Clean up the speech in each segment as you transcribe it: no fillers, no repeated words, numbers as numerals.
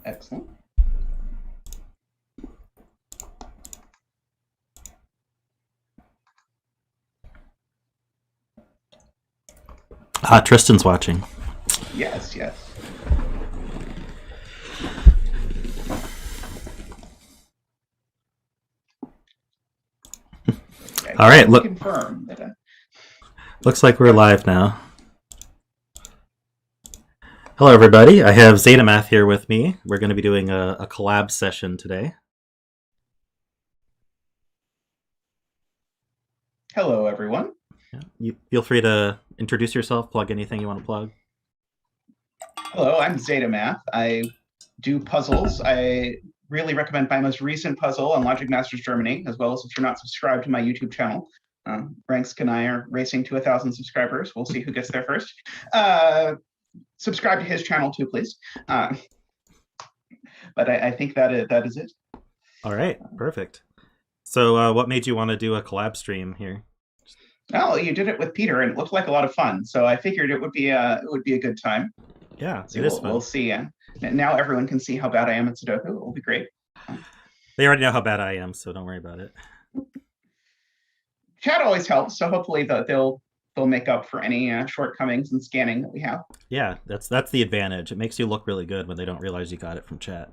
Excellent. Tristan's watching. Yes, yes. All right, look. Confirm that. Looks like we're live now. Hello, everybody. I have Zetamath here with me. We're going to be doing a collab session today. Hello, everyone. Yeah, you feel free to introduce yourself, plug anything you want to plug. Hello, I'm Zetamath. I do puzzles. I really recommend my most recent puzzle on Logic Masters Germany, as well as if you're not subscribed to my YouTube channel. Ranks and I are racing to 1,000 subscribers. We'll see who gets there first. Subscribe to his channel too, please. But I think that is it. All right, perfect. So what made you want to do a collab stream here? Well, you did it with Peter, and it looked like a lot of fun. So I figured it would be a good time. Yeah, so we'll see. Now everyone can see how bad I am at Sudoku. It will be great. They already know how bad I am, so don't worry about it. Chat always helps, so hopefully they'll make up for any shortcomings in scanning that we have. Yeah, that's the advantage. It makes you look really good when they don't realize you got it from chat.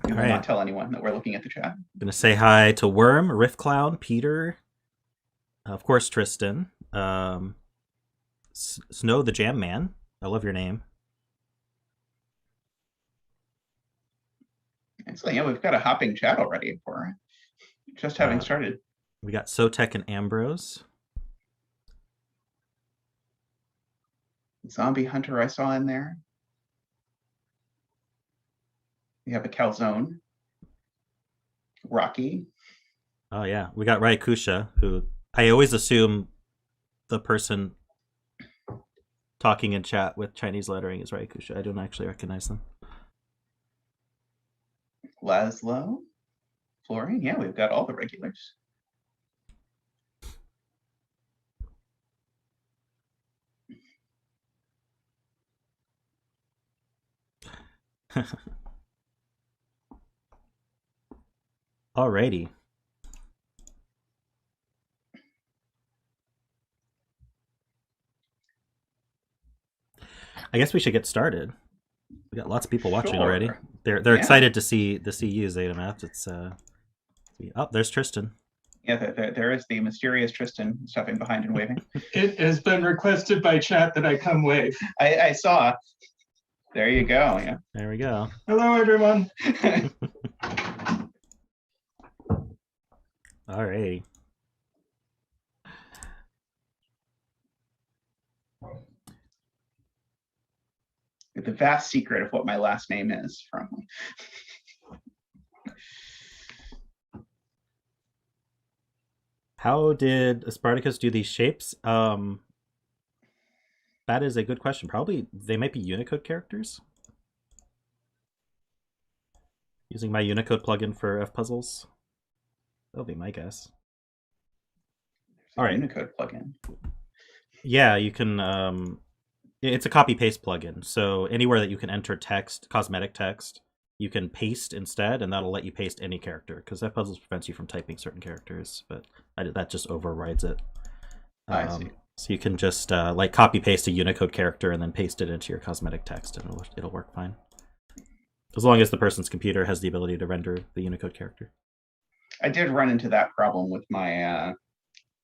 We will not tell anyone that we're looking at the chat. I'm going to say hi to Worm, Rift Cloud, Peter, of course, Tristan, Snow the Jam Man. I love your name. Excellent. Yeah, we've got a hopping chat already for just having started. We got Sotek and Ambrose. Zombie Hunter I saw in there. We have a calzone. Rocky. Oh yeah, we got Raikusha, who I always assume the person talking in chat with Chinese lettering is Raikusha. I don't actually recognize them. Laszlo. Florian. Yeah, we've got all the regulars. Alrighty. I guess we should get started. We got lots of people watching already. They're excited to see you, Zetamath. It's oh, there's Tristan. Yeah, there is the mysterious Tristan stepping behind and waving. It has been requested by chat that I come wave. I saw. There you go. Yeah. There we go. Hello, everyone. All right. The vast secret of what my last name is from. How did Aspartagcus do these shapes? That is a good question. Probably they might be Unicode characters. Using my Unicode plugin for F-Puzzles. That'll be my guess. All right. Unicode plugin. Yeah, you can... it's a copy-paste plugin. So anywhere that you can enter text, cosmetic text, you can paste instead, and that'll let you paste any character, because F-Puzzles prevents you from typing certain characters, but that just overrides it. I see. So you can just like copy-paste a Unicode character and then paste it into your cosmetic text, and it'll work fine. As long as the person's computer has the ability to render the Unicode character. I did run into that problem with my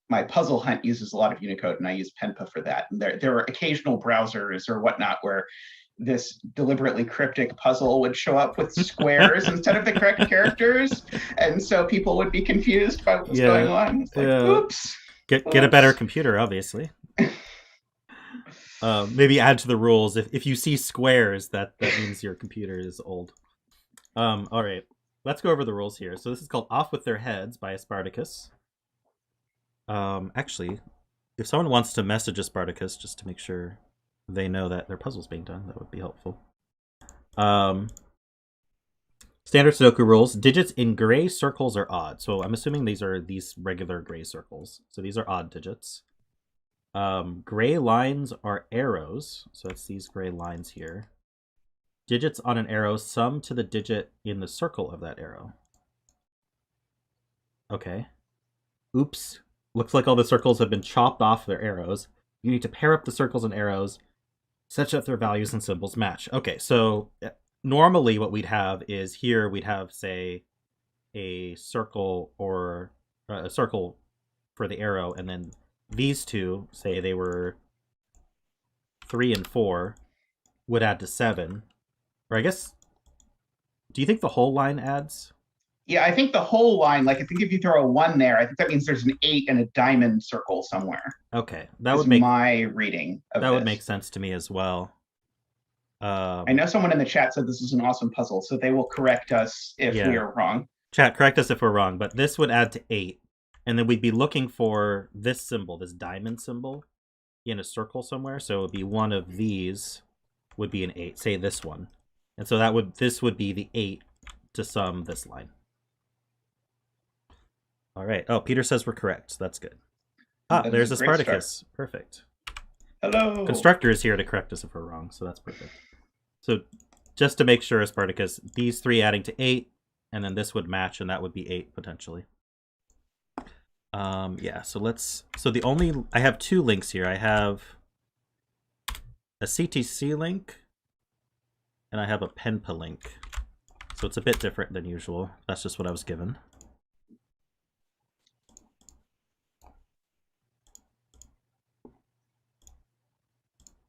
my puzzle hunt uses a lot of Unicode, and I use Penpa for that. And there are occasional browsers or whatnot where this deliberately cryptic puzzle would show up with squares instead of the correct characters, and so people would be confused by what's going on. It's like, oops. Get a better computer, obviously. Maybe add to the rules. If you see squares, that means your computer is old. All right, let's go over the rules here. So this is called Off With Their Heads by Aspartagcus. Actually, if someone wants to message Aspartagcus just to make sure they know that their puzzle's being done, that would be helpful. Standard Sudoku rules. Digits in gray circles are odd. So I'm assuming these are these regular gray circles. So these are odd digits. Gray lines are arrows, so it's these gray lines here. Digits on an arrow sum to the digit in the circle of that arrow. Okay. Oops. Looks like all the circles have been chopped off their arrows. You need to pair up the circles and arrows such that their values and symbols match. Okay, so normally what we'd have is here we'd have, say, a circle or a circle for the arrow, and then these two, say they were 3 and 4, would add to 7. Or I guess, do you think the whole line adds? Yeah, I think the whole line, like I think if you throw a 1 there, I think that means there's an 8 and a diamond circle somewhere. Okay, that is would make my reading of that this. would make sense to me as well. I know someone in the chat said this is an awesome puzzle, so they will correct us if we are wrong. Chat, correct us if we're wrong, but this would add to 8. And then we'd be looking for this symbol, this diamond symbol, in a circle somewhere. So it would be one of these would be an 8, say this one. And so this would be the 8 to sum this line. All right. Oh, Peter says we're correct. That's good. There's Aspartagcus. Perfect. Hello. Constructor is here to correct us if we're wrong, so that's perfect. So just to make sure, Aspartagcus, these 3 adding to 8, and then this would match, and that would be 8 potentially. Yeah, so I have 2 links here. I have a CTC link, and I have a Penpa link. So it's a bit different than usual. That's just what I was given.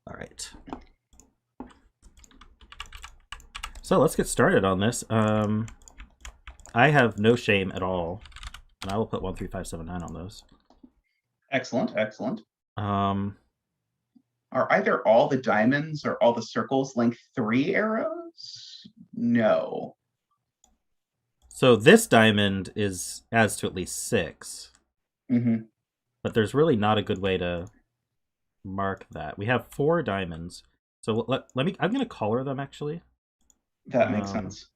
All right. So let's get started on this. I have no shame at all, and I will put 1, 3, 5, 7, 9 on those. Excellent, excellent. Are either all the diamonds or all the circles length 3 arrows? No. So this diamond adds to at least 6. Mm-hmm. But there's really not a good way to mark that. We have 4 diamonds. So I'm going to color them actually. That makes sense.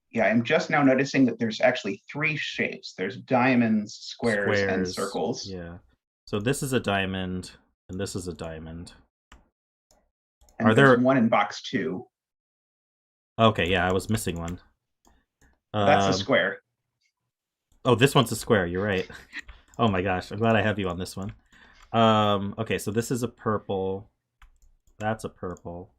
Yeah, I'm just now noticing that there's actually 3 shapes. There's diamonds, squares, and circles. Yeah. So this is a diamond, and this is a diamond. And there's one in box 2. Okay, yeah, I was missing one. That's a square. Oh, this one's a square. You're right. Oh my gosh, I'm glad I have you on this one. Okay, so this is a purple. That's a purple.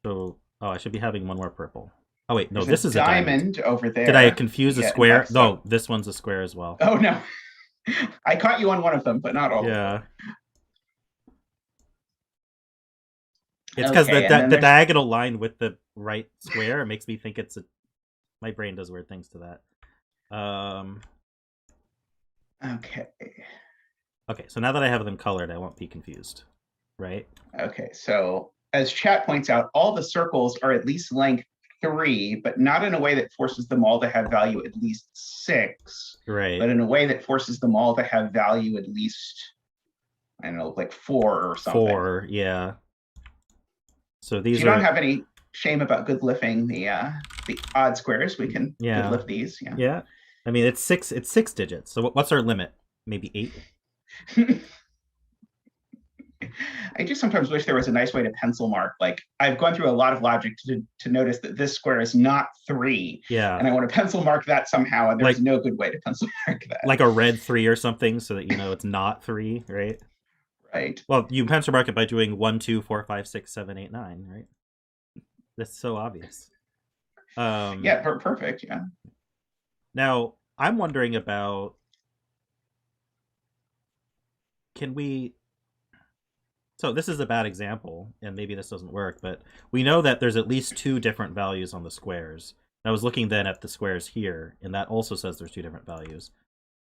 So, I should be having one more purple. Oh wait, no, this is a diamond over there. Did I confuse a square? No, this one's a square as well. Oh no. I caught you on one of them, but not all. Yeah. It's because the diagonal line with the right square makes me think it's a... My brain does weird things to that. Okay. Okay, so now that I have them colored, I won't be confused, right? Okay, so as chat points out, all the circles are at least length 3, but not in a way that forces them all to have value at least 6. Right. But in a way that forces them all to have value at least, I don't know, like 4 or something. 4, yeah. So these you don't have any shame about good lifting the odd squares. We can good lift these. Yeah. Yeah. I mean, it's 6 digits. So what's our limit? Maybe 8? I just sometimes wish there was a nice way to pencil mark. Like, I've gone through a lot of logic to notice that this square is not 3. Yeah. And I want to pencil mark that somehow, and there's no good way to pencil mark that. Like a red 3 or something, so that you know it's not 3, right? Right. Well, you pencil mark it by doing 1, 2, 4, 5, 6, 7, 8, 9, right? That's so obvious. Yeah, perfect, yeah. Now, I'm wondering about... Can we... So this is a bad example, and maybe this doesn't work, but we know that there's at least 2 different values on the squares. And I was looking then at the squares here, and that also says there's 2 different values.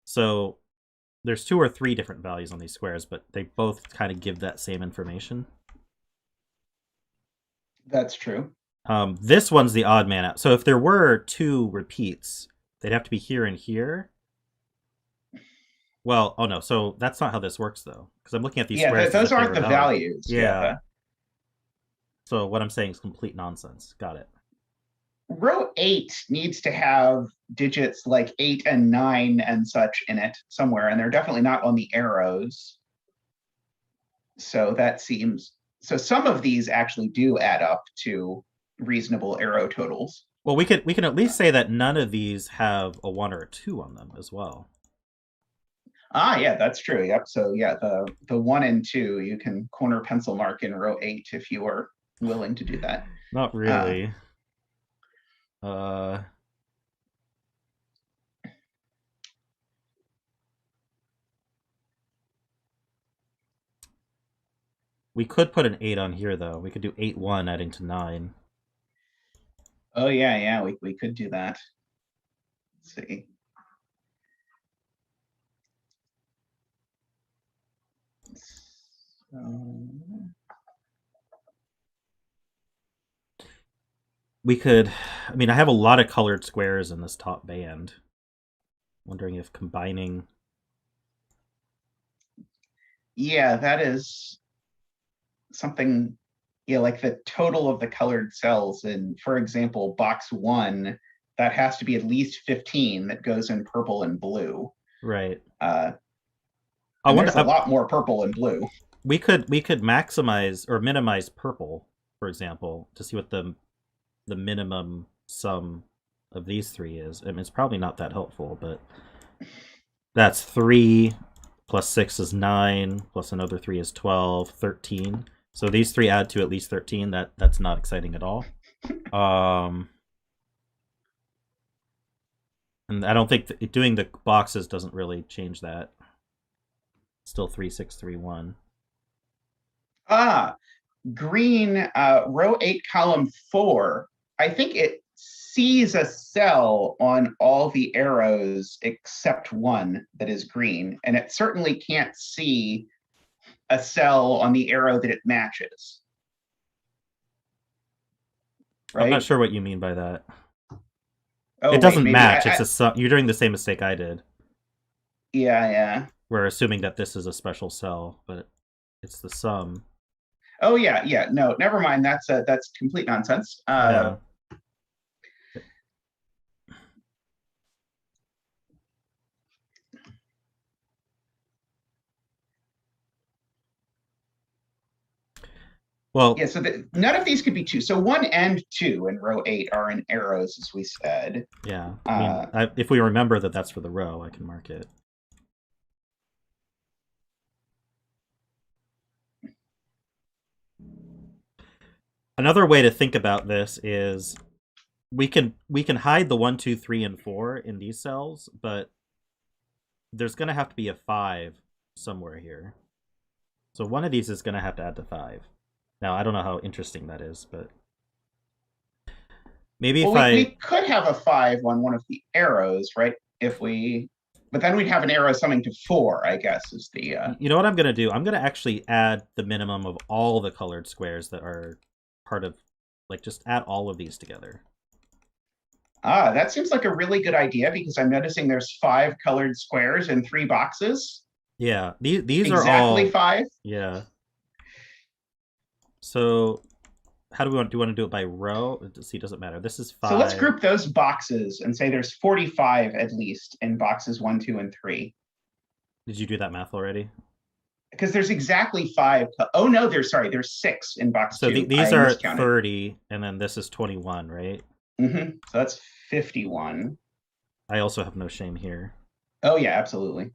So there's 2 or 3 different values on these squares, but they both kind of give that same information. That's true. This one's the odd man out. So if there were 2 repeats, they'd have to be here and here. Well, oh no, so that's not how this works though. Because I'm looking at these squares. Yeah, those aren't the values. Yeah. So what I'm saying is complete nonsense. Got it. row 8 needs to have digits like 8 and 9 and such in it somewhere, and they're definitely not on the arrows. So that seems, so some of these actually do add up to reasonable arrow totals. Well, we can at least say that none of these have a 1 or a 2 on them as well. Ah, yeah, that's true. Yep. So yeah, the 1 and 2 you can corner pencil mark in row 8 if you are willing to do that. Not really. We could put an 8 on here though. We could do 8 1 adding to 9. Oh yeah, we could do that. Let's see. We could, I mean, I have a lot of colored squares in this top band. Wondering if combining. Yeah, that is something, yeah, like the total of the colored cells in, for example, box 1, that has to be at least 15 that goes in purple and blue. Right. There's a lot more purple and blue. We could maximize or minimize purple, for example, to see what the minimum sum of these 3 is. I mean, it's probably not that helpful, but that's 3 plus 6 is 9, plus another 3 is 12, 13. So these 3 add to at least 13. That's not exciting at all. And I don't think doing the boxes doesn't really change that. Still 3, 6, 3, 1. Green, row 8, column 4. I think it sees a cell on all the arrows except one that is green, and it certainly can't see a cell on the arrow that it matches. Right? I'm not sure what you mean by that. Oh, it doesn't match. You're doing the same mistake I did. Yeah. We're assuming that this is a special cell, but it's the sum. Oh yeah. No, never mind. That's complete nonsense. Yeah. Well, yeah, so none of these could be 2. So 1 and 2 in row 8 are in arrows, as we said. Yeah. I mean, if we remember that that's for the row, I can mark it. Another way to think about this is we can hide the 1, 2, 3, and 4 in these cells, but there's going to have to be a 5 somewhere here. So one of these is going to have to add to 5. Now, I don't know how interesting that is, but maybe we could have a 5 on one of the arrows, right? But then we'd have an arrow summing to 4, I guess, is the... You know what I'm going to do? I'm going to actually add the minimum of all the colored squares that are part of, like, just add all of these together. That seems like a really good idea, because I'm noticing there's 5 colored squares in 3 boxes. Yeah, these are exactly all... 5? Yeah. So, how do we want to do it by row? See, doesn't matter. This is 5. So let's group those boxes and say there's 45 at least in boxes 1, 2, and 3. Did you do that math already? Because there's exactly 5. Oh no, there's 6 in box 2. So these are 30, and then this is 21, right? Mm-hmm. So that's 51. I also have no shame here. Oh yeah, absolutely.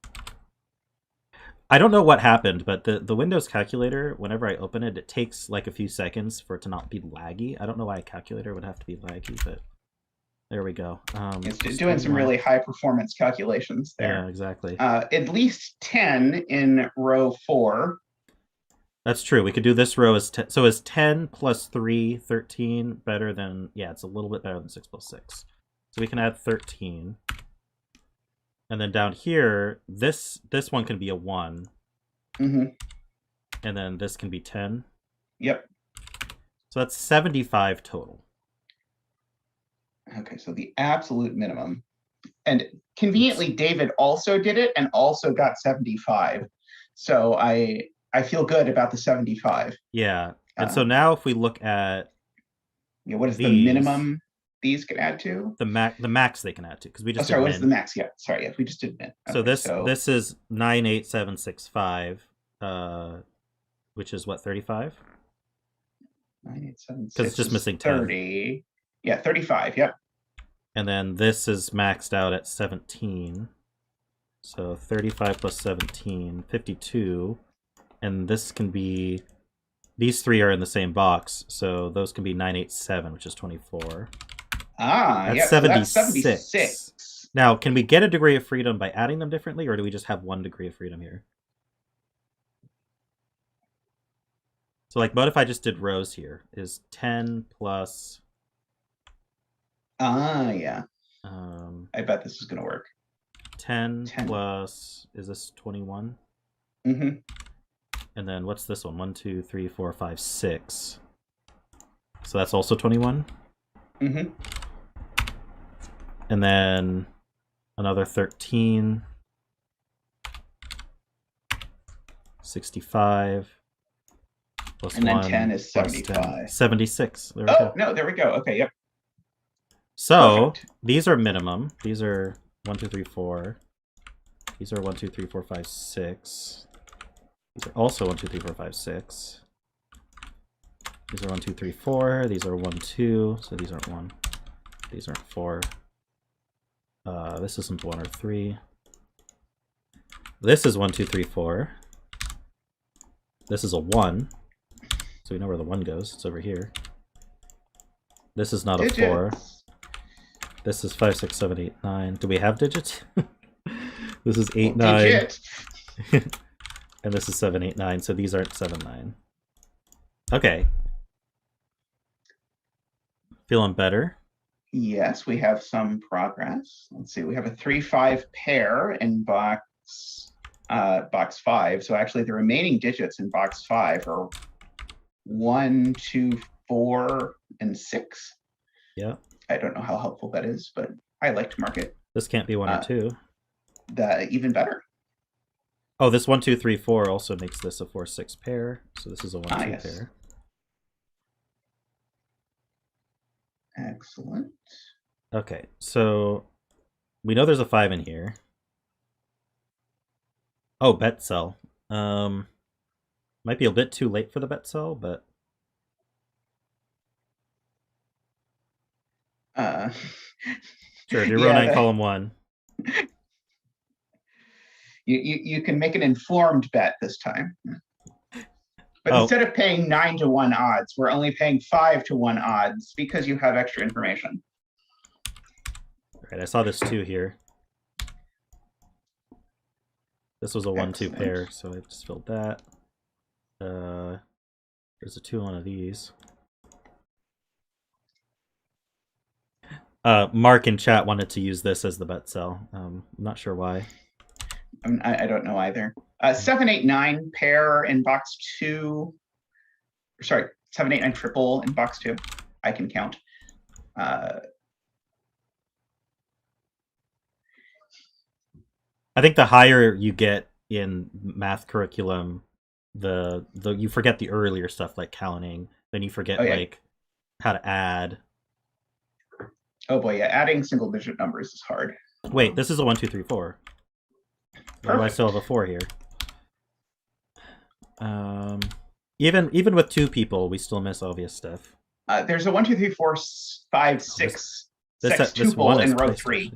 I don't know what happened, but the Windows calculator, whenever I open it, it takes like a few seconds for it to not be laggy. I don't know why a calculator would have to be laggy, but there we go. It's doing some really high performance calculations there. Yeah, exactly. At least 10 in row 4. That's true. We could do this row as 10. So is 10 plus 3, 13 better than... Yeah, it's a little bit better than 6 plus 6. So we can add 13. And then down here, this one can be a 1. Mm-hmm. And then this can be 10. Yep. So that's 75 total. Okay, so the absolute minimum. And conveniently, David also did it and also got 75. So I feel good about the 75. Yeah. And so now if we look at... Yeah, what is the minimum? these can add to? The max they can add to, because we just sorry, did what's the min. max? Yeah, sorry, yeah, we just did min. So this is 98765, which is what, 35? 98765 because it's just missing 10. 30. Yeah, 35. Yep. And then this is maxed out at 17. So 35 plus 17, 52. And this can be, these three are in the same box, so those can be 987, which is 24. That's yeah, 76. So that's 76. Now, can we get a degree of freedom by adding them differently, or do we just have 1 degree of freedom here? So, like, what if I just did rows here? Is 10 plus... yeah. I bet this is going to work. 10 plus... Is this 21? Mm-hmm. And then what's this one? 1, 2, 3, 4, 5, 6. So that's also 21? Mm-hmm. And then another 13. 65. Plus and then 1, 10 is plus 75. 10, 76. There we go. go. No, there we go. Okay, yep. So Perfect. these are minimum. These are 1, 2, 3, 4. These are 1, 2, 3, 4, 5, 6. These are also 1, 2, 3, 4, 5, 6. These are 1, 2, 3, 4. These are 1, 2. So these aren't 1. These aren't 4. This isn't 1 or 3. This is 1, 2, 3, 4. This is a 1. So we know where the 1 goes. It's over here. This is not a 4. This is 5, 6, 7, 8, 9. Do we have digits? This is 8, 9. Digit. And this is 7, 8, 9. So these aren't 7, 9. Okay. Feeling better? Yes, we have some progress. Let's see. We have a 3-5 pair in box 5. So actually, the remaining digits in box 5 are 1, 2, 4, and 6. Yeah. I don't know how helpful that is, but I like to mark it. This can't be 1 or 2. That even better. Oh, this 1, 2, 3, 4 also makes this a 4, 6 pair. So this is a 1, 2 yes. pair. Excellent. Okay, so we know there's a 5 in here. Oh, bet cell. Might be a bit too late for the bet cell, but sure, do row 9, column 1. You can make an informed bet this time. But instead of paying 9-to-1 odds, we're only paying 5-to-1 odds because you have extra information. All right, I saw this 2 here. This was a 1-2 pair, so I just filled that. There's a 2 on one of these. Mark in chat wanted to use this as the bet cell. I'm not sure why. I don't know either. 7, 8, 9 pair in box 2. Sorry, 7, 8, 9 triple in box 2. I can count. I think the higher you get in math curriculum, the you forget the earlier stuff like counting. Then you forget like how to add. Oh boy, yeah, adding single digit numbers is hard. Wait, this is a 1, 2, 3, 4. Why do I still have a 4 here? Even with 2 people, we still miss obvious stuff. There's a 1, 2, 3, 4, 5, 6 sextuple in row 3.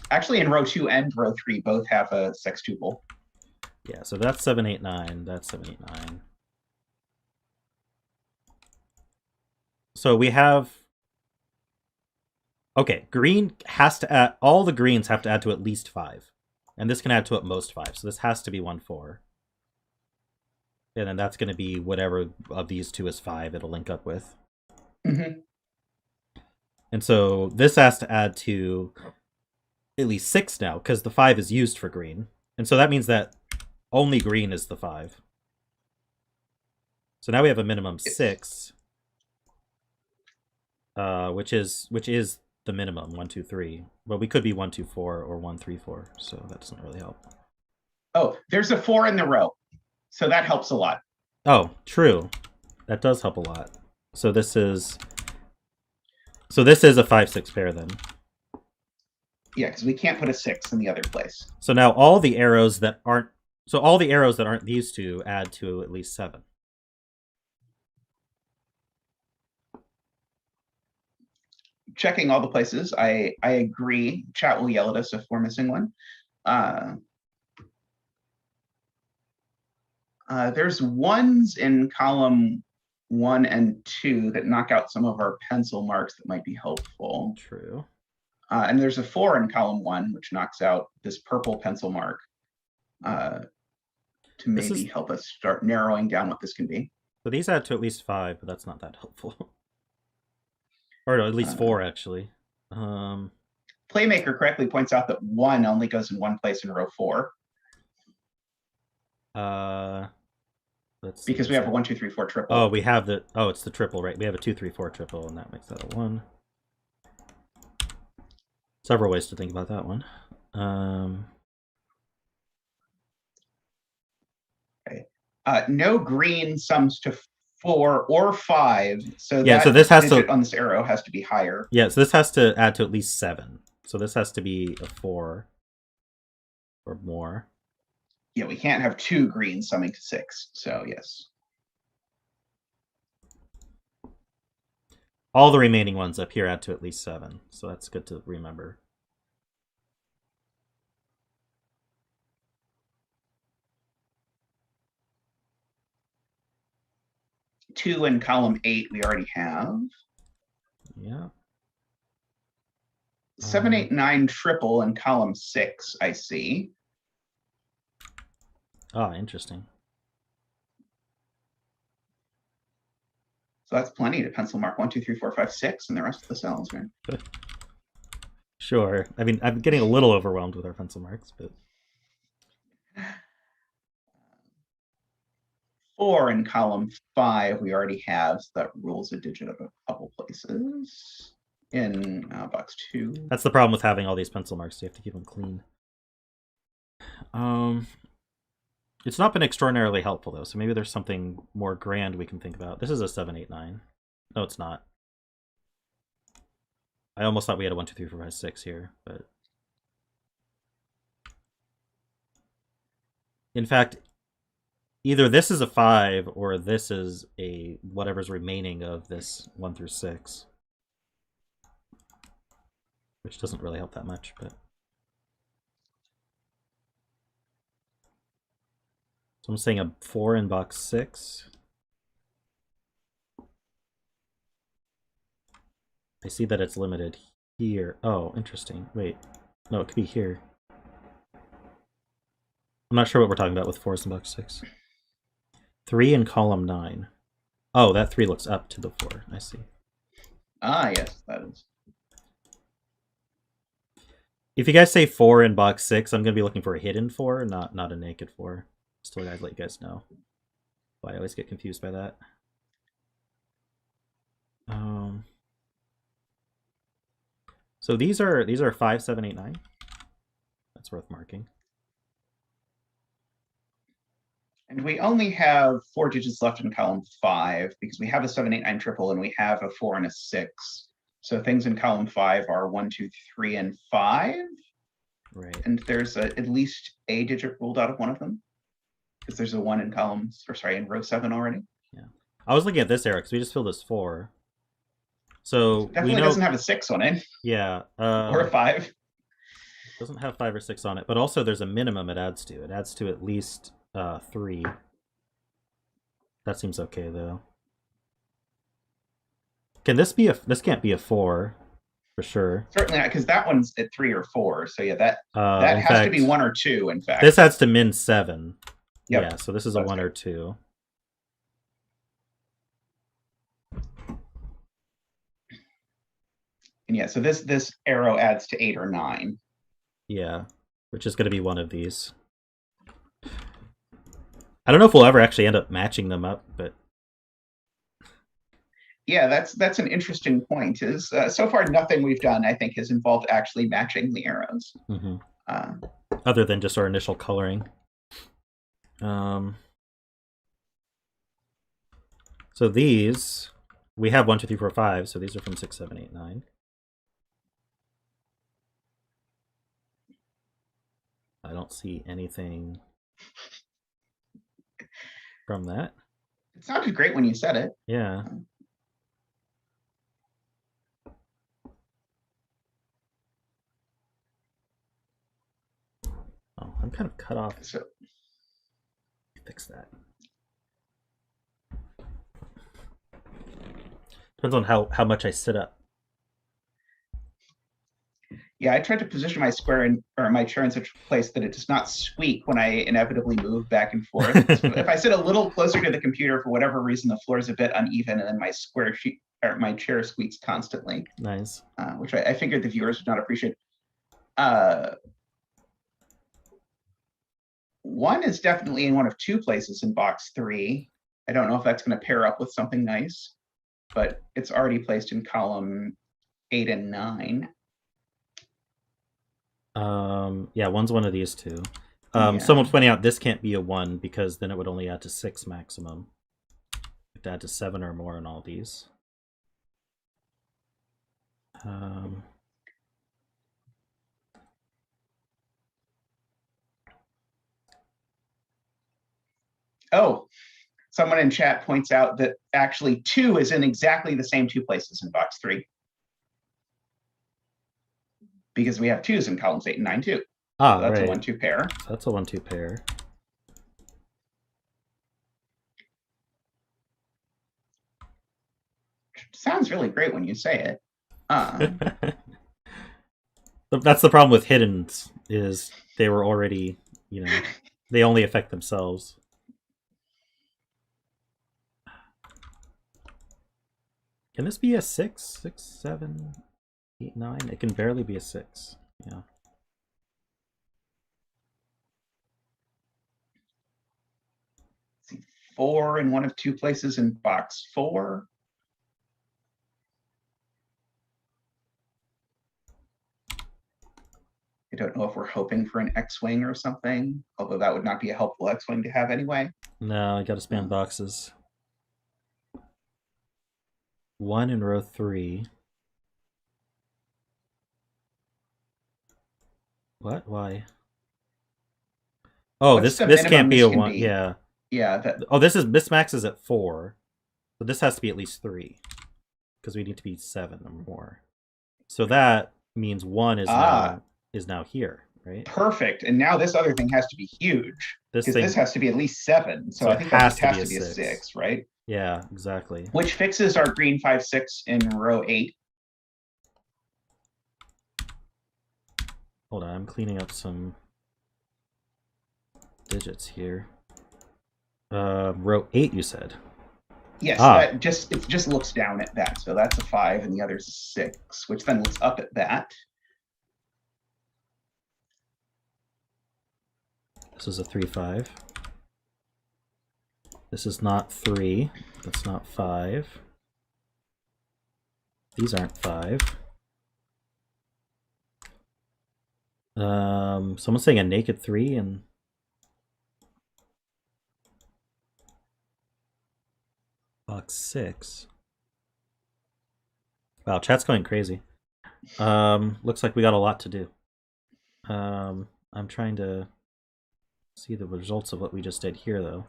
Actually, in row 2 and row 3 both have a sextuple. Yeah, so that's 7, 8, 9. That's 7, 8, 9. So we have... Okay, green has to add... All the greens have to add to at least 5. And this can add to at most 5. So this has to be 1, 4. And then that's going to be whatever of these 2 is 5 it'll link up with. Mm-hmm. And so this has to add to at least 6 now, because the 5 is used for green. And so that means that only green is the 5. So now we have a minimum 6, which is the minimum 1, 2, 3. But we could be 1, 2, 4 or 1, 3, 4. So that doesn't really help. Oh, there's a 4 in the row, so that helps a lot. Oh, true. That does help a lot. So this is So this is a 5-6 pair then. Yeah, because we can't put a 6 in the other place. So now all the arrows that aren't these two add to at least 7. Checking all the places, I agree. Chat will yell at us if we're missing one. There's ones in column 1 and 2 that knock out some of our pencil marks that might be helpful. True. And there's a 4 in column 1, which knocks out this purple pencil mark to maybe help us start narrowing down what this can be. So these add to at least 5, but that's not that helpful. Or no, at least 4, actually. Playmaker correctly points out that 1 only goes in one place in row 4. Let's see, because we have a 1, 2, 3, 4 triple. Oh, we have the... Oh, it's the triple, right? We have a 2, 3, 4 triple, and that makes that a 1. Several ways to think about that one. Okay. No green sums to 4 or 5, so yeah, that so this has digit on this arrow has to be higher. Yeah, so this has to add to at least 7. So this has to be a 4 or more. Yeah, we can't have 2 greens summing to 6, so yes. All the remaining ones up here add to at least 7, so that's good to remember. Two in column 8 we already have. Yeah. 7, 8, 9 triple in column 6, I see. Ah, interesting. So that's plenty to pencil mark 1, 2, 3, 4, 5, 6, and the rest of the cells, right? Sure. I mean, I'm getting a little overwhelmed with our pencil marks, but 4 in column 5 we already have, so that rules a digit of a couple places. In box 2. That's the problem with having all these pencil marks. You have to keep them clean. It's not been extraordinarily helpful, though, so maybe there's something more grand we can think about. This is a 7, 8, 9. No, it's not. I almost thought we had a 1, 2, 3, 4, 5, 6 here, but... In fact, either this is a 5, or this is a whatever's remaining of this 1 through 6. Which doesn't really help that much, but... So I'm saying a 4 in box 6. I see that it's limited here. Oh, interesting. Wait. No, it could be here. I'm not sure what we're talking about with 4s in box 6. 3 in column 9. Oh, that 3 looks up to the 4. I see. Ah, yes, that is. If you guys say 4 in box 6, I'm going to be looking for a hidden 4, not a naked 4. Still, guys, let you guys know. But I always get confused by that. So these are 5, 7, 8, 9. That's worth marking. And we only have 4 digits left in column 5 because we have a 7, 8, 9 triple and we have a 4 and a 6. So things in column 5 are 1, 2, 3, and 5. Right. And there's at least a digit ruled out of one of them. Because there's a 1 in columns, or sorry, in row 7 already. Yeah. I was looking at this arrow because we just filled this 4. So Definitely we know, doesn't have a 6 on it. Yeah. Or a 5. Doesn't have 5 or 6 on it, but also there's a minimum it adds to. It adds to at least 3. That seems okay though. Can this be this can't be a 4 for sure. Certainly not, because that one's at 3 or 4. So yeah, that has fact, to be 1 or 2, in fact. This adds to min 7. Yep. Yeah, so this is a 1 or 2. And yeah, so this arrow adds to 8 or 9. Yeah, which is going to be one of these. I don't know if we'll ever actually end up matching them up, but yeah, that's an interesting point. Is so far nothing we've done, I think, has involved actually matching the arrows. Mm-hmm. Other than just our initial coloring. So these We have 1, 2, 3, 4, 5, so these are from 6, 7, 8, 9. I don't see anything from that. It sounded great when you said it. Yeah. Oh, I'm kind of cut off. So Fix that. Depends on how much I sit up. yeah, I tried to position my my chair in such a place that it does not squeak when I inevitably move back and forth. If I sit a little closer to the computer for whatever reason, the floor is a bit uneven, and then my chair squeaks constantly. Nice. Which I figured the viewers would not appreciate. One is definitely in one of two places in box 3. I don't know if that's going to pair up with something nice, but it's already placed in column 8 and 9. Yeah, one's one of these two. Yeah. Someone's pointing out this can't be a 1 because then it would only add to 6 maximum. You have to add to 7 or more in all these. Oh, someone in chat points out that actually 2 is in exactly the same 2 places in box 3. Because we have 2s in columns 8 and 9 too. Ah, so that's right. a 1-2 pair. So that's a 1-2 pair. Sounds really great when you say it. That's the problem with hiddens, is they were already, they only affect themselves. Can this be a 6? 6, 7, 8, 9? It can barely be a 6. Yeah. See, 4 in one of 2 places in box 4. I don't know if we're hoping for an X-Wing or something, although that would not be a helpful X-Wing to have anyway. No, I gotta spam boxes. 1 in row 3. What? Why? Oh, What's this can't be a 1. be? Yeah. Yeah. Oh, this max is at 4. So this has to be at least 3. Because we need to be 7 or more. So that means 1 is now here, right? Perfect. And now this other thing has to be huge. Because this has to be at least 7. So I think that just has to be a 6, right? Yeah, exactly. Which fixes our green 5-6 in row 8. Hold on, I'm cleaning up some digits here. Row 8, you said? Yes, it just looks down at that. So that's a 5 and the other's a 6, which then looks up at that. This is a 3, 5. This is not 3. That's not 5. These aren't 5. Someone's saying a naked 3 and box 6. Wow, chat's going crazy. Looks like we got a lot to do. I'm trying to see the results of what we just did here, though.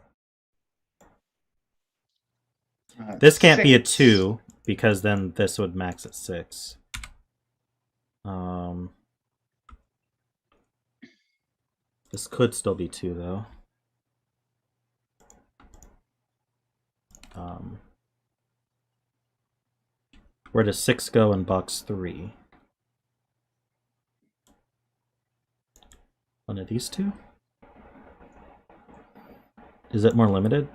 This can't be a 2 because then this would max at 6. This could still be 2, though. Where does 6 go in box 3? One of these two? Is it more limited?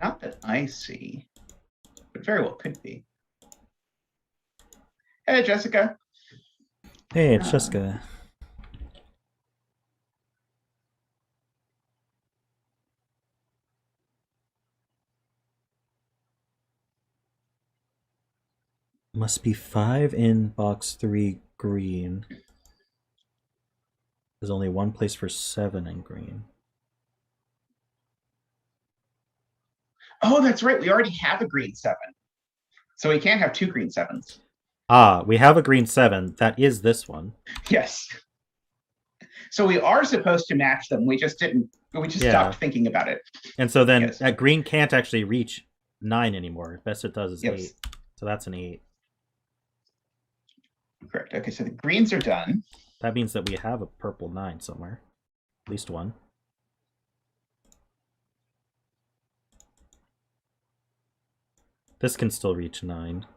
Not that I see, but very well could be. Hey, Jessica. Hey, it's Jessica. Must be 5 in box 3 green. There's only one place for 7 in green. Oh, that's right. We already have a green 7. So we can't have 2 green 7s. We have a green 7. That is this one. Yes. So we are supposed to match them. We just didn't. We just stopped thinking about it. And so then that green can't actually reach 9 anymore. Best it does is 8. So that's an 8. Correct. Okay, so the greens are done. That means that we have a purple 9 somewhere. At least one. This can still reach 9.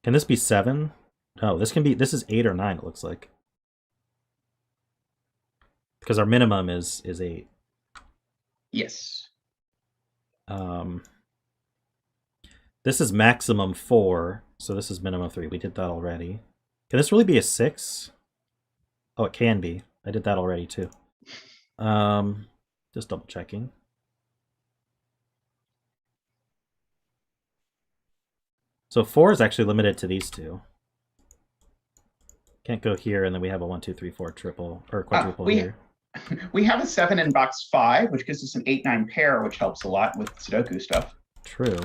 Can this be 7? No, this is 8 or 9, it looks like. Because our minimum is 8. Yes. This is maximum 4, so this is minimum 3. We did that already. Can this really be a 6? Oh, it can be. I did that already too. Just double checking. So 4 is actually limited to these two. Can't go here, and then we have a 1, 2, 3, 4 triple or quadruple here. We have a 7 in box 5, which gives us an 8-9 pair, which helps a lot with Sudoku stuff. True.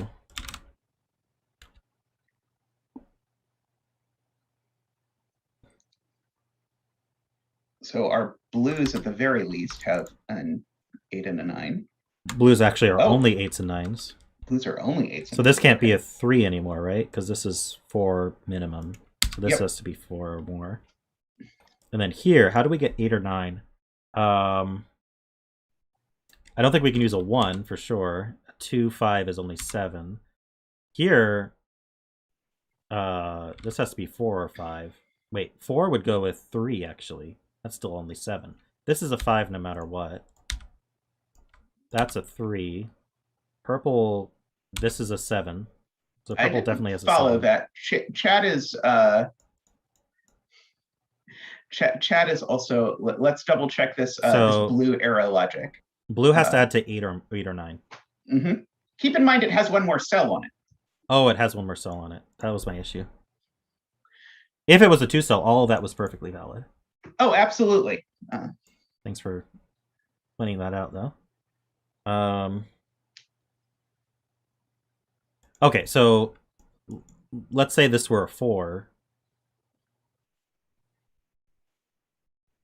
So our blues, at the very least, have an 8 and a 9. Blues actually are only 8s and 9s. Blues are only 8s. So this can't be a 3 anymore, right? Because this is 4 minimum. So this has to be 4 or more. And then here, how do we get 8 or 9? I don't think we can use a 1 for sure. 2, 5 is only 7. Here, this has to be 4 or 5. Wait, 4 would go with 3, actually. That's still only 7. This is a 5 no matter what. That's a 3. Purple, this is a 7. So purple definitely has a 7. Follow that. Chat is... Chat is also. Let's double check this, this blue arrow logic. Blue has to add to 8 or 9. Mm-hmm. Keep in mind it has one more cell on it. Oh, it has one more cell on it. That was my issue. If it was a 2 cell, all of that was perfectly valid. Oh, absolutely. Thanks for pointing that out, though. Okay, so let's say this were a 4.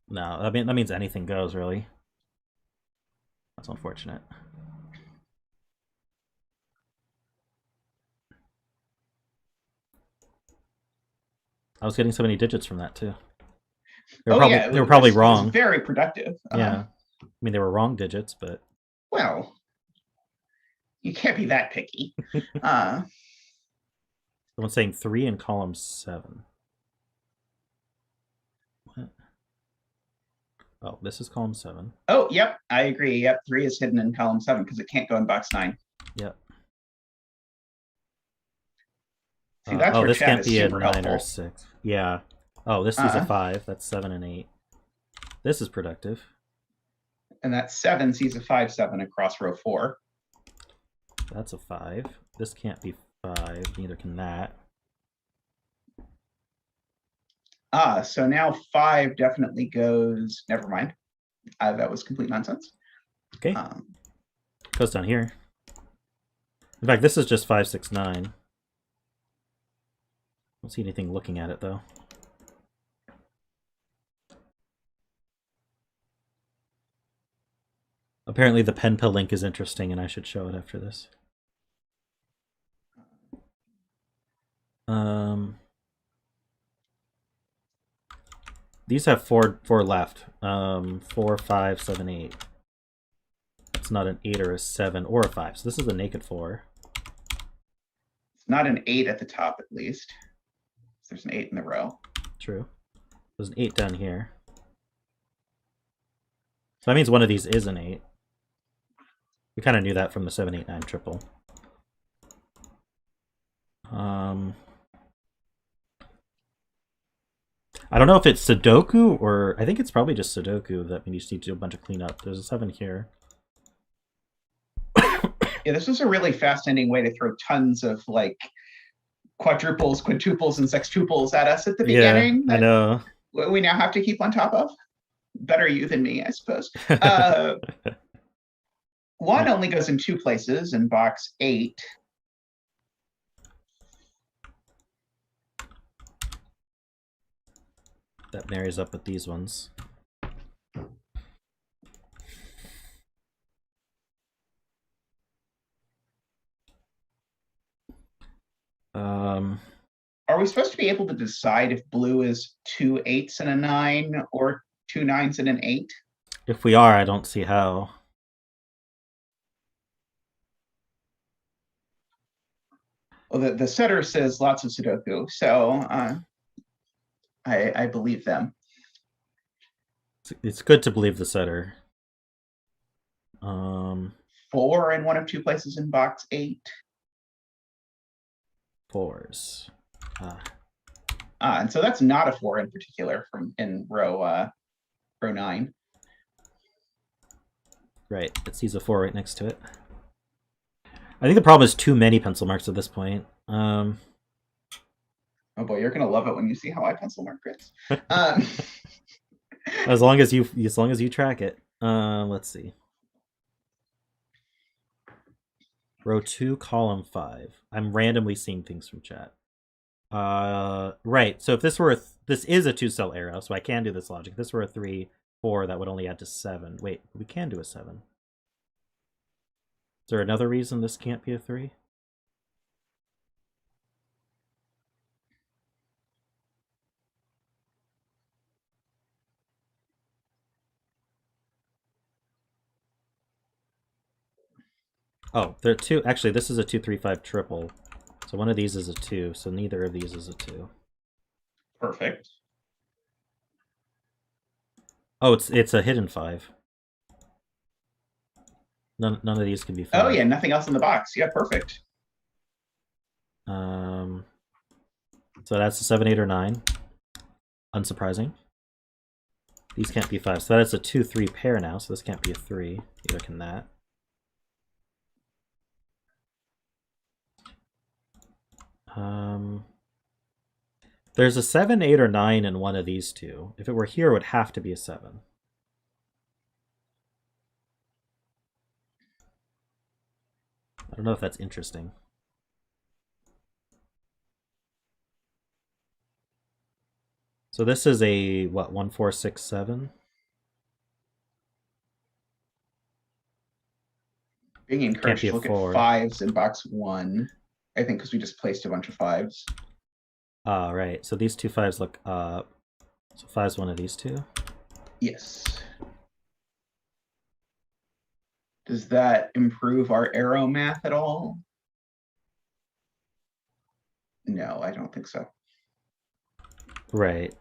No, I mean that means anything goes, really. That's unfortunate. I was getting so many digits from that too. They were probably wrong. It was very productive. Yeah, I mean they were wrong digits, but well, you can't be that picky. Someone's saying 3 in column 7. What? Oh, this is column 7. Oh, yep, I agree. Yep, 3 is hidden in column 7 because it can't go in box 9. Yep. See, that's where this chat can't is be a super 9 helpful. or 6. Yeah. Oh, this is a 5. That's 7 and 8. This is productive. And that 7 sees a 5-7 across row 4. That's a 5. This can't be 5. Neither can that. So now 5 definitely goes. Never mind. That was complete nonsense. Okay. Goes down here. In fact, this is just 5, 6, 9. Don't see anything looking at it though. Apparently the penpa link is interesting and I should show it after this. These have four left. 4, 5, 7, 8. It's not an 8 or a 7 or a 5. So this is a naked 4. It's not an 8 at the top, at least. There's an 8 in the row. True. There's an 8 down here. So that means one of these is an 8. We kind of knew that from the 7, 8, 9 triple. I don't know if it's Sudoku or I think it's probably just Sudoku that we just need to do a bunch of cleanup. There's a 7 here. Yeah, this was a really fascinating way to throw tons of like quadruples, quintuples, and sextuples at us at the beginning. Yeah, I know. We now have to keep on top of. Better you than me, I suppose. 1 only goes in 2 places in box 8. That marries up with these ones. Are we supposed to be able to decide if blue is 2 8s and a 9 or 2 9s and an 8? If we are, I don't see how. Well, the setter says lots of Sudoku, so I believe them. It's good to believe the setter. 4 in 1 of 2 places in box 8. 4s. And so that's not a 4 in particular from in row 9. Right, it sees a 4 right next to it. I think the problem is too many pencil marks at this point. Oh boy, you're gonna love it when you see how I pencil mark grids. As long as you track it. Let's see. Row 2, column 5. I'm randomly seeing things from chat. Right. So if this were this is a 2-cell arrow, so I can do this logic. If this were a 3, 4, that would only add to 7. Wait, we can do a 7. Is there another reason this can't be a 3? Oh, there are 2. Actually, this is a 2, 3, 5 triple. So one of these is a 2, so neither of these is a 2. Perfect. Oh, it's a hidden 5. None of these can be 5. Oh yeah, nothing else in the box. Yeah, perfect. So that's a 7, 8, or 9. Unsurprising. These can't be 5. So that's a 2, 3 pair now, so this can't be a 3. Neither can that. There's a 7, 8, or 9 in one of these two. If it were here, it would have to be a 7. I don't know if that's interesting. So this is a, what, 1, 4, 6, 7? Being encouraged to look at 5s in box 1, I think, because we just placed a bunch of 5s. Right. So these 2 5s look up. So 5's one of these two? Yes. Does that improve our arrow math at all? No, I don't think so. Right.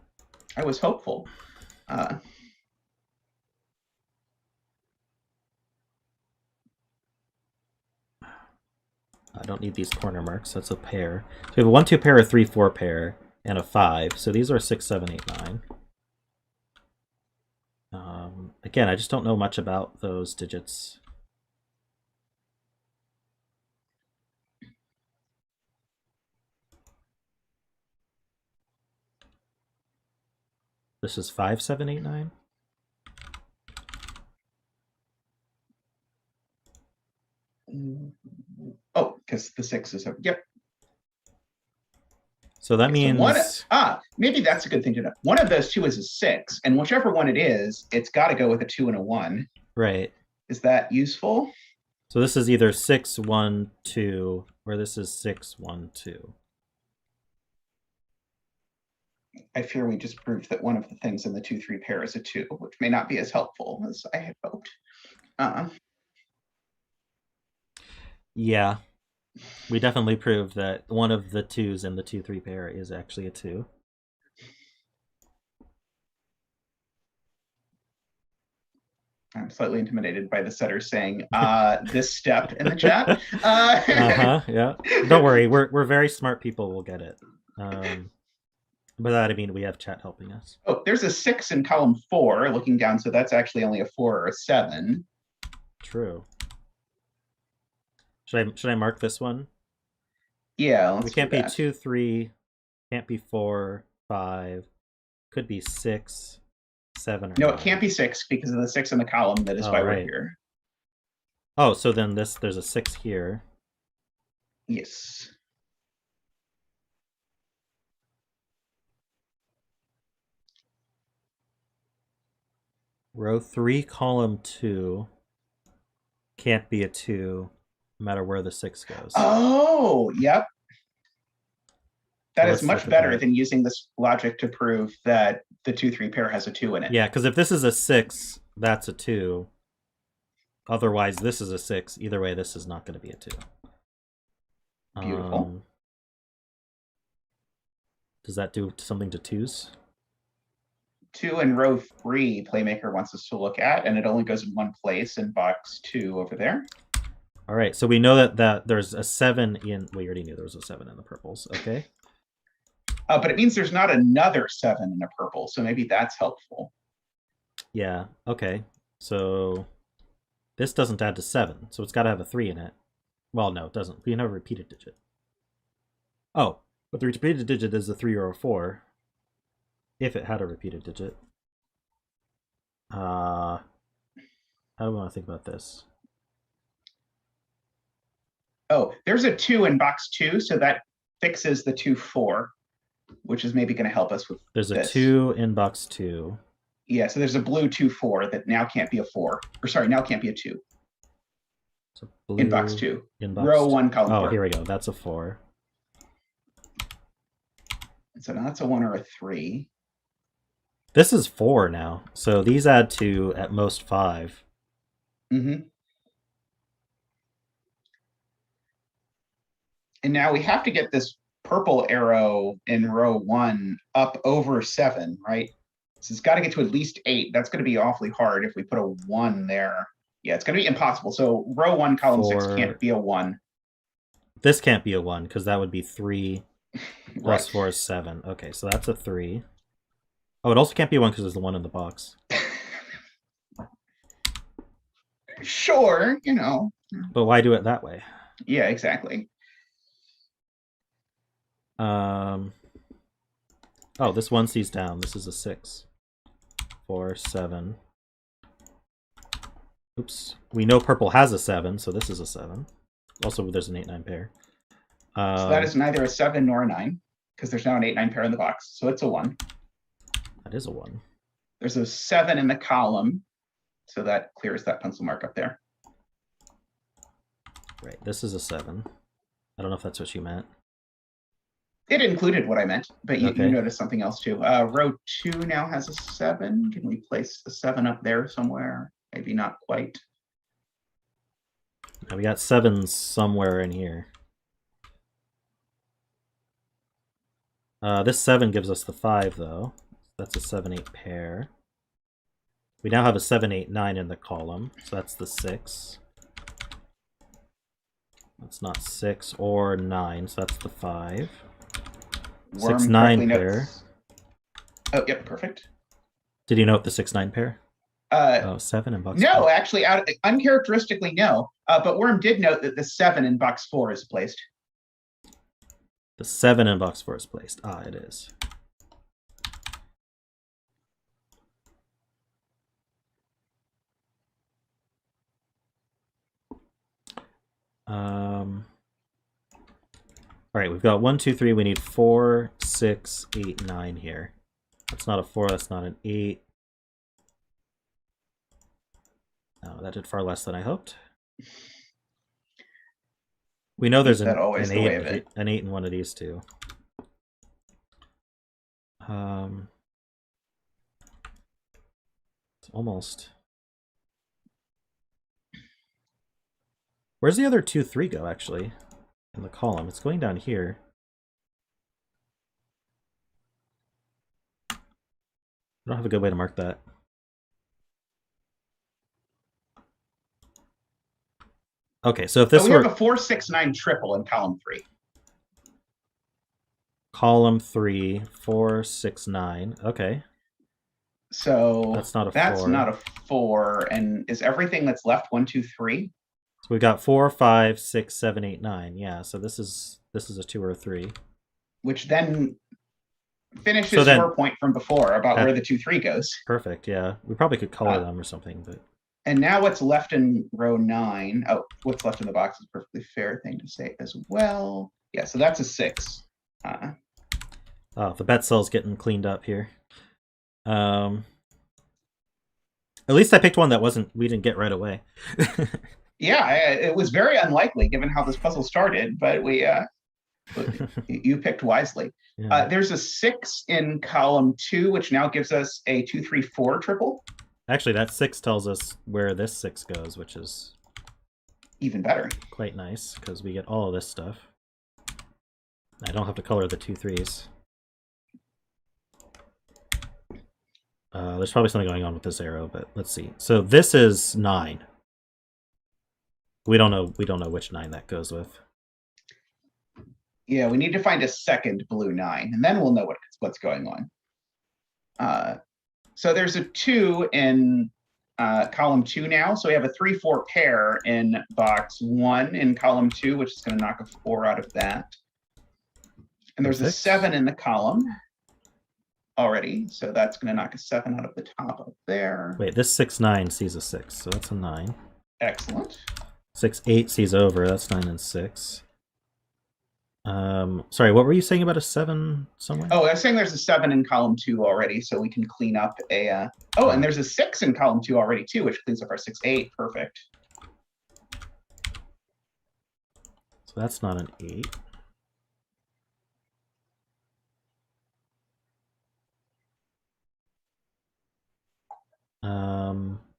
I was hopeful. I don't need these corner marks. That's a pair. So we have a 1, 2 pair, a 3, 4 pair, and a 5. So these are 6, 7, 8, 9. Again, I just don't know much about those digits. This is 5, 7, 8, 9. Oh, because the 6 is over. Yep. So that means maybe that's a good thing to know. One of those two is a 6, and whichever one it is, it's got to go with a 2 and a 1. Right. Is that useful? So this is either 6, 1, 2, or this is 6, 1, 2. I fear we just proved that one of the things in the 2, 3 pair is a 2, which may not be as helpful as I had hoped. Yeah. We definitely proved that one of the 2s in the 2, 3 pair is actually a 2. I'm slightly intimidated by the setter saying this step in the chat. Yeah. Don't worry, we're very smart people. We'll get it. By that I mean we have chat helping us. Oh, there's a 6 in column 4 looking down, so that's actually only a 4 or a 7. True. Should I mark this one? Yeah, let's we can't do be that. 2, 3, can't be 4, 5, could be 6, 7, or No, 9. it can't be 6 because of the 6 in the column that is why we're here. Oh, so then there's a 6 here. Yes. Row 3, column 2 can't be a 2, no matter where the 6 goes. Oh, yep. That So is let's much look at better that. than using this logic to prove that the 2-3 pair has a 2 in it. Yeah, because if this is a 6, that's a 2. Otherwise, this is a 6. Either way, this is not going to be a 2. Beautiful. Does that do something to 2s? 2 in row 3, Playmaker wants us to look at, and it only goes in one place in box 2 over there. All right, so we know that there's a 7 in... We already knew there was a 7 in the purples. Okay. But it means there's not another 7 in a purple, so maybe that's helpful. Yeah, okay. So this doesn't add to 7, so it's got to have a 3 in it. Well, no, it doesn't. We have a repeated digit. Oh, but the repeated digit is a 3 or a 4. If it had a repeated digit. How do I want to think about this? Oh, there's a 2 in box 2, so that fixes the 2-4, which is maybe going to help us with There's a this. 2 in box 2. Yeah, so there's a blue 2-4 that now can't be a 4. Or sorry, now can't be a 2. So blue In box 2. In box Row 2. 1, column 4. Oh, here we go. That's a 4. So now that's a 1 or a 3. This is 4 now. So these add to at most 5. Mm-hmm. And now we have to get this purple arrow in row 1 up over 7, right? So it's got to get to at least 8. That's going to be awfully hard if we put a 1 there. Yeah, it's going to be impossible. So row 1, column 6 can't be a 1. This can't be a 1 because that would be 3 plus Right. 4 is 7. Okay, so that's a 3. Oh, it also can't be a 1 because there's the 1 in the box. Sure, you know. But why do it that way? Yeah, exactly. Oh, this 1 sees down. This is a 6. 4, 7. Oops. We know purple has a 7, so this is a 7. Also, there's an 8-9 pair. So that is neither a 7 nor a 9, because there's now an 8-9 pair in the box. So it's a 1. That is a 1. There's a 7 in the column, so that clears that pencil mark up there. Right, this is a 7. I don't know if that's what you meant. It included what I meant, but you Okay. noticed something else too. Row 2 now has a 7. Can we place the 7 up there somewhere? Maybe not quite. Now we got 7s somewhere in here. This 7 gives us the 5, though. That's a 7-8 pair. We now have a 7-8-9 in the column, so that's the 6. That's not 6 or 9, so that's the 5. Worm 6-9 correctly pair. notes- Oh, yep, perfect. Did you note the 6-9 pair? Oh, 7 in box No, 4. actually, uncharacteristically, no. But Worm did note that the 7 in box 4 is placed. The 7 in box 4 is placed. Ah, it is. All right, we've got 1, 2, 3. We need 4, 6, 8, 9 here. That's not a 4. That's not an 8. No, that did far less than I hoped. We know there's an 8 in one of these two. It's almost. Where's the other 2, 3 go, actually? In the column. It's going down here. I don't have a good way to mark that. Okay, so if this were... we have a 4, 6, 9 triple in column 3. Column 3, 4, 6, 9. Okay. So that's not a 4. That's not a 4. And is everything that's left 1, 2, 3? So we got 4, 5, 6, 7, 8, 9. Yeah, so this is a 2 or a 3. Which then finishes your point from before about where the 2, 3 goes. Perfect, yeah. We probably could color them or something, but And now what's left in row 9? Oh, what's left in the box is a perfectly fair thing to say as well. Yeah, so that's a 6. Oh, the bet cell's getting cleaned up here. At least I picked one that we didn't get right away. Yeah, it was very unlikely given how this puzzle started, but you picked wisely. Yeah. There's a 6 in column 2, which now gives us a 2, 3, 4 triple. Actually, that 6 tells us where this 6 goes, which is even better. Quite nice, because we get all of this stuff. I don't have to color the 2 3s. There's probably something going on with this arrow, but let's see. So this is 9. We don't know which 9 that goes with. Yeah, we need to find a second blue 9, and then we'll know what's going on. So there's a 2 in column 2 now. So we have a 3, 4 pair in box 1 in column 2, which is going to knock a 4 out of that. And there's a 7 in the column already, so that's going to knock a 7 out of the top up there. Wait, this 6, 9 sees a 6, so that's a 9. Excellent. 6, 8 sees over, that's 9 and 6. Sorry, what were you saying about a 7 somewhere? Oh, I was saying there's a 7 in column 2 already, so we can clean up a... Oh, and there's a 6 in column 2 already, too, which cleans up our 6, 8. Perfect. So that's not an 8.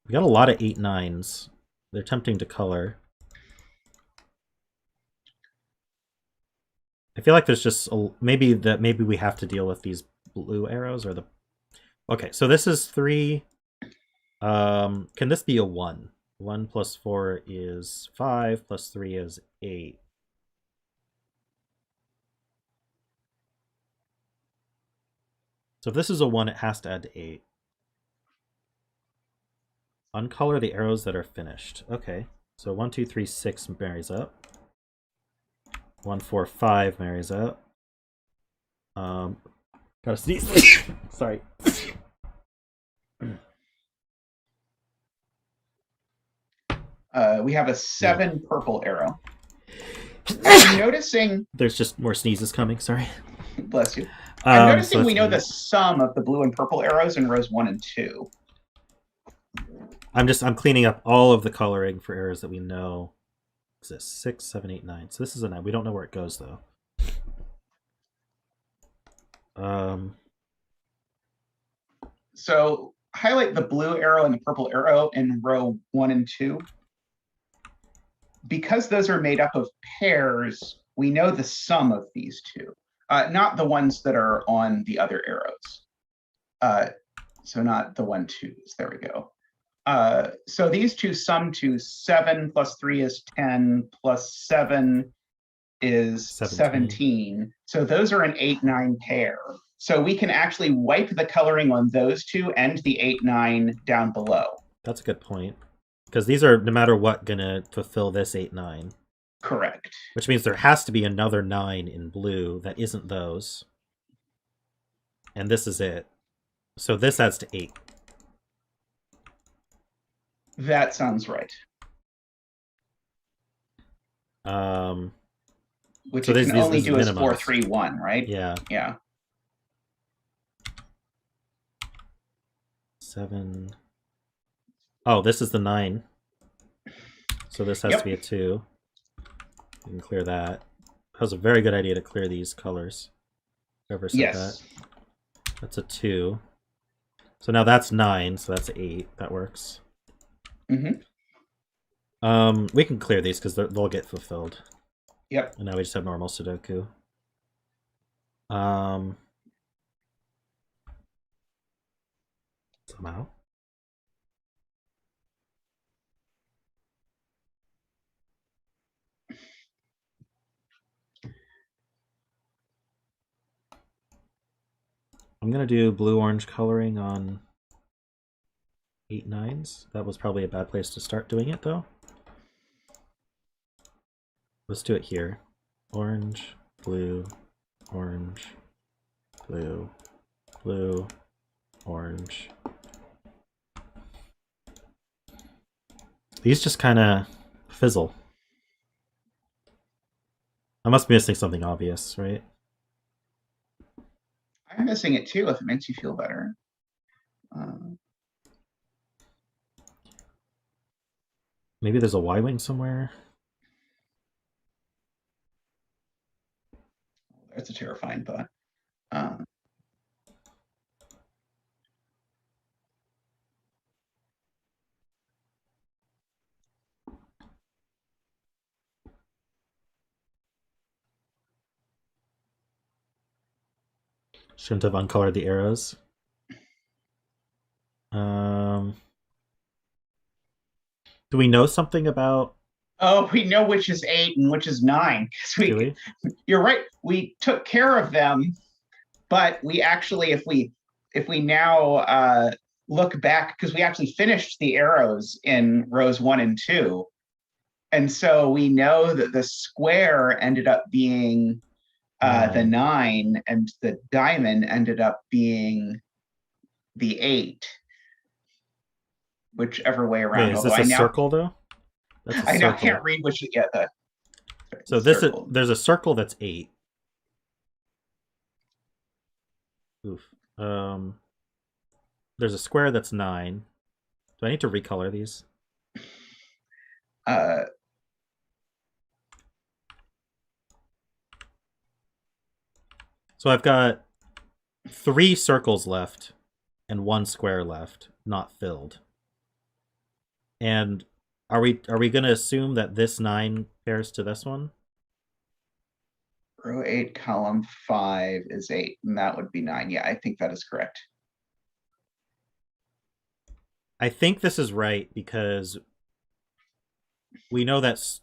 We got a lot of 8, 9s. They're tempting to color. I feel like there's just maybe we have to deal with these blue arrows or the. Okay, so this is 3. Can this be a 1? 1 plus 4 is 5, plus 3 is 8. So if this is a 1, it has to add to 8. Uncolor the arrows that are finished. Okay, so 1, 2, 3, 6 marries up. 1, 4, 5 marries up. Gotta sneeze. Sorry. We have a 7 purple arrow. I'm noticing... There's just more sneezes coming, sorry. Bless you. I'm noticing so we know the sum of the blue and purple arrows in rows 1 and 2. I'm cleaning up all of the coloring for arrows that we know exist. 6, 7, 8, 9. So this is a 9. We don't know where it goes though. So highlight the blue arrow and the purple arrow in row 1 and 2. Because those are made up of pairs, we know the sum of these two, not the ones that are on the other arrows. So not the 1, 2s. There we go. So these two sum to 7 plus 3 is 10 plus 7 is 17. So those are an 8, 9 pair. So we can actually wipe the coloring on those two and the 8, 9 down below. That's a good point. Because these are, no matter what, going to fulfill this 8, 9. Correct. Which means there has to be another 9 in blue that isn't those. And this is it. So this adds to 8. That sounds right. Which so it can only do is 4, 3, 1, right? Yeah. Yeah. 7. Oh, this is the 9. So this has to be a 2. You can clear that. That was a very good idea to clear these colors. Whoever said that. That's a 2. So now that's 9, so that's 8. That works. Mm-hmm. We can clear these because they'll get fulfilled. Yep. And now we just have normal Sudoku. Somehow. I'm going to do blue-orange coloring on 8, 9s. That was probably a bad place to start doing it, though. Let's do it here. Orange, blue, orange, blue, blue, orange. These just kind of fizzle. I must be missing something obvious, right? I'm missing it too, if it makes you feel better. Maybe there's a Y-wing somewhere. That's a terrifying thought. Shouldn't have uncolored the arrows. Do we know something about? Oh, we know which is 8 and which is 9. Do we? You're right. We took care of them, but we actually, if we now look back, because we actually finished the arrows in rows 1 and 2, and so we know that the square ended up being the 9, and the diamond ended up being the 8. Whichever way around. Wait, is this a circle though? That's a circle. I can't read which yet. So there's a circle that's 8. Oof. There's a square that's 9. Do I need to recolor these? So I've got 3 circles left and 1 square left, not filled. And are we going to assume that this 9 pairs to this one? Row 8, column 5 is 8, and that would be 9. Yeah, I think that is correct. I think this is right because we know that's.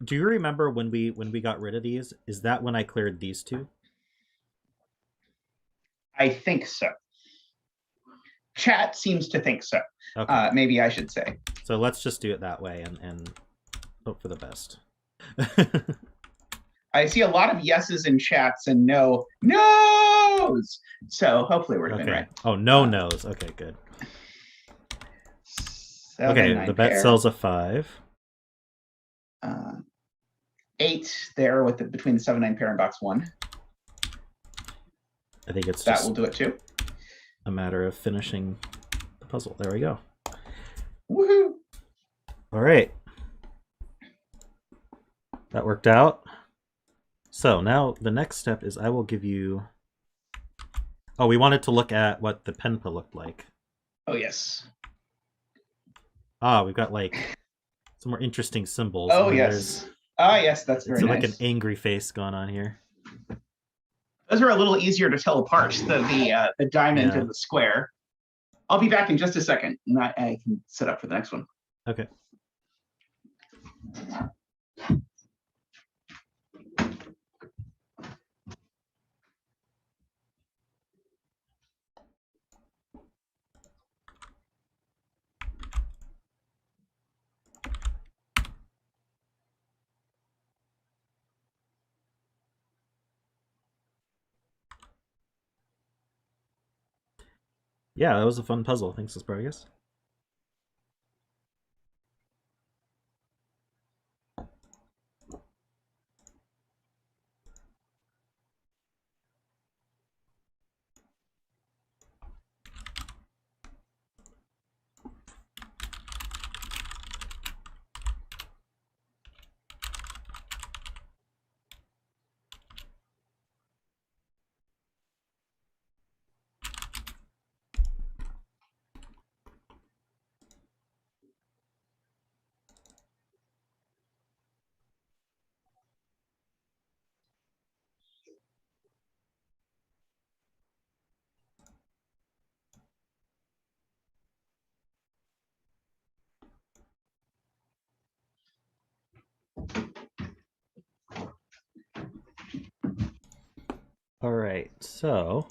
Do you remember when we got rid of these? Is that when I cleared these 2? I think so. Chat seems to think so. Okay. Maybe I should say. So let's just do it that way and hope for the best. I see a lot of yeses in chats and no's. So hopefully we're doing right. Oh, no's. Okay, good. 7, okay, 9 the bet sells a 5. 8 there with between the 7, 9 pair and box 1. I think it's that will do it too. A matter of finishing the puzzle. There we go. Woohoo! All right. That worked out. So now the next step is I will give you... Oh, we wanted to look at what the penpa looked like. Oh, yes. Ah, we've got like some more interesting symbols. Oh, yes. Ah, yes, that's very nice. It's like an angry face going on here. Those are a little easier to tell apart, the diamond and the square. I'll be back in just a second, and I can set up for the next one. Okay. Yeah, that was a fun puzzle. Thanks, Aspartagcus. All right, so...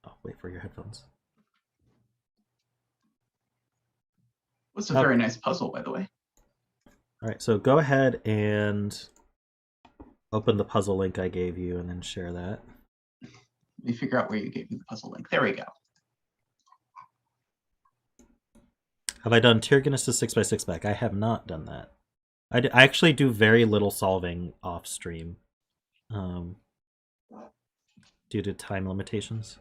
Oh, wait for your headphones. It's a very nice puzzle, by the way. All right, so go ahead and open the puzzle link I gave you and then share that. Let me figure out where you gave me the puzzle link. There we go. Have I done Tyrannus' 6x6 back? I have not done that. I actually do very little solving off stream, due to time limitations.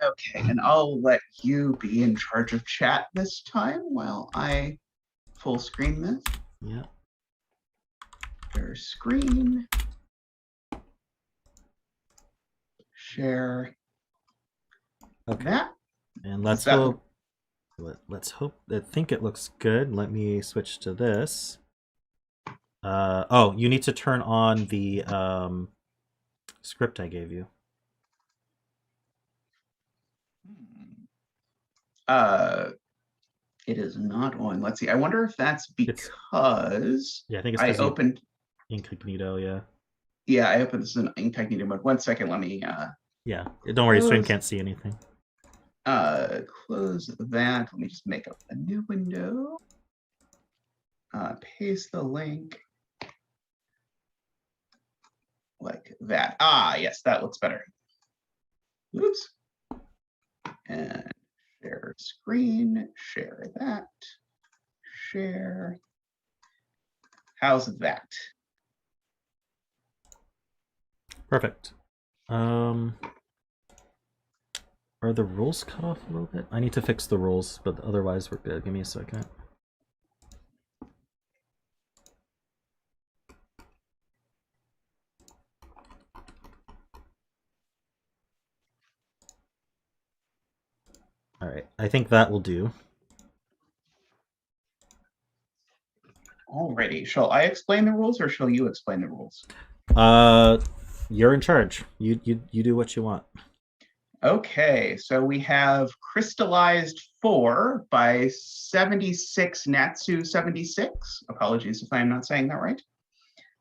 Okay, and I'll let you be in charge of chat this time while I full screen this. Yeah. Share screen. Share Okay. that. And let's that- hope. Let's hope. I think it looks good. Let me switch to this. Oh, you need to turn on the script I gave you. It is not on. Let's see. I wonder if that's because Yeah, I think it's I because opened incognito. Yeah. Yeah, I opened this in incognito mode. 1 second, let me Yeah. Don't worry, stream can't see anything. close that. Let me just make up a new window. Paste the link like that. Ah, yes, that looks better. Oops. And share screen, share that, share. How's that? Perfect. Are the rules cut off a little bit? I need to fix the rules, but otherwise we're good. Give me a second. All right, I think that will do. Alrighty, shall I explain the rules or shall you explain the rules? You're in charge. You do what you want. Okay, so we have Crystallized 4 by 76 Natsu 76. Apologies if I'm not saying that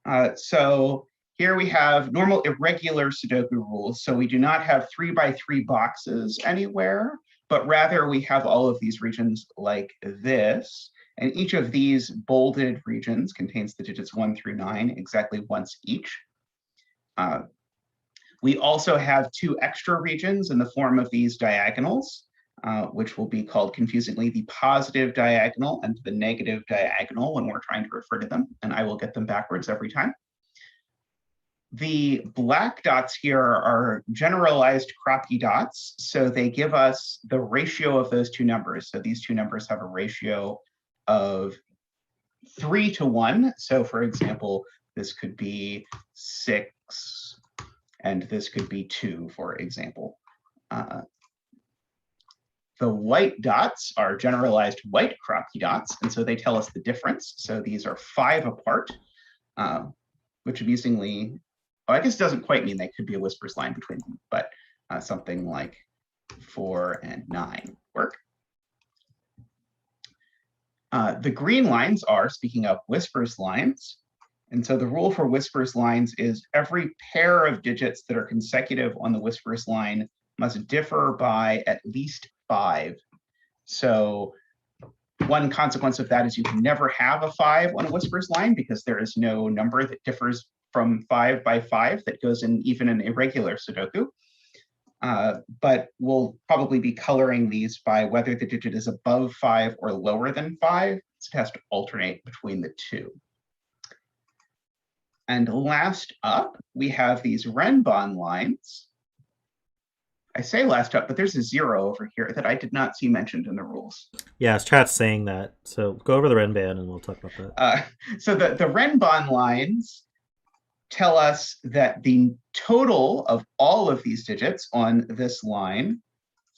right. So here we have normal irregular Sudoku rules. So we do not have 3x3 boxes anywhere, but rather we have all of these regions like this. And each of these bolded regions contains the digits 1 through 9 exactly once each. We also have 2 extra regions in the form of these diagonals, which will be called confusingly the positive diagonal and the negative diagonal when we're trying to refer to them, and I will get them backwards every time. The black dots here are generalized Cracking dots, so they give us the ratio of those 2 numbers. So these 2 numbers have a ratio of 3 to 1. So for example, this could be 6, and this could be 2, for example. The white dots are generalized white Cracking dots, and so they tell us the difference. So these are 5 apart, which amusingly, I guess doesn't quite mean they could be a whispers line between them, but something like 4 and 9 work. The green lines are, speaking of whispers lines, and so the rule for whispers lines is every pair of digits that are consecutive on the whispers line must differ by at least 5. So one consequence of that is you can never have a 5 on a whispers line because there is no number that differs from 5 by 5 that goes in even an irregular Sudoku. But we'll probably be coloring these by whether the digit is above 5 or lower than 5. It has to alternate between the 2. And last up, we have these Renbon lines. I say last up, but there's a 0 over here that I did not see mentioned in the rules. Yeah, chat's saying that. So go over the Renban and we'll talk about that. So the Renbon lines tell us that the total of all of these digits on this line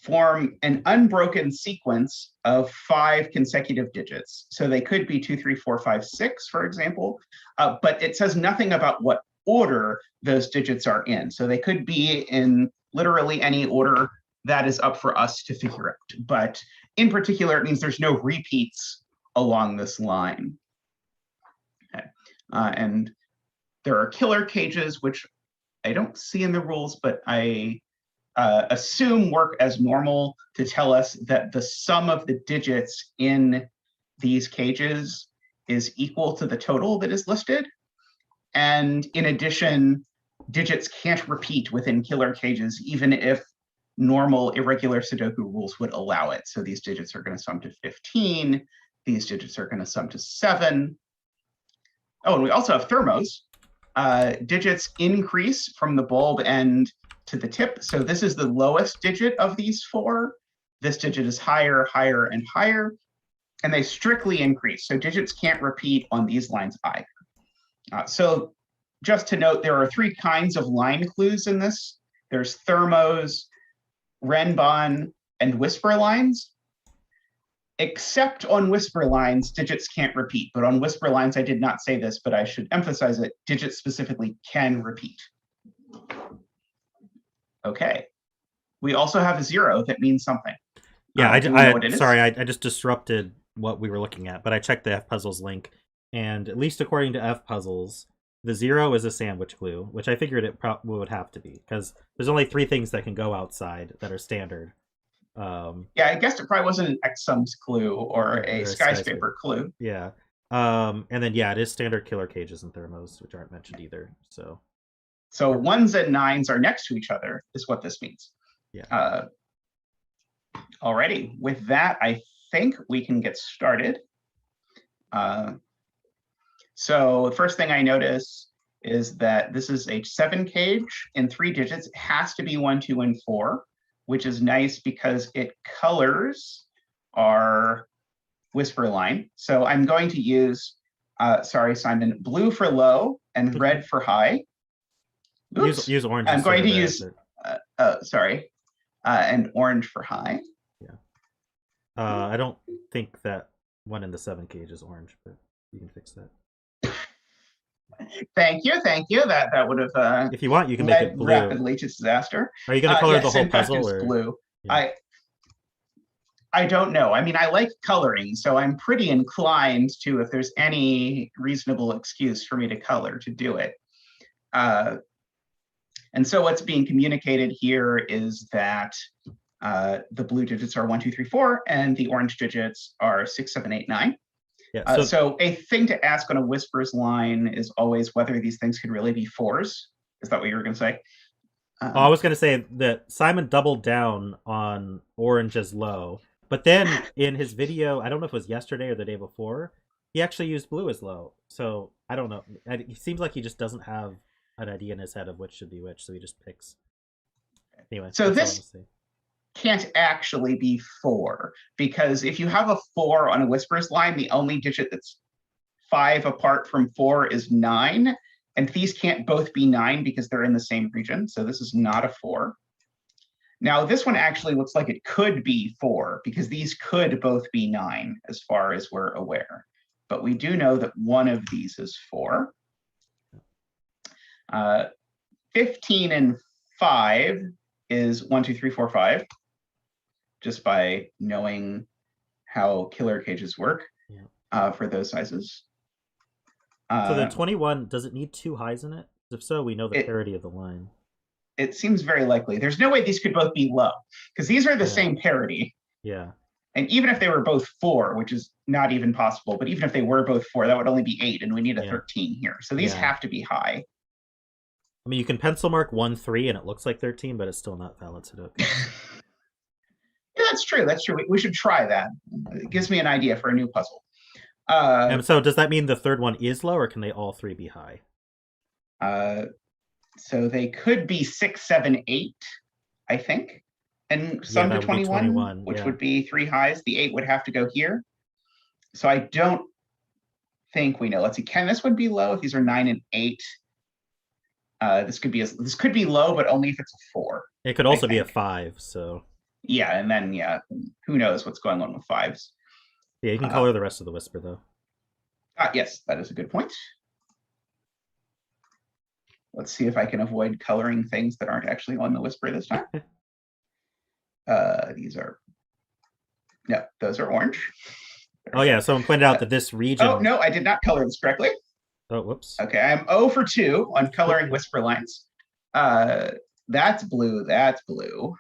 form an unbroken sequence of 5 consecutive digits. So they could be 2, 3, 4, 5, 6, for example, but it says nothing about what order those digits are in. So they could be in literally any order that is up for us to figure out. But in particular, it means there's no repeats along this line. Okay. And there are killer cages, which I don't see in the rules, but I assume work as normal to tell us that the sum of the digits in these cages is equal to the total that is listed. And in addition, digits can't repeat within killer cages, even if normal irregular Sudoku rules would allow it. So these digits are going to sum to 15. These digits are going to sum to 7. Oh, and we also have thermos. Digits increase from the bulb end to the tip. So this is the lowest digit of these 4. This digit is higher, higher, and higher. And they strictly increase. So digits can't repeat on these lines either. So just to note, there are 3 kinds of line clues in this. There's thermos, Renbon, and whisper lines. Except on whisper lines, digits can't repeat. But on whisper lines, I did not say this, but I should emphasize it. Digits specifically can repeat. Okay. We also have a 0 that means something. Yeah, sorry, I just disrupted what we were looking at, but I checked the FPuzzles link, and at least according to FPuzzles, the 0 is a sandwich clue, which I figured it would have to be, because there's only 3 things that can go outside that are standard. Yeah, I guessed it probably wasn't an X-sums clue or a skyscraper clue. Yeah. And then, yeah, it is standard killer cages and thermos, which aren't mentioned either. So 1s and 9s are next to each other, is what this means. Yeah. Alrighty, with that, I think we can get started. So the first thing I notice is that this is a 7 cage in 3 digits. It has to be 1, 2, and 4, which is nice because it colors our whisper line. So I'm going to use, sorry, Simon, blue for low and red for high. Oops. Use orange. I'm going to use, and orange for high. Yeah. I don't think that one in the 7 cage is orange, but you can fix that. Thank you. That would have. If you want, you can make it blue. Rapidly to disaster. Are you going to color yes, the whole in fact, puzzle? It's or? blue. Yeah. I don't know. I mean, I like coloring, so I'm pretty inclined to, if there's any reasonable excuse for me to color, to do it. And so what's being communicated here is that the blue digits are 1, 2, 3, 4, and the orange digits are 6, 7, 8, 9. Yeah, so a thing to ask on a whispers line is always whether these things could really be 4s. Is that what you were going to say? I was going to say that Simon doubled down on orange as low, but then in his video, I don't know if it was yesterday or the day before, he actually used blue as low. So I don't know. It seems like he just doesn't have an idea in his head of which should be which, so he just picks. Anyway, so this can't actually be 4, because if you have a 4 on a whispers line, the only digit that's 5 apart from 4 is 9, and these can't both be 9 because they're in the same region, so this is not a 4. Now this one actually looks like it could be 4 because these could both be 9 as far as we're aware, but we do know that one of these is 4. 15 and 5 is 1, 2, 3, 4, 5. Just by knowing how killer cages work for those sizes. So the 21, does it need 2 highs in it? If so, we know the parity of the line. It seems very likely. There's no way these could both be low, because these are the same parity. Yeah. And even if they were both 4, which is not even possible, but even if they were both 4, that would only be 8, and we need a 13 here. So these have to be high. I mean, you can pencil mark 1, 3, and it looks like 13, but it's still not valid Sudoku. Yeah, that's true. We should try that. It gives me an idea for a new puzzle. And so does that mean the third one is low, or can they all 3 be high? So they could be 6, 7, 8, I think. And sum to 21, which would be 3 highs. The 8 would have to go here. So I don't think we know. Let's see. Can this one be low if these are 9 and 8? This could be low, but only if it's a 4. It could also be a 5. So yeah, and then who knows what's going on with 5s? Yeah, you can color the rest of the whisper though. Yes, that is a good point. Let's see if I can avoid coloring things that aren't actually on the whisper this time. Those are orange. Oh yeah, someone pointed out that this region. Oh no, I did not color this correctly. Oh, whoops. Okay, I'm 0 for 2 on coloring whisper lines. That's blue. That's blue.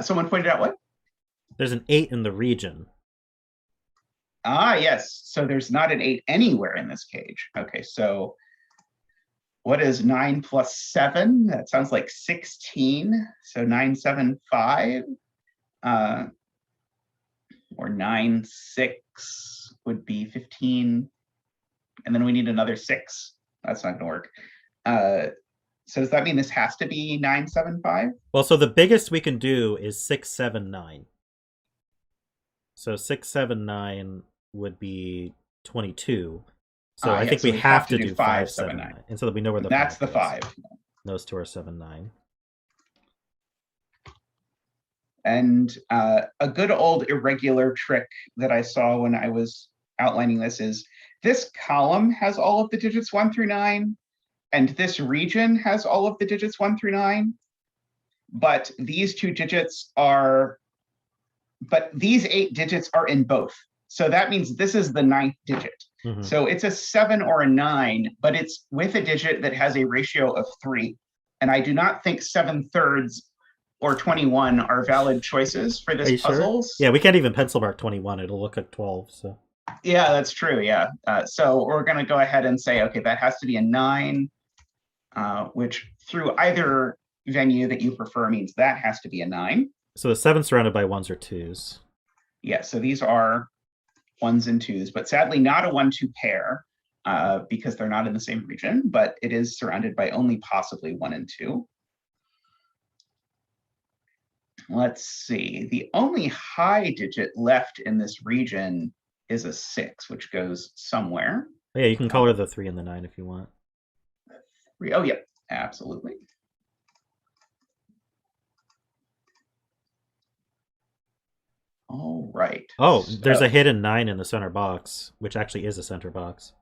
Someone pointed out what? There's an 8 in the region. Ah, yes. So there's not an 8 anywhere in this cage. Okay, so what is 9 plus 7? That sounds like 16. So 975. Or 9, 6 would be 15. And then we need another 6. That's not going to work. So does that mean this has to be 975? Well, so the biggest we can do is 679. So 679 would be 22. So I think so we have to do 579. 579. And so that we know where the That's 5 the is. 5. Those two are 7, 9. And a good old irregular trick that I saw when I was outlining this column has all of the digits 1 through 9, and this region has all of the digits 1 through 9. But these 8 digits are in both. So that means this is the 9th digit. Mm-hmm. So it's a 7 or a 9, but it's with a digit that has a ratio of 3. And I do not think 7/3 or 21 are valid choices for this puzzle. Sure? Yeah, we can't even pencil mark 21. It'll look like 12. So yeah, that's true. Yeah. So we're going to go ahead and say, okay, that has to be a 9, which through either venue that you prefer means that has to be a 9. So the 7 surrounded by 1s or 2s. Yeah, so these are 1s and 2s, but sadly not a 1-2 pair because they're not in the same region, but it is surrounded by only possibly 1 and 2. Let's see. The only high digit left in this region is a 6, which goes somewhere. Yeah, you can color the 3 and the 9 if you want. Oh, yeah, absolutely. All right. Oh, there's a hidden 9 in the center box, which actually is a center box.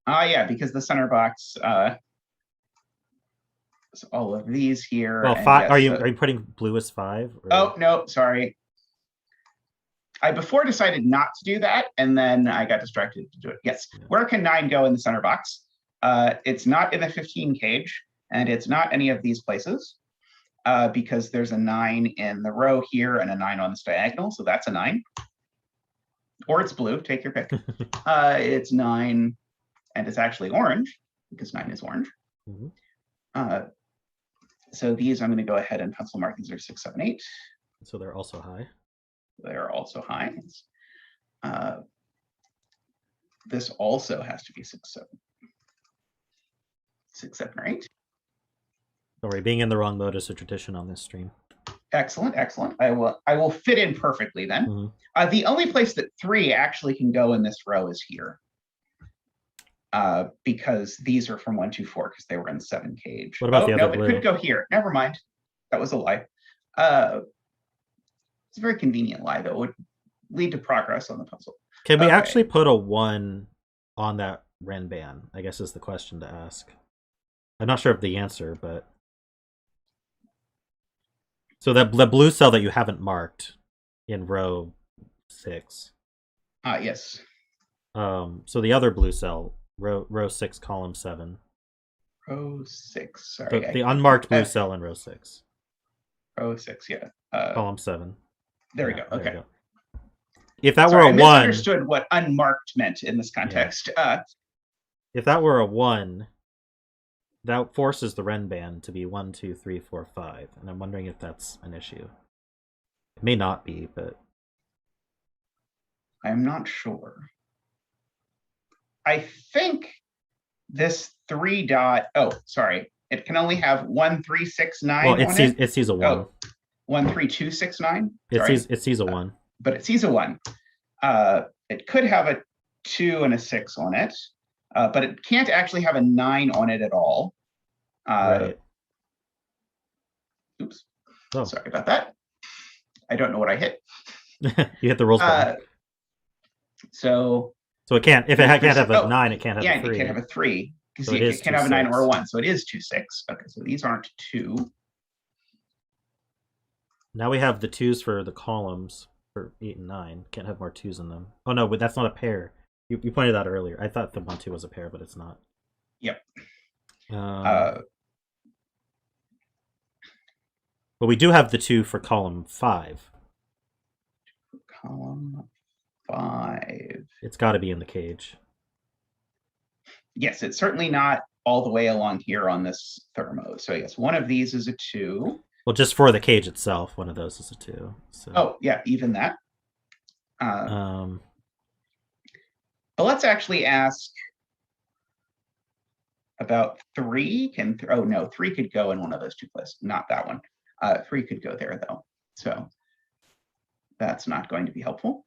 Yeah, because the center box is all of these here. Well, 5. Are you putting blue as 5? Or? Oh no, sorry. I before decided not to do that, and then I got distracted to do it. Yes. Yeah. Where can 9 go in the center box? It's not in the 15 cage, and it's not any of these places. Because there's a 9 in the row here and a 9 on this diagonal, so that's a 9. Or it's blue, take your pick. It's 9, and it's actually orange, because 9 is orange. Mm-hmm. So these I'm going to go ahead and pencil mark. These are 6, 7, 8. So they're also high. They're also high. This also has to be 6, 7. 6, 7, or 8. Don't worry, being in the wrong mode is a tradition on this stream. Excellent, excellent. I will fit in perfectly then. Mm-hmm. The only place that 3 actually can go in this row is here. Because these are from 1, 2, 4, because they were in the 7 cage. What about the other blue? It could go here. Never mind. That was a lie. It's a very convenient lie, though. It would lead to progress on the puzzle. Can we actually put a 1 on that Renban? I guess is the question to ask. I'm not sure of the answer, but... So the blue cell that you haven't marked in row 6. Yes. So the other blue cell, row 6, column 7. Row 6. Sorry. The unmarked blue cell in row 6. Row 6. Yeah. Column 7. There we go. Okay. We go. If that were a 1, I misunderstood what unmarked meant in this context. Yeah. If that were a 1. That forces the Renban to be 1, 2, 3, 4, 5, and I'm wondering if that's an issue. It may not be, but I'm not sure. I think this 3 dot. Oh, sorry. It can only have 1, 3, 6, 9. Well, it sees a 1. Oh, 1, 3, 2, 6, 9. It sees a 1. But it sees a 1. It could have a 2 and a 6 on it. But it can't actually have a 9 on it at all. Right. Oops. Oh. Sorry about that. I don't know what I hit. You hit the rules button. So it can't. If it can't have a 9, it can't have a 3. Yeah, it can't have a 3 because so it can't have a 9 or a 1. So it is 2, 6. Okay, so these aren't 2. Now we have the 2s for the columns for 8 and 9. Can't have more 2s in them. Oh no, but that's not a pair. You pointed out earlier. I thought the 1, 2 was a pair, but it's not. Yep. But we do have the 2 for column 5. Column 5. It's got to be in the cage. Yes, it's certainly not all the way along here on this thermo. So yes, one of these is a 2. Well, just for the cage itself, one of those is a 2. So. Oh, yeah, even that. But let's actually ask about 3. Oh no, 3 could go in one of those 2 places, not that one. 3 could go there though, so that's not going to be helpful.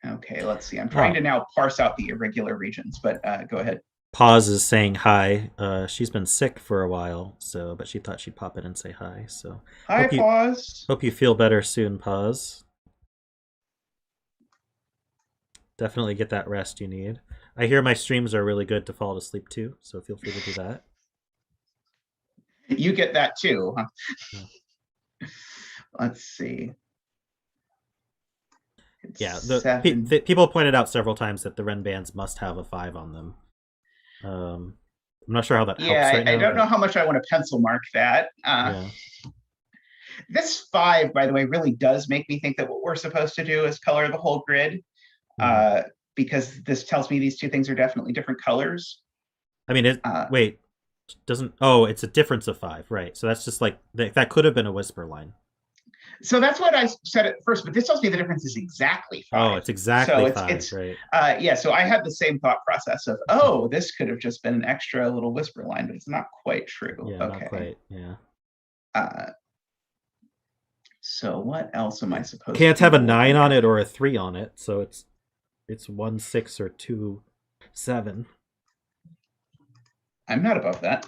Okay, let's see. I'm trying to now parse out the irregular regions, but go ahead. Pause is saying hi. She's been sick for a while, but she thought she'd pop in and say hi. So hi, Pause. Hope you feel better soon, Pause. Definitely get that rest you need. I hear my streams are really good to fall asleep too, so feel free to do that. You get that too, huh? Yeah. Let's see. Yeah, people pointed out several times that the Ren bands must have a 5 on them. I'm not sure how that helps right now. I don't know how much I want to pencil mark that. This 5, by the way, really does make me think that what we're supposed to do is color the whole grid, because this tells me these 2 things are definitely different colors. I mean, wait, doesn't... Oh, it's a difference of 5, right? So that's just like... That could have been a whisper line. So that's what I said at first, but this tells me the difference is exactly 5. Oh, it's exactly 5, right? Yeah, so I had the same thought process of, oh, this could have just been an extra little whisper line, but it's not quite true. Yeah, okay. Not quite, yeah. So what else am I supposed to... Can't have a 9 on it or a 3 on it, so it's 1, 6, or 2, 7. I'm not above that.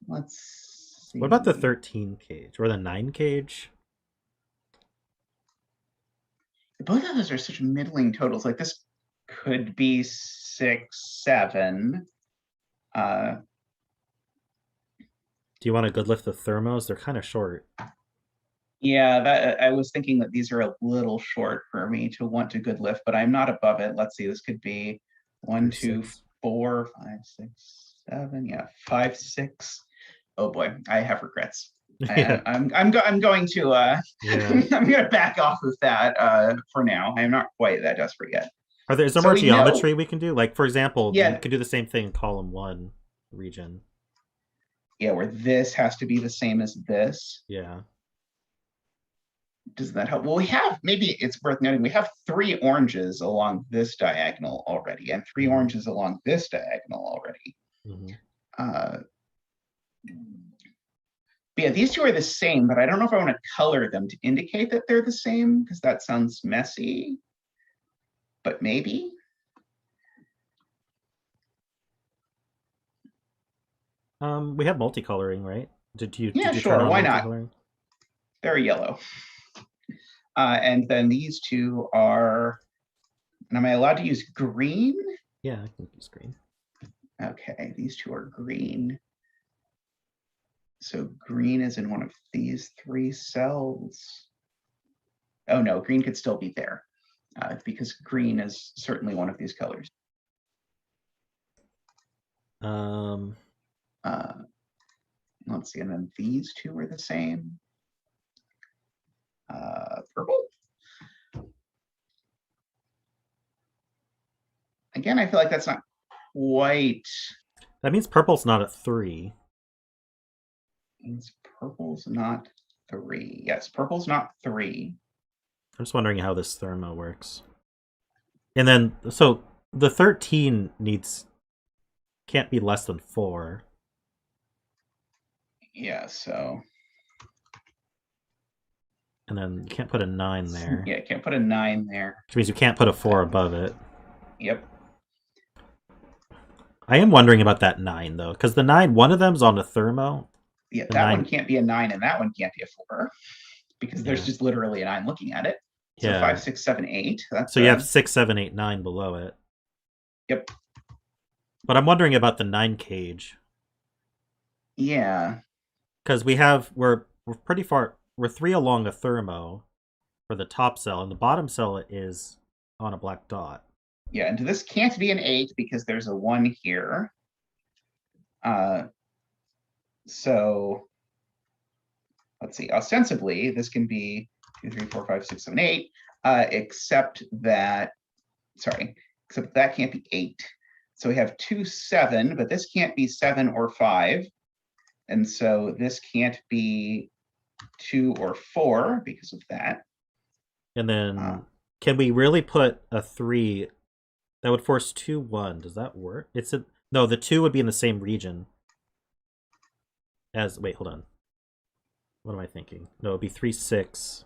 Let's see. What about the 13 cage or the 9 cage? Both of those are such middling totals. Like this could be 6, 7. Do you want to good lift the thermos? They're kind of short. Yeah, I was thinking that these are a little short for me to want to good lift, but I'm not above it. Let's see, this could be 1, 2, 4, 5, 6, 7. Yeah, 5, 6. Oh boy, I have regrets. Yeah. I'm going to I'm going to back off of that for now. I'm not quite that desperate yet. Is there more geometry we can do? Like, for example, you could do the same thing in column 1 region. Yeah, where this has to be the same as this. Yeah. Does that help? Well, maybe it's worth noting, we have 3 oranges along this diagonal already, and 3 oranges along this diagonal already. But yeah, these 2 are the same, but I don't know if I want to color them to indicate that they're the same, because that sounds messy. But maybe. We have multicoloring, right? Did you sure, why not? They're yellow. And then these 2 are, and am I allowed to use green? Yeah, I can use green. Okay, these 2 are green. So green is in one of these 3 cells. Oh no, green could still be there, because green is certainly one of these colors. Let's see, and then these 2 are the same. Purple. Again, I feel like that's not quite. That means purple's not a 3. Means purple's not 3. Yes, purple's not 3. I'm just wondering how this thermo works. And then, so the 13 can't be less than 4. Yeah, so. And then you can't put a 9 there. Yeah, can't put a 9 there. Which means you can't put a 4 above it. Yep. I am wondering about that 9, though, because the 9, one of them's on the thermo. Yeah, that one can't be a 9, and that one can't be a 4, because there's just literally a 9 looking at it. So 5, 6, 7, 8. That's so you have 6, 7, 8, 9 below it. Yep. But I'm wondering about the 9 cage. Yeah. Because we're pretty far. We're 3 along a thermo, for the top cell, and the bottom cell is on a black dot. Yeah, and this can't be an 8 because there's a 1 here. So let's see, ostensibly, this can be 2, 3, 4, 5, 6, 7, 8, except that can't be 8. So we have 2, 7, but this can't be 7 or 5. And so this can't be 2 or 4 because of that. And then can we really put a 3 that would force 2, 1? Does that work? No, the 2 would be in the same region as, wait, hold on. What am I thinking? No, it'd be 3, 6,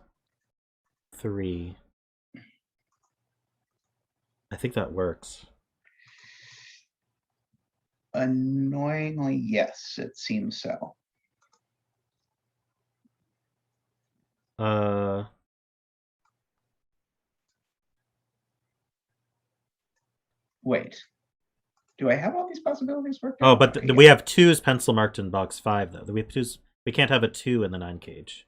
3. I think that works. Annoyingly, yes, it seems so. Wait. Do I have all these possibilities worked out? Oh, but Okay, we have 2's pencil marked in box 5, though. We have 2's. We can't have a 2 in the 9 cage.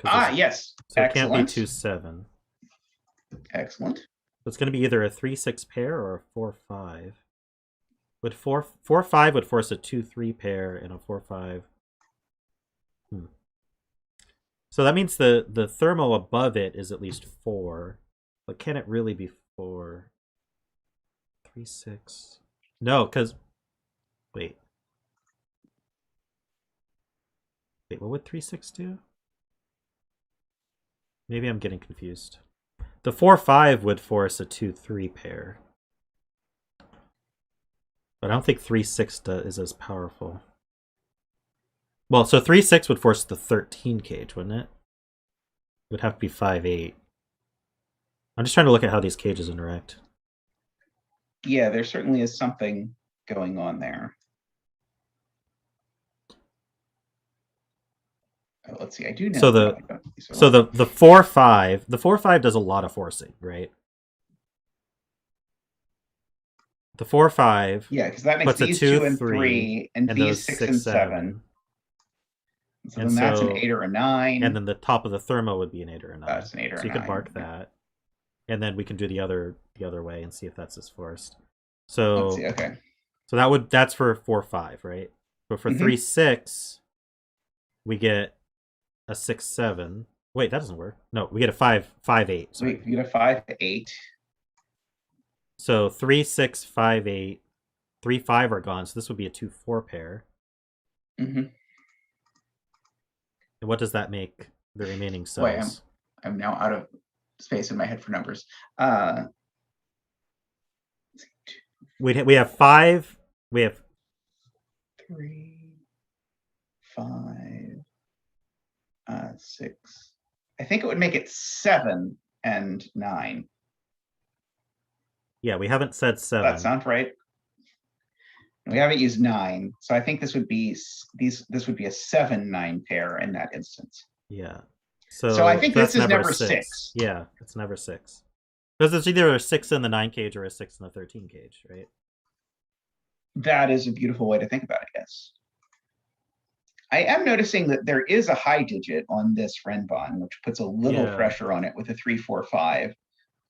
Yes. So excellent. It can't be 2, 7. Excellent. So it's going to be either a 3, 6 pair or a 4, 5. Would 4, 5 would force a 2, 3 pair and a 4, 5. So that means the thermo above it is at least 4. But can it really be 4? 3, 6. No, because wait, what would 3, 6 do? Maybe I'm getting confused. The 4, 5 would force a 2, 3 pair, but I don't think 3, 6 is as powerful. Well, so 3, 6 would force the 13 cage, wouldn't it? It would have to be 5, 8. I'm just trying to look at how these cages interact. Yeah, there certainly is something going on there. Oh, let's see. I do know. So the 4, 5, the 4, 5 does a lot of forcing, right? The 4, 5. Yeah, because that makes these 2 and 3, and these 6 and 7. So then that's an 8 or a 9. And then the top of the thermo would be an 8 or a 9. That's an 8 or a 9. So you could mark that, and then we can do the other way and see if that's as forced. So let's see. Okay. So that's for 4, 5, right? But for 3, 6, we get a 6, 7. Wait, that doesn't work. No, we get a 5, 8. So we get a 5, 8. So 3, 6, 5, 8, 3, 5 are gone. So this would be a 2, 4 pair. Mm-hmm. And what does that make the remaining cells? Wait, I'm now out of space in my head for numbers. We have 5. We have 3, 5, 6. I think it would make it 7 and 9. Yeah, we haven't said 7. That sounds right. We haven't used 9, so I think this would be this would be a 7, 9 pair in that instance. Yeah. So I think this is never 6. Yeah, it's never 6. Because it's either a 6 in the 9 cage or a 6 in the 13 cage, right? That is a beautiful way to think about it, yes. I am noticing that there is a high digit on this Renbon, which puts a little pressure on it with a 3, 4, 5.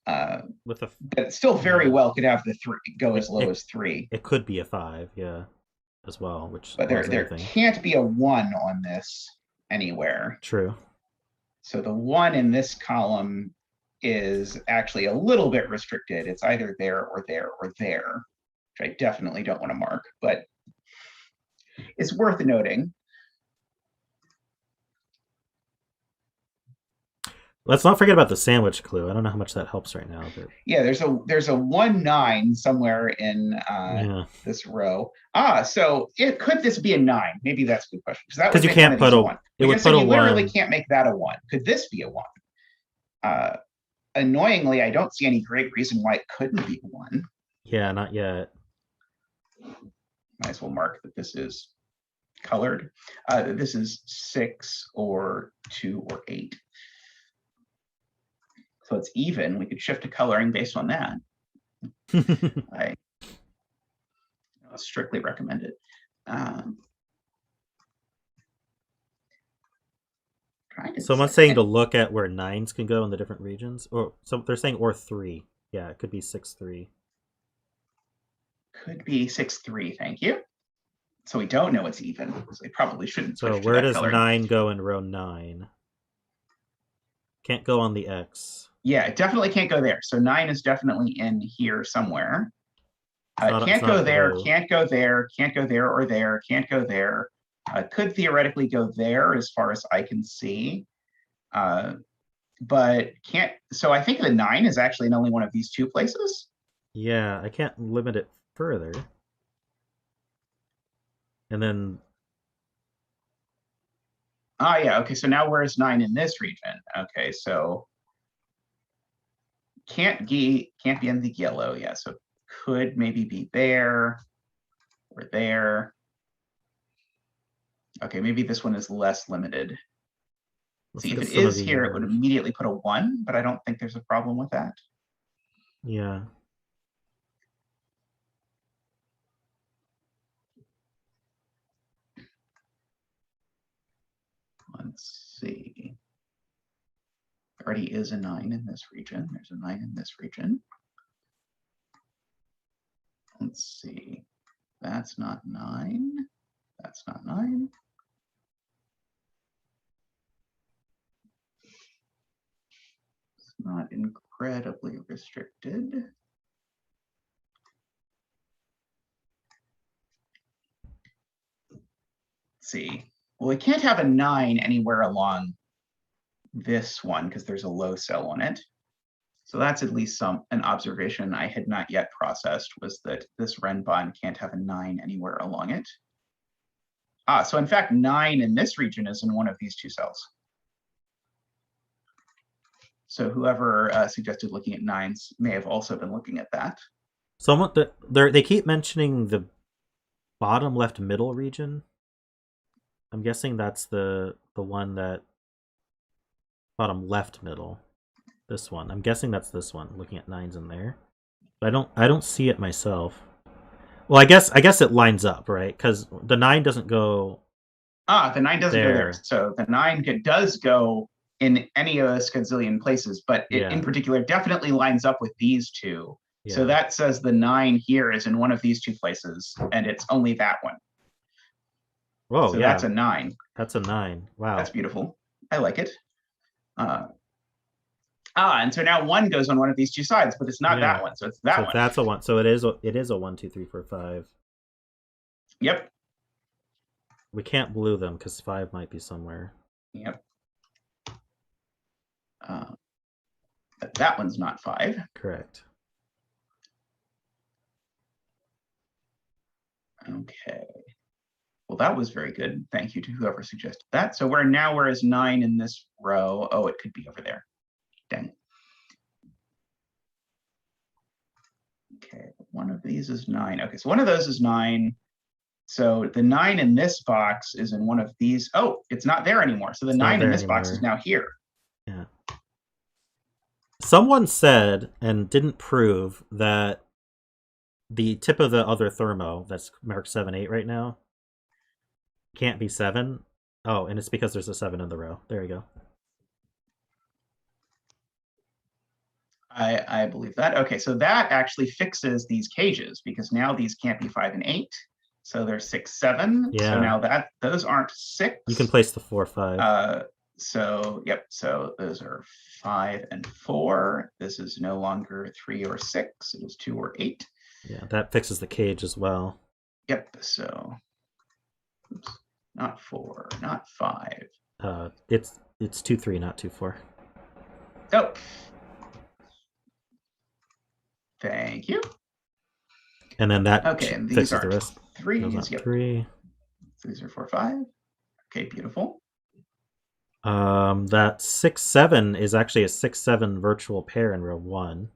But it still very well could have the 3 go as low as 3. It could be a 5, yeah, as well. But there can't be a 1 on this anywhere. True. So the 1 in this column is actually a little bit restricted. It's either there or there or there, which I definitely don't want to mark, but it's worth noting. Let's not forget about the sandwich clue. I don't know how much that helps right now, but yeah, there's a 1, 9 somewhere in this row. So could this be a 9? Maybe that's a good question. Because you can't put a 1. It would put a 1. You literally can't make that a 1. Could this be a 1? Annoyingly, I don't see any great reason why it couldn't be a 1. Yeah, not yet. Might as well mark that this is colored. This is 6 or 2 or 8. So it's even. We could shift to coloring based on that. I strictly recommend it. Trying Someone's saying to look at where 9s can go in the different regions. Or so they're saying or 3. Yeah, it could be 6-3. Could be 6-3, thank you. So we don't know it's even, so we probably shouldn't switch So to where that does color. 9 go in row 9? Can't go on the X. Yeah, it definitely can't go there. So 9 is definitely in here somewhere. Can't go there, blue. can't go there, can't go there or there, can't go there. Could theoretically go there as far as I can see. But can't, so I think the 9 is actually in only one of these two places. Yeah, I can't limit it further. And then... Ah, yeah, okay, so now where's 9 in this region? Okay, so can't be in the yellow, yeah, so could maybe be there or there. Okay, maybe this one is less limited. See, if it is here, it would immediately put a 1, but I don't think there's a problem with that. Yeah. Let's see. There already is a 9 in this region. There's a 9 in this region. Let's see. That's not 9. That's not 9. It's not incredibly restricted. Let's see. Well, we can't have a 9 anywhere along this one because there's a low cell on it. So that's at least an observation I had not yet processed, was that this Renbon can't have a 9 anywhere along it. Ah, so in fact, 9 in this region is in one of these two cells. So whoever suggested looking at 9s may have also been looking at that. Someone they keep mentioning the bottom left middle region. I'm guessing that's the one that bottom left middle. This one. I'm guessing that's this one. Looking at 9s in there, but I don't see it myself. Well, I guess it lines up, right? Because the 9 doesn't go. Ah, the 9 doesn't go there. So the 9 does go in any of a skazillion places, but it in particular definitely lines up with these two. Yeah. So that says the 9 here is in one of these two places, and it's only that one. Whoa, so that's a 9. That's a 9. Wow. That's beautiful. I like it. And so now 1 goes on one of these two sides, but it's not that one, so it's that one. That's a 1. So it is a 1, 2, 3, 4, 5. Yep. We can't blue them because 5 might be somewhere. Yep. But that one's not 5. Correct. Okay. Well, that was very good. Thank you to whoever suggested that. So where is 9 in this row? Oh, it could be over there. Dang. Okay, one of these is 9. Okay, so one of those is 9. So the 9 in this box is in one of these. Oh, it's not there anymore. So the 9 in this box is now here. Yeah. Someone said and didn't prove that the tip of the other thermo that's marked 7, 8 right now can't be 7. Oh, and it's because there's a 7 in the row. There you go. I believe that. Okay, so that actually fixes these cages because now these can't be 5 and 8. So they're 6, 7. Yeah. So now those aren't 6. You can place the 4, 5. So yep. So those are 5 and 4. This is no longer 3 or 6. It is 2 or 8. Yeah, that fixes the cage as well. Yep. So, oops, not 4, not 5. It's 2, 3, not 2, 4. Oh. Thank you. And then that and these fixes are the rest. 3s. Yep. 3. So these are 4, 5. Okay, beautiful. That 6, 7 is actually a 6, 7 virtual pair in row 1.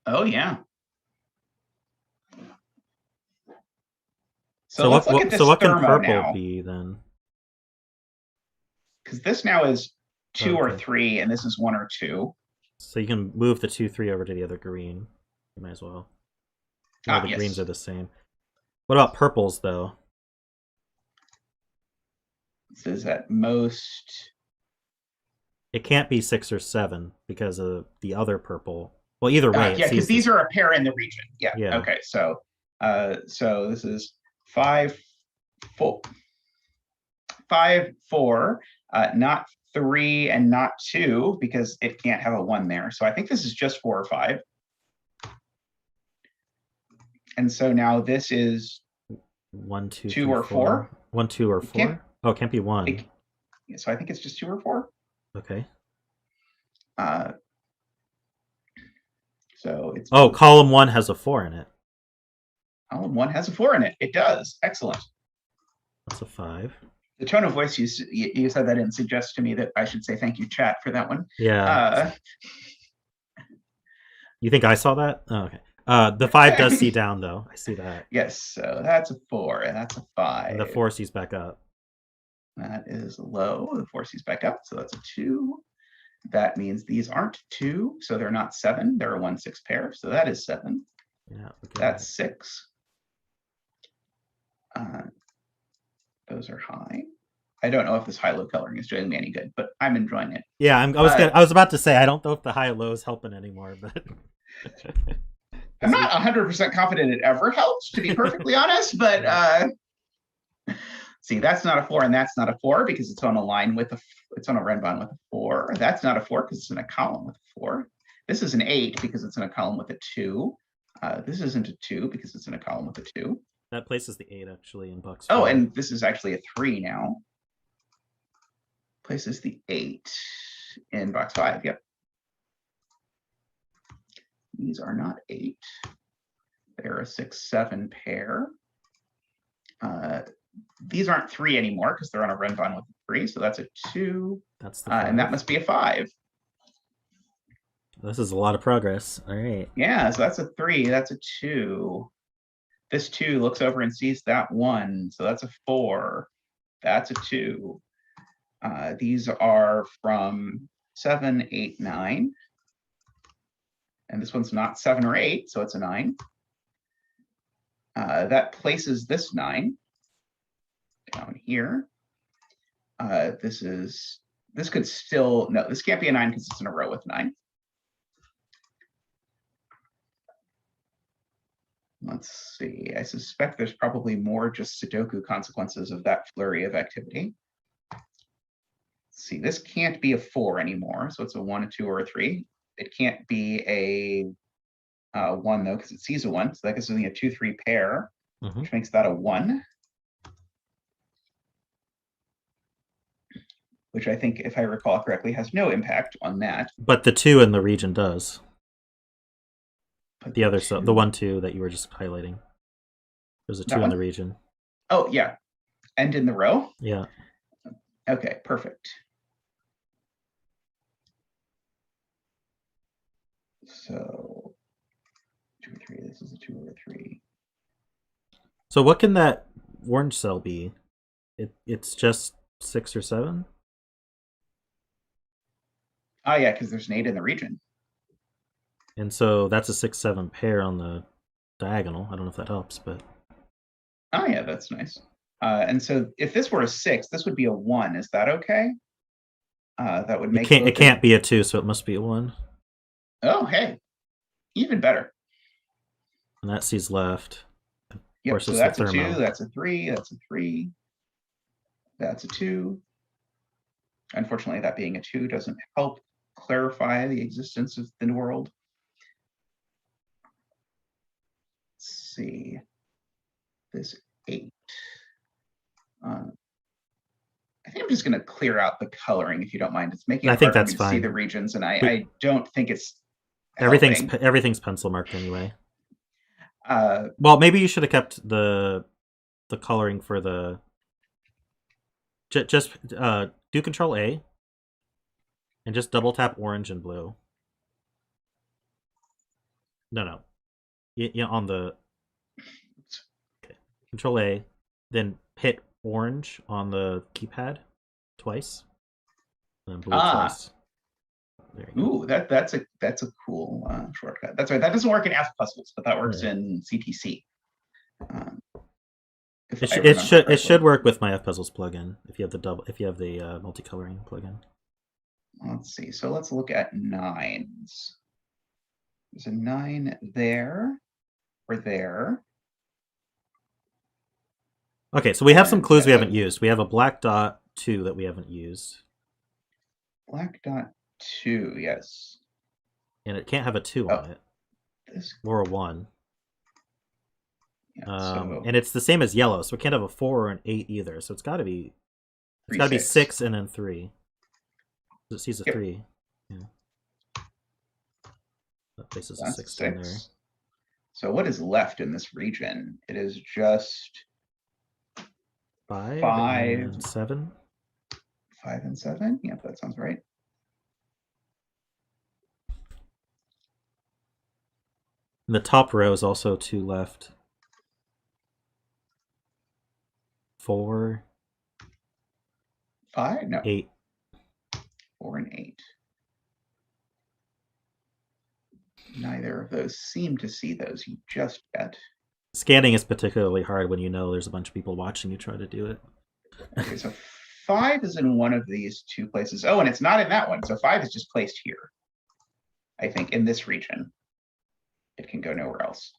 Oh yeah. So let's look at this what can purple now. be then? Because this now is 2 or 3, and this is 1 or 2. So you can move the 2, 3 over to the other green. You might as well. No, the greens are the same. What about purples though? This is at most. It can't be 6 or 7 because of the other purple. Well, either way, Yeah, because these are a pair in the region. Yeah. Yeah. Okay. So this is 5, 4, 5, 4, not 3 and not 2 because it can't have a 1 there. So I think this is just 4 or 5. And so now this is 1, 2, 2 3, or 4. 1, 2, or 4. Oh, it can't be 1. So I think it's just 2 or 4. Okay. So it's column 1 has a 4 in it. Column 1 has a 4 in it. It does. Excellent. That's a 5. The tone of voice you said that in suggests to me that I should say thank you, chat, for that one. Yeah. You think I saw that? Oh, okay. The 5 does see down though. I see that. Yes. So that's a 4 and that's a 5. And the 4 sees back up. That is low. The 4 sees back up. So that's a 2. That means these aren't 2, so they're not 7. They're a 1-6 pair. So that is 7. Yeah. That's 6. Those are high. I don't know if this high-low coloring is doing me any good, but I'm enjoying it. Yeah, I was about to say I don't know if the high-low is helping anymore, but I'm not 100% confident it ever helps, to be perfectly honest. But see, that's not a 4 and that's not a 4 because it's on a line with it's on a Renbon with a 4. That's not a 4 because it's in a column with a 4. This is an 8 because it's in a column with a 2. This isn't a 2 because it's in a column with a 2. That places the 8 actually in box 4. Oh, 4. and this is actually a 3 now. Places the 8 in box 5. Yep. These are not 8. They're a 6-7 pair. These aren't 3 anymore because they're on a Renbon with a 3. So that's a 2. That's the and that must be a 5. This is a lot of progress. All right. Yeah, so that's a 3. That's a 2. This 2 looks over and sees that 1. So that's a 4. That's a 2. These are from 7, 8, 9. And this one's not 7 or 8, so it's a 9. That places this 9 down here. This could still, no, this can't be a 9 because it's in a row with 9. Let's see, I suspect there's probably more just Sudoku consequences of that flurry of activity. Let's see, this can't be a 4 anymore, so it's a 1, a 2, or a 3. It can't be a 1 though, because it sees a 1, so that gives me a 2-3 pair, which makes that a 1. Which I think, if I recall correctly, has no impact on that. But the 2 in the region does. The other, the 1, 2 that you were just highlighting. There's a 2 in the region. Oh, yeah. And in the row? Yeah. Okay, perfect. So 2 or 3, this is a 2 or a 3. So what can that orange cell be? It's just 6 or 7? Oh yeah, because there's an 8 in the region. And so that's a 6-7 pair on the diagonal. I don't know if that helps, but oh yeah, that's nice. And so if this were a 6, this would be a 1. Is that okay? That would make it can't be a 2, so it must be a 1. Oh hey, even better. And that sees left. Yep, so that's a 2, that's a 3, that's a 3, that's a 2. Unfortunately, that being a 2 doesn't help clarify the existence of the world. Let's see, this 8. I think I'm just going to clear out the coloring if you don't mind. It's making it hard for me to see the regions, and I don't think it's everything's pencil marked anyway. Well, maybe you should have kept the coloring for the just do Control A and just double tap orange and blue. No. Yeah, on the Control A, then hit orange on the keypad twice, and then blue twice. There you go. Ooh, that's a cool shortcut. That's right. That doesn't work in F puzzles, but that works in CTC. If I remember It should correctly. work with my FPuzzles plugin if you have the multicoloring plugin. Let's see. So let's look at 9s. There's a 9 there or there. Okay, so we have some And clues we yes, haven't used. We have a black dot 2 that we haven't used. black dot 2, yes. And it can't have a 2 Oh, on it. this. Or a 1. Yeah, so And it's the same as yellow, so it can't have a 4 or an 8 either. So it's got to be 6 and then 3. It sees a Yep. 3. Yeah. That places a That's 6 down there. 6. So what is left in this region? It is just 5 5. and 7. 5 and 7. Yep, that sounds right. And the top row is also 2 left. 4, 5? No. 8. 4 and 8. Neither of those seem to see those just yet. Scanning is particularly hard when you know there's a bunch of people watching you try to do it. Okay, so 5 is in one of these 2 places. Oh, and it's not in that one. So 5 is just placed here. I think in this region. It can go nowhere else.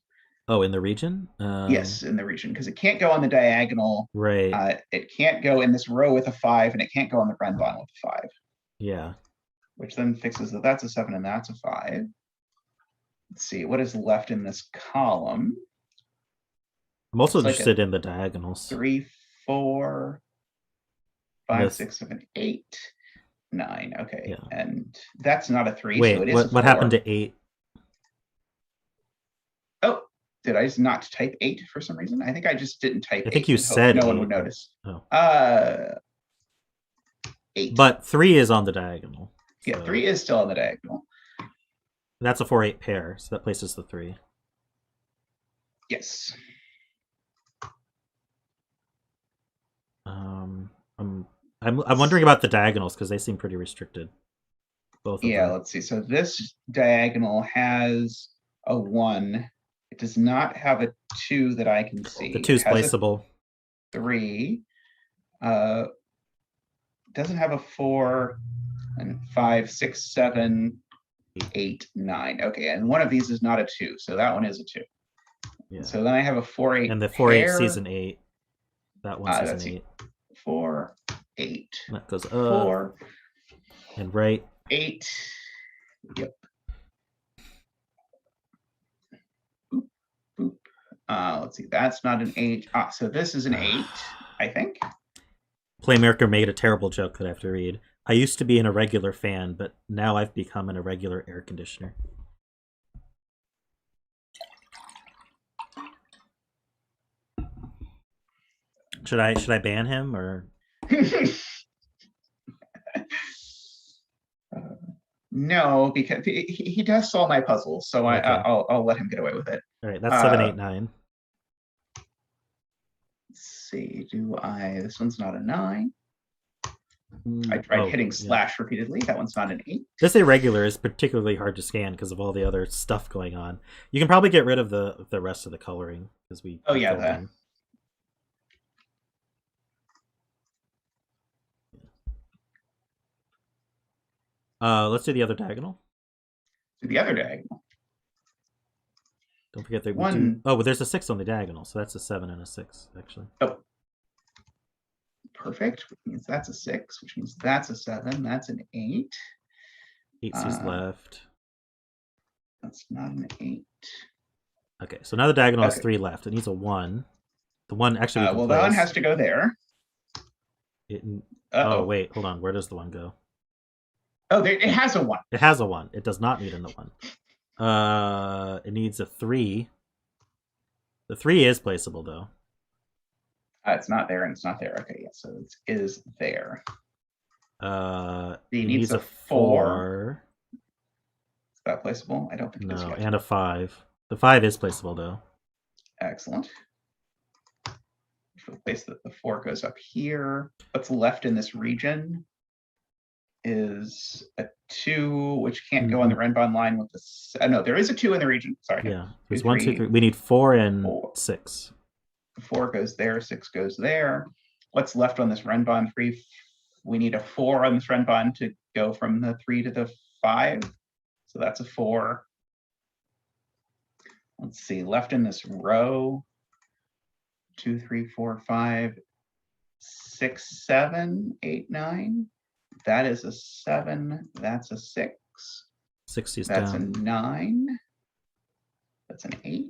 Oh, in the region? Yes, in the region, because it can't go on the diagonal. Right. It can't go in this row with a 5, and it can't go on the Renbon with a 5. Yeah. Which then fixes that that's a 7 and that's a 5. Let's see, what is left in this column? I'm also Looks like interested in the diagonals. 3, 4, 5, Yes. 6, 7, 8, 9. Okay, Yeah. and that's not a 3. Wait, so it is a 4. what happened to 8? Oh, did I just not type 8 for some reason? I think I just didn't type 8. I think you and hope said no one 8. would notice. Oh. 8. But 3 is on the diagonal. Yeah, so 3 is still on the diagonal. That's a 4-8 pair, so that places the 3. Yes. I'm wondering about the diagonals because they seem pretty restricted. Both of Yeah, them. let's see. So this diagonal has a 1. It does not have a 2 that I can see. The 2's placeable. 3. Doesn't have a 4 and 5, 6, 7, 8, 9. Okay, and one of these is not a 2, so that one is a 2. Yeah. So then I have a 4, 8. And the 4-8 pair. sees an 8. That one sees Let's an see. 8. 4, 8. And that goes up 4, and right. 8. Yep. Boop, boop. Let's see. That's not an 8. So this is an 8, I think. Playmaker made a terrible joke that I have to read. I used to be an irregular fan, but now I've become an irregular air conditioner. Should I ban him or? No, because he does solve my puzzles, so Okay. I'll let him get away with it. All right, that's 7, 8, 9. Let's see. This one's not a 9. I tried hitting slash repeatedly. That one's not an 8. This irregular is particularly hard to scan because of all the other stuff going on. You can probably get rid of the rest of the coloring because we. Oh yeah, that. Let's do the other diagonal. Do the other diagonal. Don't forget that one. Oh, but there's a 6 on the diagonal, so that's a 7 and a 6 actually. Oh. Perfect, which means that's a 6, which means that's a 7, that's an 8. 8 sees left. That's not an 8. Okay, so now the diagonal has 3 left. It needs a 1. The 1 actually. Well, that one has to go there. Oh wait, hold on. Where does the 1 go? Oh, it has a 1. It has a 1. It does not need a 1. It needs a 3. The 3 is placeable though. It's not there and it's not there. Okay, yeah, so it is there. It needs a 4. Is that placeable? I don't think it is no, yet. and a 5. The 5 is placeable though. Excellent. For the place that the 4 goes up here. What's left in this region is a 2, which can't go on the Renbon line with the. No, there is a 2 in the region. Sorry. Yeah, there's 1, 2, 3. We need 4 and 6. 4 goes there, 6 goes there. What's left on this Renbon 3? We need a 4 on this Renbon to go from the 3 to the 5. So that's a 4. Let's see, left in this row, 2, 3, 4, 5, 6, 7, 8, 9. That is a 7. That's a 6. 60's That's down. a 9. That's an 8.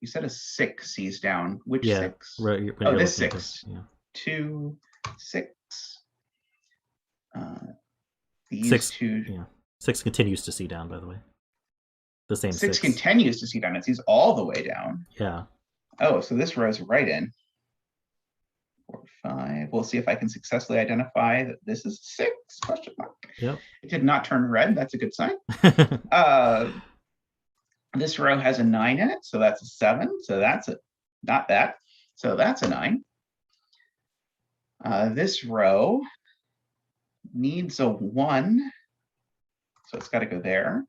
You said a 6 he's down. Which 6? Right, oh, this 6. Yeah. 2, 6. These 6, 2. yeah. 6 continues to see down, by the way. The same 6 6 continues to see down. It sees all the way down. Yeah. Oh, so this row's right in. 4, 5. We'll see if I can successfully identify that this is 6, question mark. Yep. It did not turn red. That's a good sign. This row has a 9 in it, so that's a 7. So that's a, not that. So that's a 9. This row needs a 1. So it's got to go there.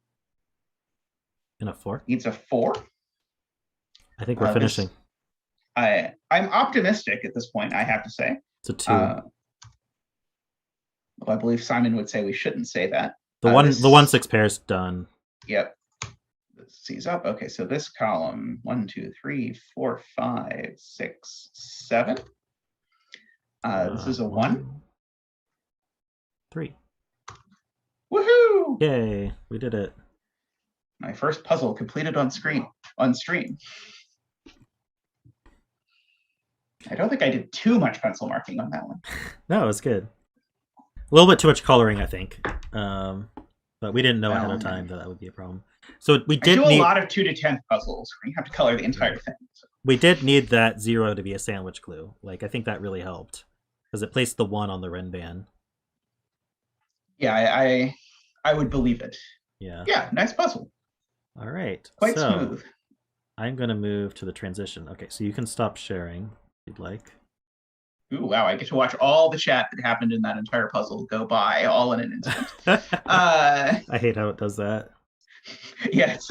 And a 4. Needs a 4. I think we're finishing. I'm optimistic at this point, I have to say. It's a 2. Well, I believe Simon would say we shouldn't say that. The 1-6 pair's done. Yep. C's up. Okay, so this column 1, 2, 3, 4, 5, 6, 7. This is a 1. 3. Woohoo! Yay! We did it. My first puzzle completed on stream. I don't think I did too much pencil marking on that one. No, it was good. A little bit too much coloring, I think. But we didn't know ahead of time that would be a problem. So we did do a lot of 2 to 10 puzzles where you have to color the entire thing. So. We did need that 0 to be a sandwich clue. Like, I think that really helped because it placed the 1 on the Renban. Yeah, I would believe it. Yeah. Yeah, nice puzzle. All right. Quite smooth. I'm going to move to the transition. Okay, so you can stop sharing if you'd like. Ooh, wow, I get to watch all the chat that happened in that entire puzzle go by all in an instant. I hate how it does that. Yeah, it's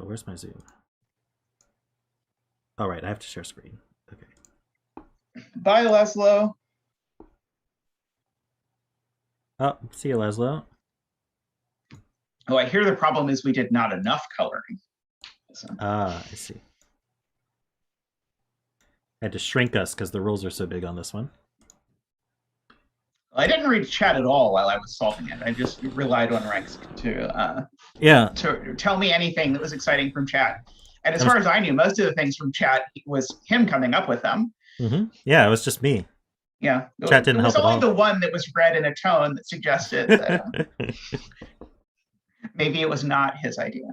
where's my Zoom? All right, I have to share screen. Okay. Bye, Laszlo. Oh, see you, Laszlo. Oh, I hear the problem is we did not enough coloring. So. I see. I had to shrink us because the rules are so big on this one. I didn't read chat at all while I was solving it. I just relied on Rex to tell me anything that was exciting from chat. And as far as I knew, most of the things from chat was him coming up with them. Mm-hmm. Yeah, it was just me. Yeah, chat didn't help at all. It was only the one that was read in a tone that suggested that maybe it was not his idea.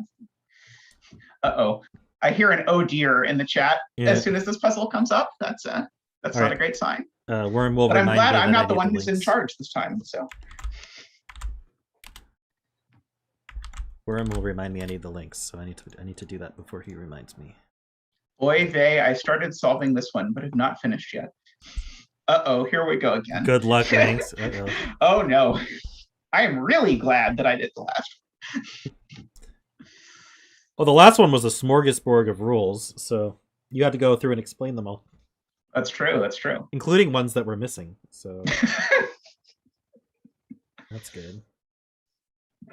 Uh-oh. I hear an oh dear in the chat as soon as this puzzle comes up. That's not a great sign. Worm will but I'm glad I'm not the one who's in charge this time. So Worm will remind me I need the links, so I need to do that before he reminds me. Oy vey, I started solving this one, but have not finished yet. Uh-oh, here we go again. Good luck, Ranks. Uh-oh. Oh no. I am really glad that I did the last one. Well, the last one was a smorgasbord of rules, so you had to go through and explain them all. That's true, that's true. Including ones that were missing, so... That's good.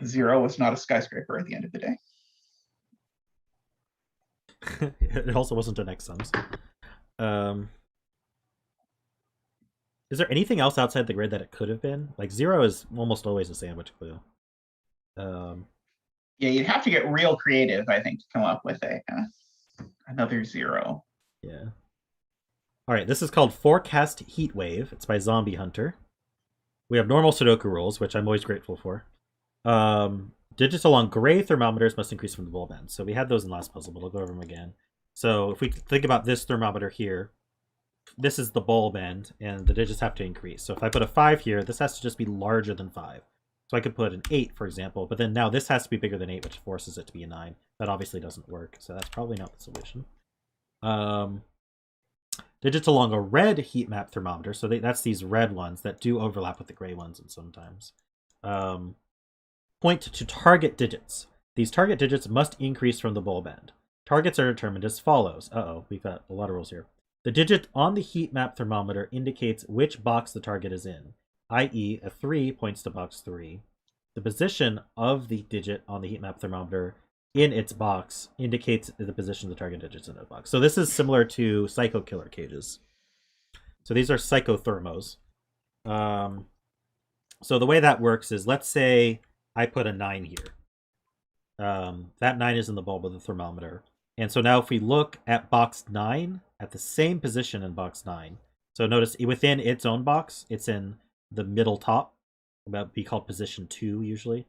0 was not a skyscraper at the end of the day. It also wasn't an X sums. Is there anything else outside the grid that it could have been? Like 0 is almost always a sandwich clue. Yeah, you'd have to get real creative, I think, to come up with another 0. Yeah. All right, this is called Forecast Heat Wave. It's by Zombie Hunter. We have normal Sudoku rules, which I'm always grateful for. Digits along gray thermometers must increase from the bulb end. So we had those in last puzzle, but I'll go over them again. So if we think about this thermometer here, this is the bulb end, and the digits have to increase. So if I put a 5 here, this has to just be larger than 5. So I could put an 8, for example, but then now this has to be bigger than 8, which forces it to be a 9. That obviously doesn't work, so that's probably not the solution. Digits along a red heat map thermometer, so that's these red ones that do overlap with the gray ones and sometimes. Point to target digits. These target digits must increase from the bulb end. Targets are determined as follows. Uh-oh, we've got a lot of rules here. The digit on the heat map thermometer indicates which box the target is in, i.e. a 3 points to box 3. The position of the digit on the heat map thermometer in its box indicates the position of the target digits in that box. So this is similar to Psycho Killer cages. So these are psychothermos. So the way that works is, let's say I put a 9 here. That 9 is in the bulb of the thermometer. And so now if we look at box 9, at the same position in box 9, so notice within its own box, it's in the middle top. That would be called position 2 usually.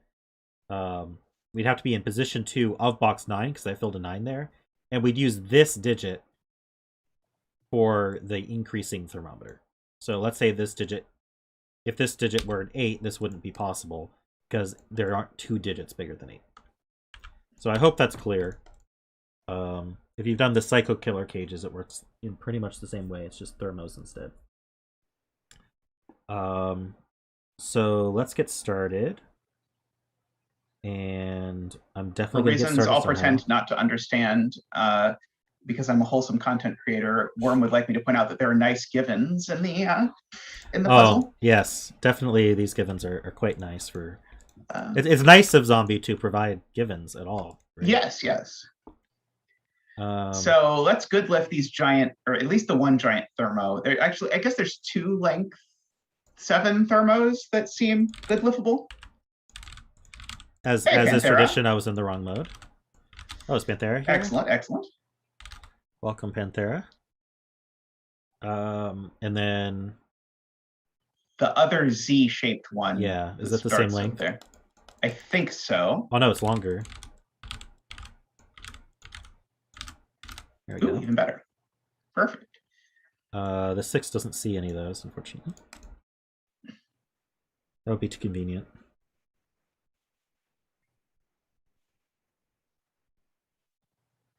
We'd have to be in position 2 of box 9 because I filled a 9 there. And we'd use this digit for the increasing thermometer. So let's say this digit, if this digit were an 8, this wouldn't be possible because there aren't 2 digits bigger than 8. So I hope that's clear. If you've done the Psycho Killer cages, it works in pretty much the same way. It's just thermos instead. So let's get started. And I'm definitely going to get reasons started I'll somehow. pretend not to understand, because I'm a wholesome content creator. Worm would like me to point out that there are nice givens in the puzzle. Oh, yes. Definitely these givens are quite nice for... it's nice of Zombie to provide givens at all. Right? Yes, yes. So let's good lift these giant, or at least the one giant thermo. There actually, I guess there's 2 length 7 thermos that seem good liftable. As Hey, is Panthera. tradition, I was in the wrong mode. Oh, is Panthera here? Excellent, excellent. Welcome, Panthera. And then... The other Z-shaped one. Yeah, is that it the same starts length? there. I think so. Oh, no, it's longer. There we Ooh, go. even better. Perfect. The 6 doesn't see any of those, unfortunately. That would be too convenient.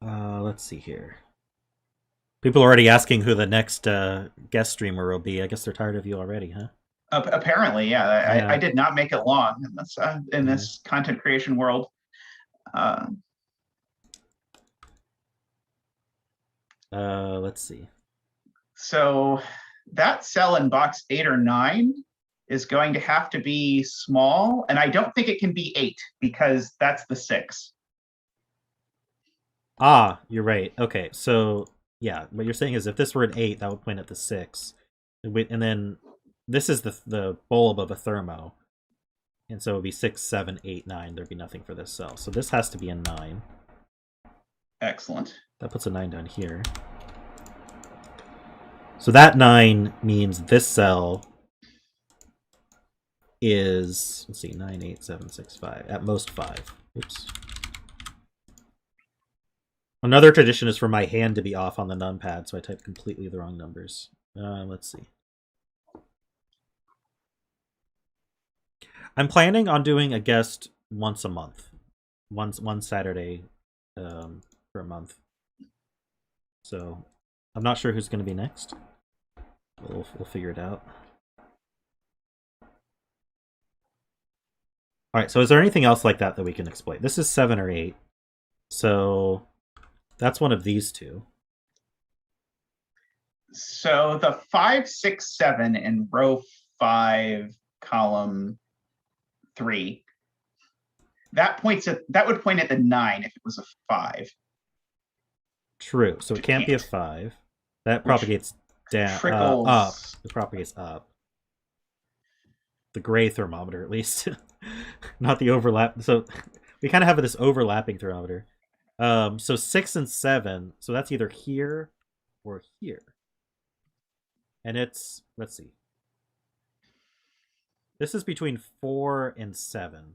Let's see here. People are already asking who the next guest streamer will be. I guess they're tired of you already, huh? Apparently, yeah. Yeah. I did not make it long in this content creation world. Let's see. So that cell in box 8 or 9 is going to have to be small, and I don't think it can be 8 because that's the 6. Ah, you're right. Okay, so yeah, what you're saying is if this were an 8, that would point at the 6. And then this is the bulb of a thermo. And so it would be 6, 7, 8, 9. There'd be nothing for this cell. So this has to be a 9. Excellent. That puts a 9 down here. So that 9 means this cell is, let's see, 9, 8, 7, 6, 5. At most 5. Oops. Another tradition is for my hand to be off on the numpad, so I type completely the wrong numbers. Let's see. I'm planning on doing a guest once a month. One Saturday for a month. So I'm not sure who's going to be next. We'll figure it out. All right, so is there anything else like that that we can exploit? This is 7 or 8. So that's one of these 2. So the 5, 6, 7 in row 5, column 3, that would point at the 9 if it was a 5. True. So it can't be a 5. That propagates down, trickles up. It propagates up. The gray thermometer, at least. Not the overlap. So we kind of have this overlapping thermometer. So 6 and 7. So that's either here or here. And it's, let's see. This is between 4 and 7.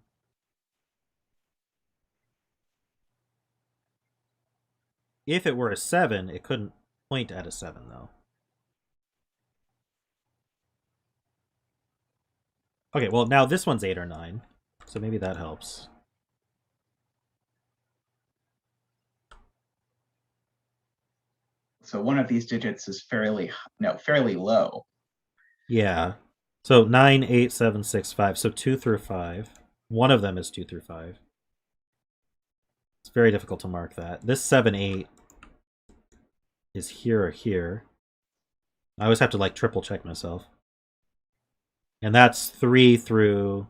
If it were a 7, it couldn't point at a 7, though. Okay, well, now this one's 8 or 9. So maybe that helps. So one of these digits is fairly low. Yeah. So 9, 8, 7, 6, 5. So 2 through 5. One of them is 2 through 5. It's very difficult to mark that. This 7, 8 is here or here. I always have to like triple check myself. And that's 3 through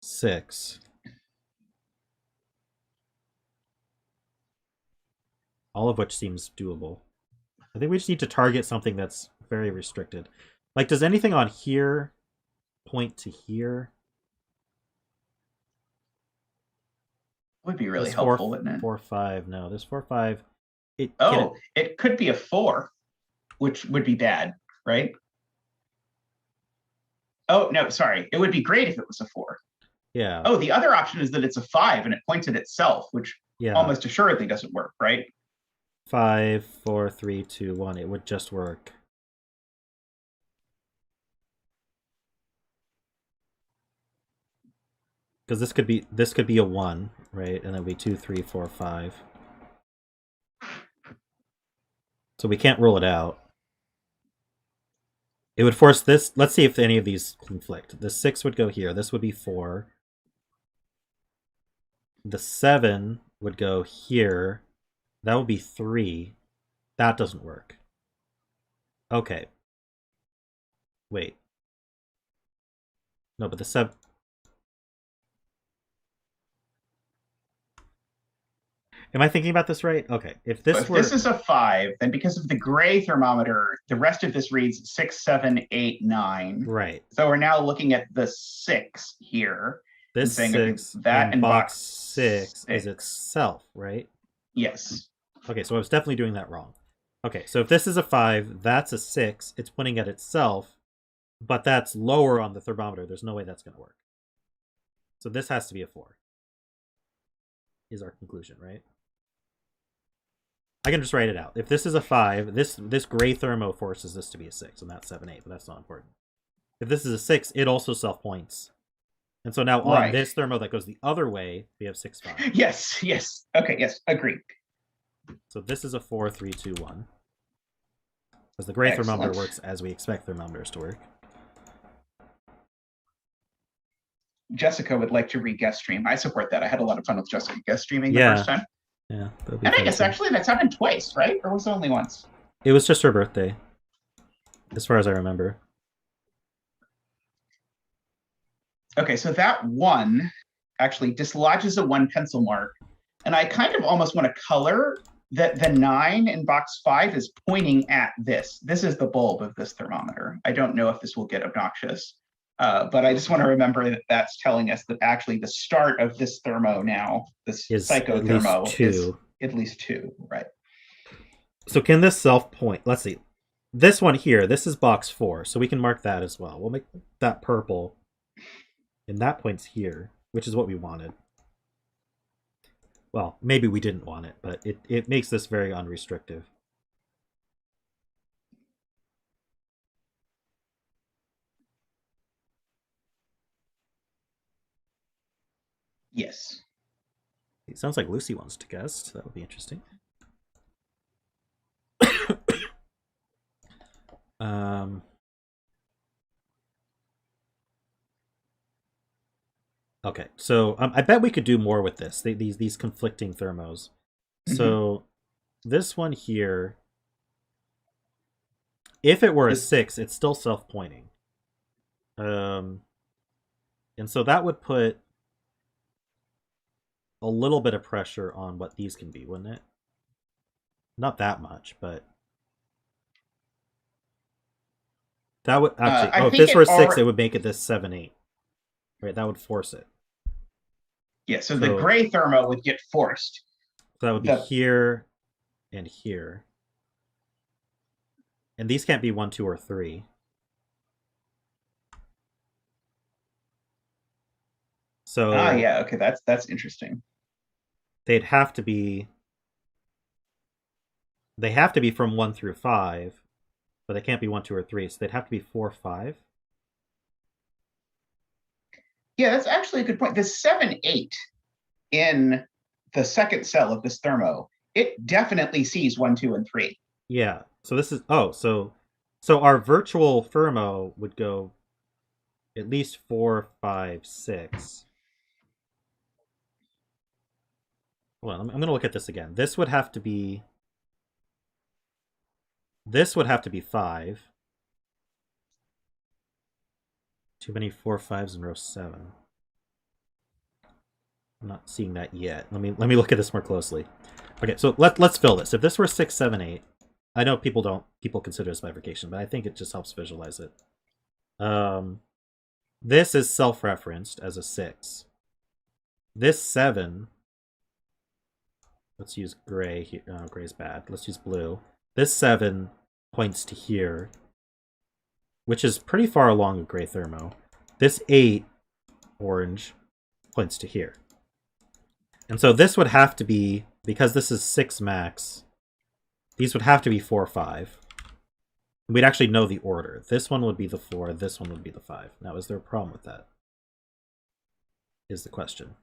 6. All of which seems doable. I think we just need to target something that's very restricted. Like, does anything on here point to here? Would be really This helpful, wouldn't it? 4, 5. No, this 4, 5. It could be a 4, which would be bad, right? Oh, no, sorry. It would be great if it was a 4. Yeah. Oh, the other option is that it's a 5 and it points at itself, which almost assuredly doesn't work, right? 5, 4, 3, 2, 1. It would just work. Because this could be a 1, right? And then be 2, 3, 4, 5. So we can't rule it out. It would force this. Let's see if any of these conflict. The 6 would go here. This would be 4. The 7 would go here. That would be 3. That doesn't work. Okay. Wait. No, but the 7... Am I thinking about this right? Okay. If this is a 5, then because of the gray thermometer, the rest of this reads 6, 7, 8, 9. Right. So we're now looking at the 6 here. This 6 that in box 6 is itself, right? Yes. Okay, so I was definitely doing that wrong. Okay, so if this is a 5, that's a 6. It's pointing at itself, but that's lower on the thermometer. There's no way that's going to work. So this has to be a 4. Is our conclusion, right? I can just write it out. If this is a 5, this gray thermo forces this to be a 6, and that's 7, 8, but that's not important. If this is a 6, it also self-points. And so now on this thermo that goes the other way, we have 6, 5. Yes, yes. Okay, yes, agreed. So this is a 4, 3, 2, 1. Because the gray thermometer works as we expect thermometers to work. Jessica would like to re-guest stream. I support that. I had a lot of fun with Jessica guest streaming the first time. Yeah. And I guess actually that's happened twice, right? Or was it only once? It was just her birthday, as far as I remember. Okay, so that 1 actually dislodges a 1 pencil mark. And I kind of almost want to color that the 9 in box 5 is pointing at this. This is the bulb of this thermometer. I don't know if this will get obnoxious. But I just want to remember that that's telling us that actually the start of this thermo now, this psychothermo, is at least 2, right? So can this self-point? Let's see. This one here, this is box 4, so we can mark that as well. We'll make that purple. And that point's here, which is what we wanted. Well, maybe we didn't want it, but it makes this very unrestrictive. Yes. It sounds like Lucy wants to guess. That would be interesting. Okay, so I bet we could do more with this. These conflicting thermos. Mm-hmm. So this one here, if it were a 6, it's still self-pointing. And so that would put a little bit of pressure on what these can be, wouldn't it? Not that much, but that would actually. If this were 6, it would make it this 7, 8. Right, that would force it. Yeah, so the gray thermo would get forced. So that would be here and here. And these can't be 1, 2, or 3. So yeah, okay, that's interesting. They'd have to be. They have to be from 1 through 5, but they can't be 1, 2, or 3. So they'd have to be 4, 5. Yeah, that's actually a good point. The 7, 8 in the second cell of this thermo, it definitely sees 1, 2, and 3. Yeah. So this is so our virtual thermo would go at least 4, 5, 6. Well, I'm going to look at this again. This would have to be... This would have to be 5. Too many 4 5s in row 7. I'm not seeing that yet. Let me look at this more closely. Okay, so let's fill this. If this were 6, 7, 8, I know people consider this bifurcation, but I think it just helps visualize it. This is self-referenced as a 6. This 7, let's use gray here. Oh, gray's bad. Let's use blue. This 7 points to here, which is pretty far along with gray thermo. This 8, orange, points to here. And so this would have to be, because this is 6 max, these would have to be 4, 5. We'd actually know the order. This one would be the 4, this one would be the 5. Now, is there a problem with that? Is the question.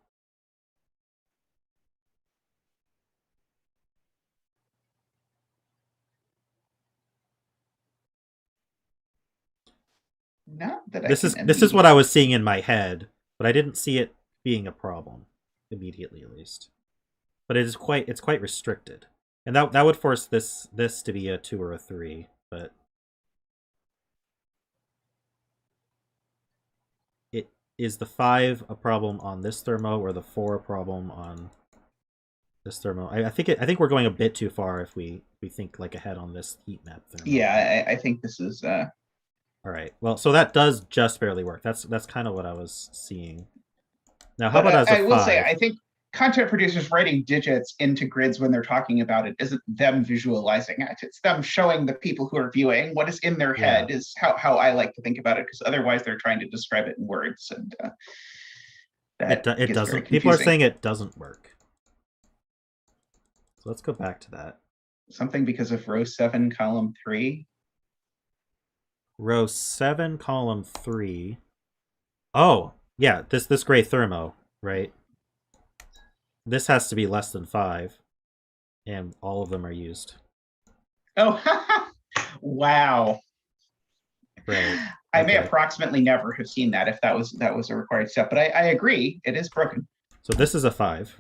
Not that This is what I was seeing in my head, but I didn't see it being a problem immediately, at least. But it's quite restricted, and that would force this to be a 2 or a 3. But is the 5 a problem on this thermo, or the 4 a problem on this thermo? I think we're going a bit too far if we think like ahead on this heat map thermo. Yeah, I think this is. All right. Well, so that does just barely work. That's kind of what I was seeing. Now, how about as a 5? I will say, I think content producers writing digits into grids when they're talking about it isn't them visualizing it. It's them showing the people who are viewing what is in their head, is how I like to think about it, because otherwise they're trying to describe it in words. And it doesn't. People are saying it doesn't work. So let's go back to that. Something because of row 7, column 3. Row 7, column 3. Oh, yeah, this gray thermo, right? This has to be less than 5, and all of them are used. Oh, wow. Right. I may approximately never have seen that if that was a required step, but I agree, it is broken. So this is a 5.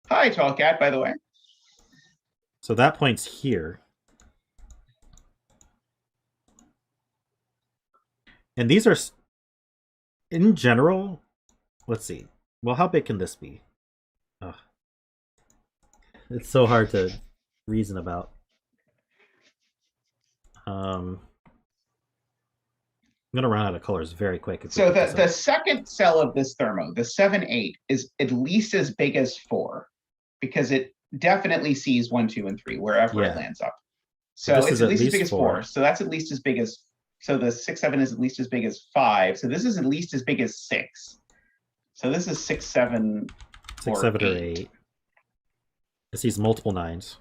Hi, Tall Cat, by the way. So that points here. And these are, in general, let's see. Well, how big can this be? Ugh. It's so hard to reason about. I'm going to run out of colors very quick. So the second cell of this thermo, the 7, 8, is at least as big as 4, because it definitely sees 1, 2, and 3 wherever it lands up. So it's at least as big as 4. So that's at least as big as. So the 6, 7 is at least as big as 5. So this is at least as big as 6. So this is 6, 7, 6, 7, or 8. It sees multiple 9s.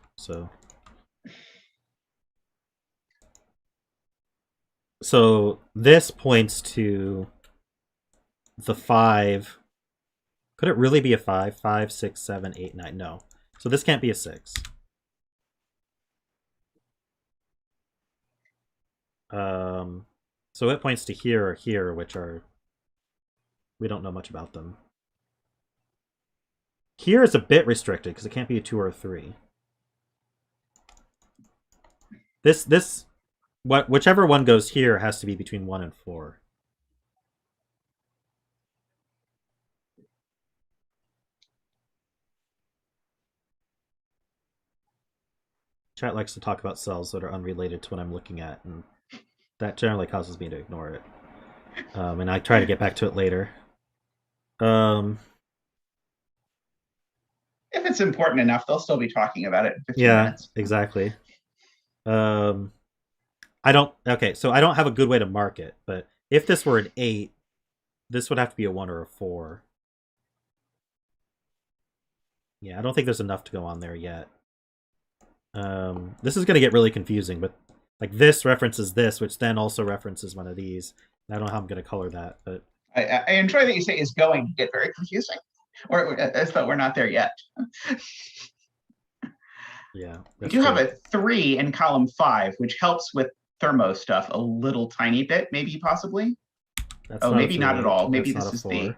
So this points to the 5. Could it really be a 5? 5, 6, 7, 8, 9. No. So this can't be a 6. So it points to here or here, which are, we don't know much about them. Here is a bit restricted because it can't be a 2 or a 3. Whichever one goes here has to be between 1 and 4. Chat likes to talk about cells that are unrelated to what I'm looking at, and that generally causes me to ignore it. And I try to get back to it later. If it's important enough, they'll still be talking about it in 15 minutes. Yeah, exactly. So I don't have a good way to mark it, but if this were an 8, this would have to be a 1 or a 4. Yeah, I don't think there's enough to go on there yet. This is going to get really confusing, but like this references this, which then also references one of these. I don't know how I'm going to color that, but I enjoy that you say is going to get very confusing, or as though we're not there yet. Yeah. We do have a 3 in column 5, which helps with thermo stuff a little tiny bit, maybe possibly. Maybe not at all. Maybe this is the.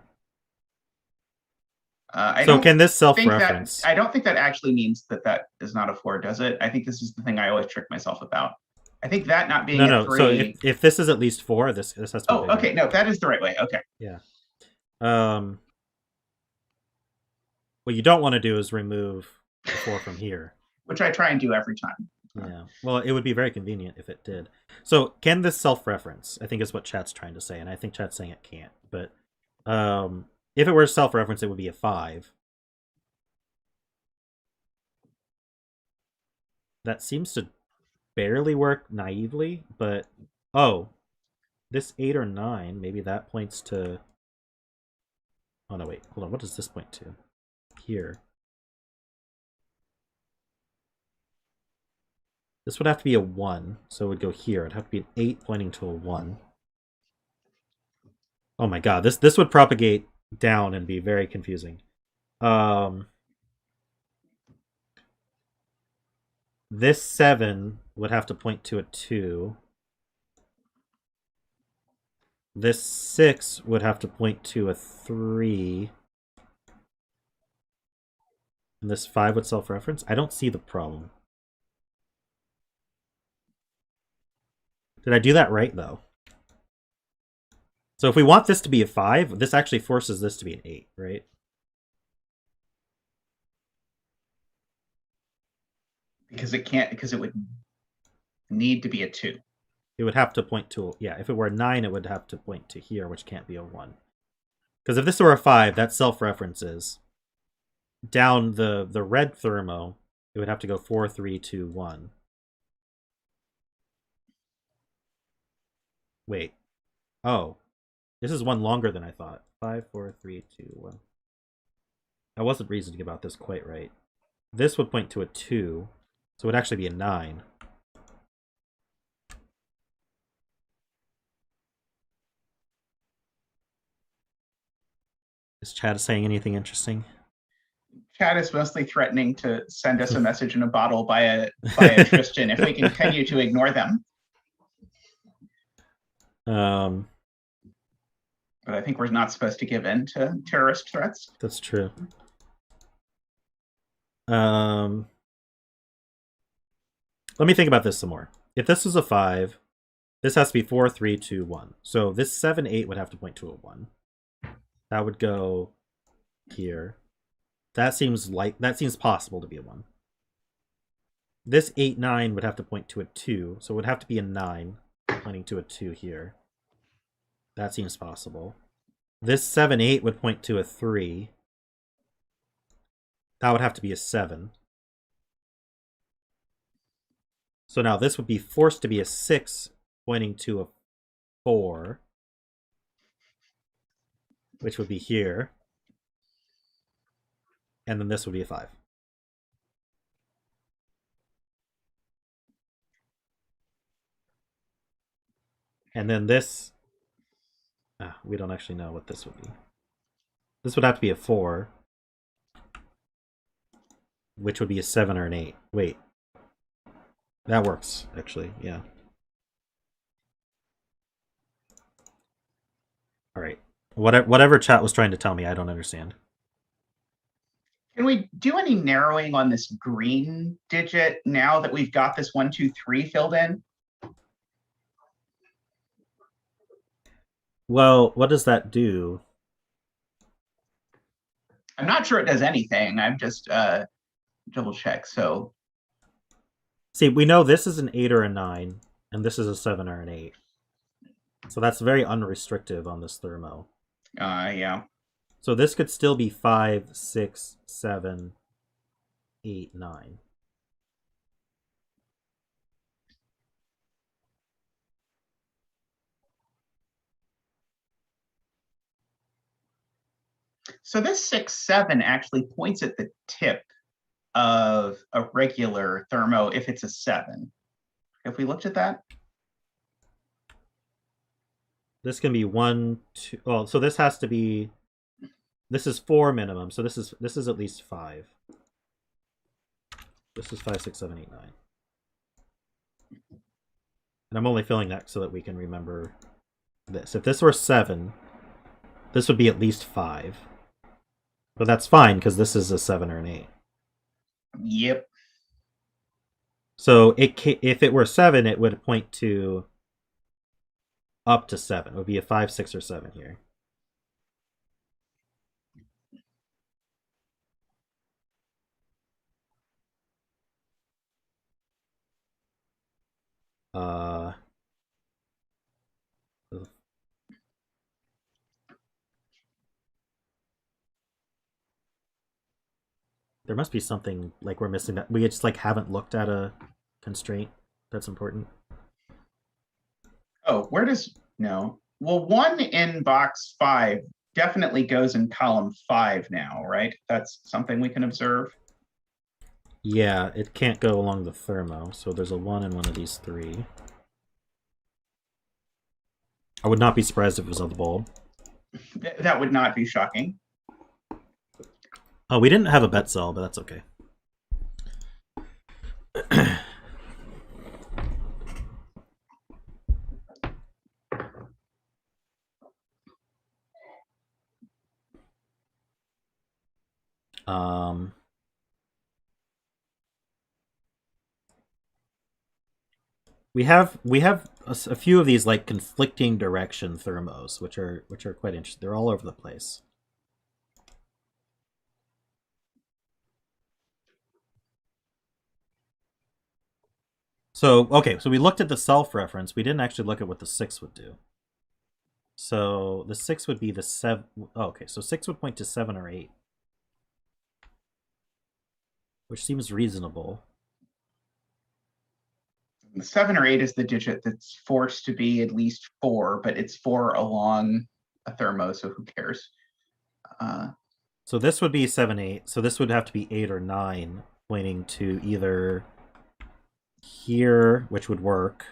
I So don't can this think that self-reference? I don't think that actually means that that is not a 4, does it? I think this is the thing I always trick myself about. I think that not being No. a 3. So if this is at least 4, this has to be Oh, bigger. okay. No, that is the right way. Okay. Yeah. What you don't want to do is remove the 4 from here. Which I try and do every time. Yeah. Well, it would be very convenient if it did. So can this self-reference? I think is what chat's trying to say, and I think chat's saying it can't. But if it were self-reference, it would be a 5. That seems to barely work naively, but oh, this 8 or 9, maybe that points to. Oh no, wait, hold on. What does this point to? Here. This would have to be a 1, so it would go here. It'd have to be an 8 pointing to a 1. Oh my god, this would propagate down and be very confusing. This 7 would have to point to a 2. This 6 would have to point to a 3. And this 5 would self-reference? I don't see the problem. Did I do that right, though? So if we want this to be a 5, this actually forces this to be an 8, right? Because it would need to be a 2. It would have to point to, yeah, if it were a 9, it would have to point to here, which can't be a 1. Because if this were a 5, that self-references. Down the red thermo, it would have to go 4, 3, 2, 1. Wait. Oh. This is one longer than I thought. 5, 4, 3, 2, 1. I wasn't reasoning about this quite right. This would point to a 2, so it would actually be a 9. Is Chad saying anything interesting? Chad is mostly threatening to send us a message in a bottle by a Tristan if we continue to ignore them. But I think we're not supposed to give in to terrorist threats. That's true. Let me think about this some more. If this is a 5, this has to be 4, 3, 2, 1. So this 7, 8 would have to point to a 1. That would go here. That seems possible to be a 1. This 8, 9 would have to point to a 2, so it would have to be a 9, pointing to a 2 here. That seems possible. This 7, 8 would point to a 3. That would have to be a 7. So now this would be forced to be a 6, pointing to a 4, which would be here. And then this would be a 5. And then this, we don't actually know what this would be. This would have to be a 4, which would be a 7 or an 8. Wait. That works, actually, yeah. Alright. Whatever chat was trying to tell me, I don't understand. Can we do any narrowing on this green digit now that we've got this 1, 2, 3 filled in? Well, what does that do? I'm not sure it does anything. I'm just double check. So see, we know this is an 8 or a 9, and this is a 7 or an 8. So that's very unrestrictive on this thermo. Yeah. So this could still be 5, 6, 7, 8, 9. So this 6, 7 actually points at the tip of a regular thermo if it's a 7. Have we looked at that? This can be 1, 2. Well, so this has to be. This is 4 minimum, so this is at least 5. This is 5, 6, 7, 8, 9. And I'm only filling that so that we can remember this. If this were 7, this would be at least 5. But that's fine because this is a 7 or an 8. Yep. So if it were 7, it would point to up to 7. It would be a 5, 6, or 7 here. There must be something like we're missing that we just like haven't looked at a constraint that's important. Oh, where does no? Well, 1 in box 5 definitely goes in column 5 now, right? That's something we can observe. Yeah, it can't go along the thermo, so there's a 1 in one of these 3. I would not be surprised if it was on the bulb. That would not be shocking. Oh, we didn't have a bet cell, but that's okay. We have a few of these like conflicting direction thermos, which are quite interesting. They're all over the place. So okay, so we looked at the self reference. We didn't actually look at what the 6 would do. So the 6 would be the 7. Oh, okay, so 6 would point to 7 or 8, which seems reasonable. The 7 or 8 is the digit that's forced to be at least 4, but it's 4 along a thermo, so who cares? So this would be 7, 8. So this would have to be 8 or 9, pointing to either here, which would work,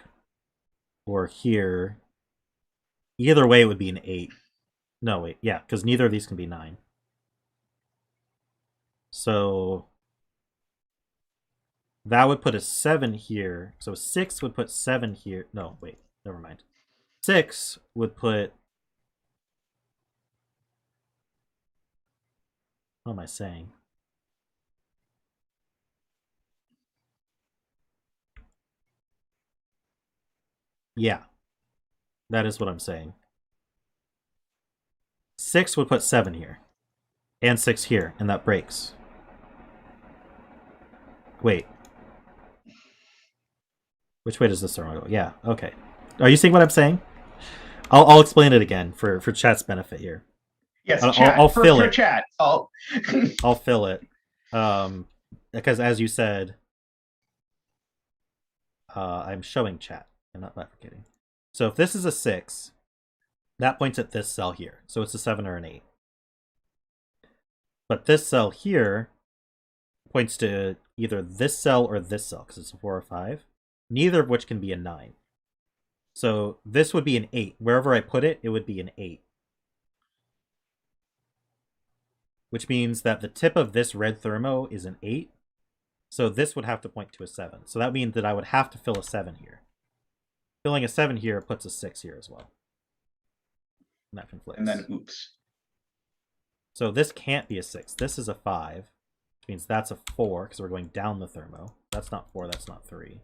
or here. Either way, it would be an 8. No, wait, yeah, because neither of these can be 9. So that would put a 7 here. So 6 would put 7 here. No, wait, never mind. 6 would put... What am I saying? Yeah, that is what I'm saying. 6 would put 7 here. And 6 here, and that breaks. Wait. Which way does this thermal go? Yeah, okay. Are you seeing what I'm saying? I'll explain it again for chat's benefit here. Yes, I'll fill it. Chat. I'll fill it. Because as you said, I'm showing chat and not bifurcating. So if this is a 6, that points at this cell here. So it's a 7 or an 8. But this cell here points to either this cell or this cell, because it's a 4 or 5. Neither of which can be a 9. So this would be an 8. Wherever I put it, it would be an 8. Which means that the tip of this red thermo is an 8. So this would have to point to a 7. So that means that I would have to fill a 7 here. Filling a 7 here puts a 6 here as well. And that conflicts. And then oops. So this can't be a 6. This is a 5. Which means that's a 4, because we're going down the thermo. That's not 4, that's not 3.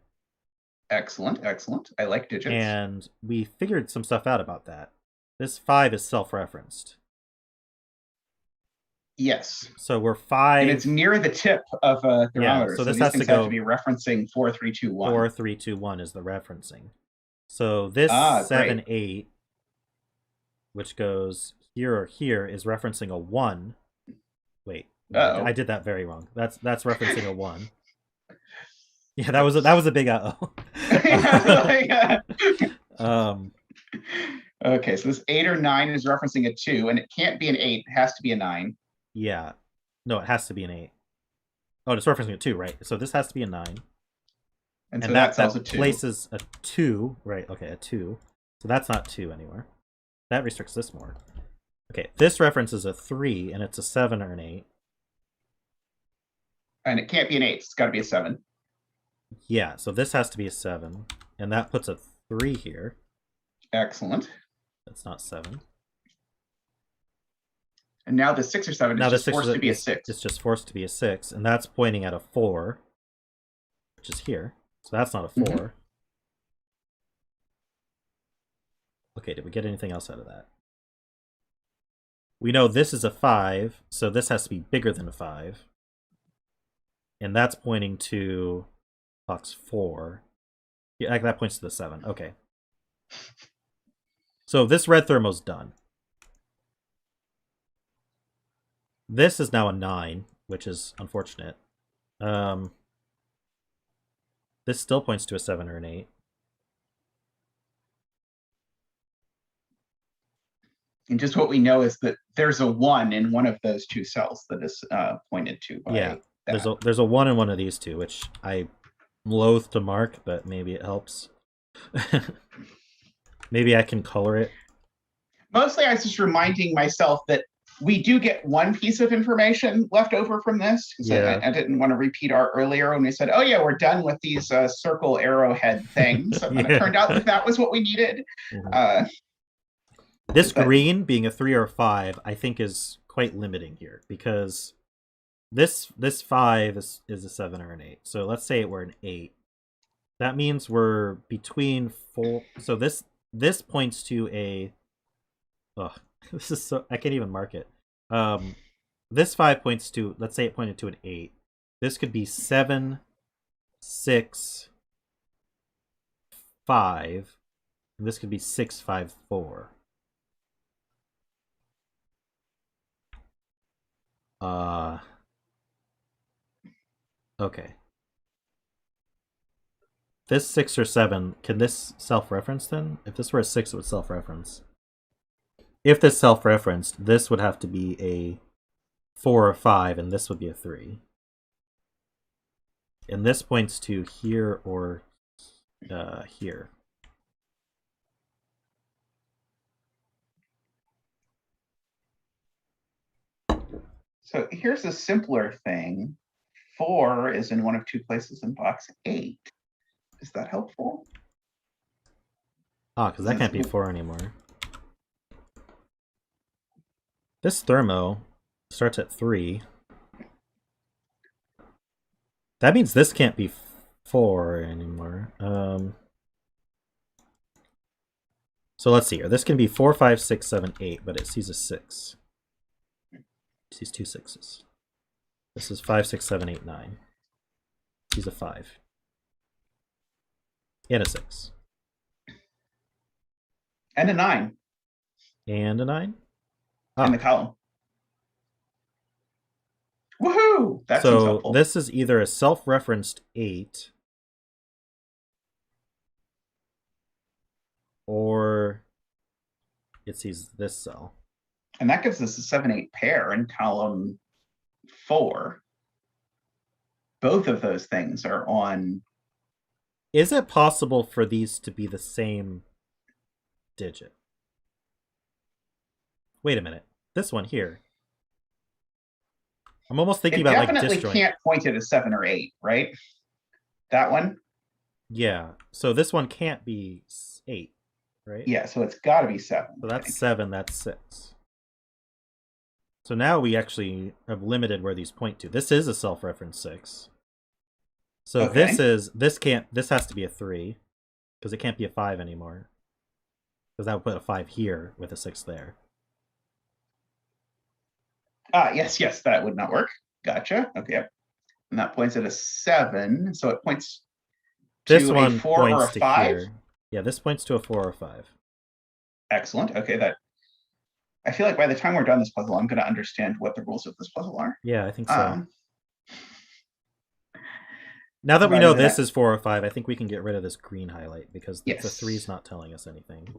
Excellent, excellent. I like digits. And we figured some stuff out about that. This 5 is self-referenced. Yes. So we're 5. And it's near the tip of a thermometer. Yeah, so this these has to things go have to be referencing 4, 3, 2, 1. 4, 3, 2, 1 is the referencing. So this 7, great. 8, which goes here or here, is referencing a 1. Wait, I did that very wrong. That's referencing a 1. Yeah, that was a big uh-oh. Okay, so this 8 or 9 is referencing a 2, and it can't be an 8. It has to be a 9. Yeah. No, it has to be an 8. Oh, it's referencing a 2, right? So this has to be a 9. And so that also 2. places a 2. Right, okay, a 2. So that's not 2 anywhere. That restricts this more. Okay, this references a 3, and it's a 7 or an 8. And it can't be an 8. It's got to be a 7. Yeah, so this has to be a 7. And that puts a 3 here. Excellent. That's not 7. And now the 6 or 7 Now is the just 6 forced to be a 6. It's just forced to be a 6, and that's pointing at a 4, which is here. So that's not a 4. Mhm. Okay, did we get anything else out of that? We know this is a 5, so this has to be bigger than a 5. And that's pointing to box 4. Yeah, that points to the 7. Okay. So this red thermo's done. This is now a 9, which is unfortunate. This still points to a 7 or an 8. And just what we know is that there's a 1 in one of those two cells that is pointed to by Yeah, that. there's a 1 in one of these two, which I loathe to mark, but maybe it helps. Maybe I can color it. Mostly I was just reminding myself that we do get one piece of information left over from this. Yeah. I didn't want to repeat our earlier when we said, oh yeah, we're done with these circle arrowhead things. And then Yeah. it turned out that was what we needed. Mhm. This green being a 3 or a 5, I think is quite limiting here, because this 5 is a 7 or an 8. So let's say it were an 8. That means we're between 4. So this points to a... Oh, this is so... I can't even mark it. This 5 points to... Let's say it pointed to an 8. This could be 7, 6, 5. And this could be 6, 5, 4. Okay. This 6 or 7, can this self-reference then? If this were a 6, it would self-reference. If this self-referenced, this would have to be a 4 or 5, and this would be a 3. And this points to here or here. So here's a simpler thing. 4 is in one of two places in box 8. Is that helpful? Because that can't be 4 anymore. This thermo starts at 3. That means this can't be 4 anymore. So let's see here. This can be 4, 5, 6, 7, 8, but it sees a 6. It sees 2 6s. This is 5, 6, 7, 8, 9. It sees a 5. And a 6. And a 9. And a 9? In the column. Woohoo! That seems So helpful. this is either a self-referenced 8, or it sees this cell. And that gives us a 7-8 pair in column 4. Both of those things are on. Is it possible for these to be the same digit? Wait a minute. This one here. I'm almost thinking about like definitely disjoint. can't point at a 7 or 8, right? That one? Yeah. So this one can't be 8, right? Yeah, so it's got to be 7. So that's 7, that's 6. So now we actually have limited where these point to. This is a self-reference 6. So Okay. this has to be a 3, because it can't be a 5 anymore. Because that would put a 5 here with a 6 there. Yes, that would not work. Gotcha. Okay. And that points at a 7. So it points This to one a 4 or a points to 5. here. Yeah, this points to a 4 or 5. Excellent. Okay, I feel like by the time we're done this puzzle, I'm going to understand what the rules of this puzzle are. Yeah, I think so. Now that we know this is 4 or 5, I think we can get rid of this green highlight, because the 3 is not telling us anything.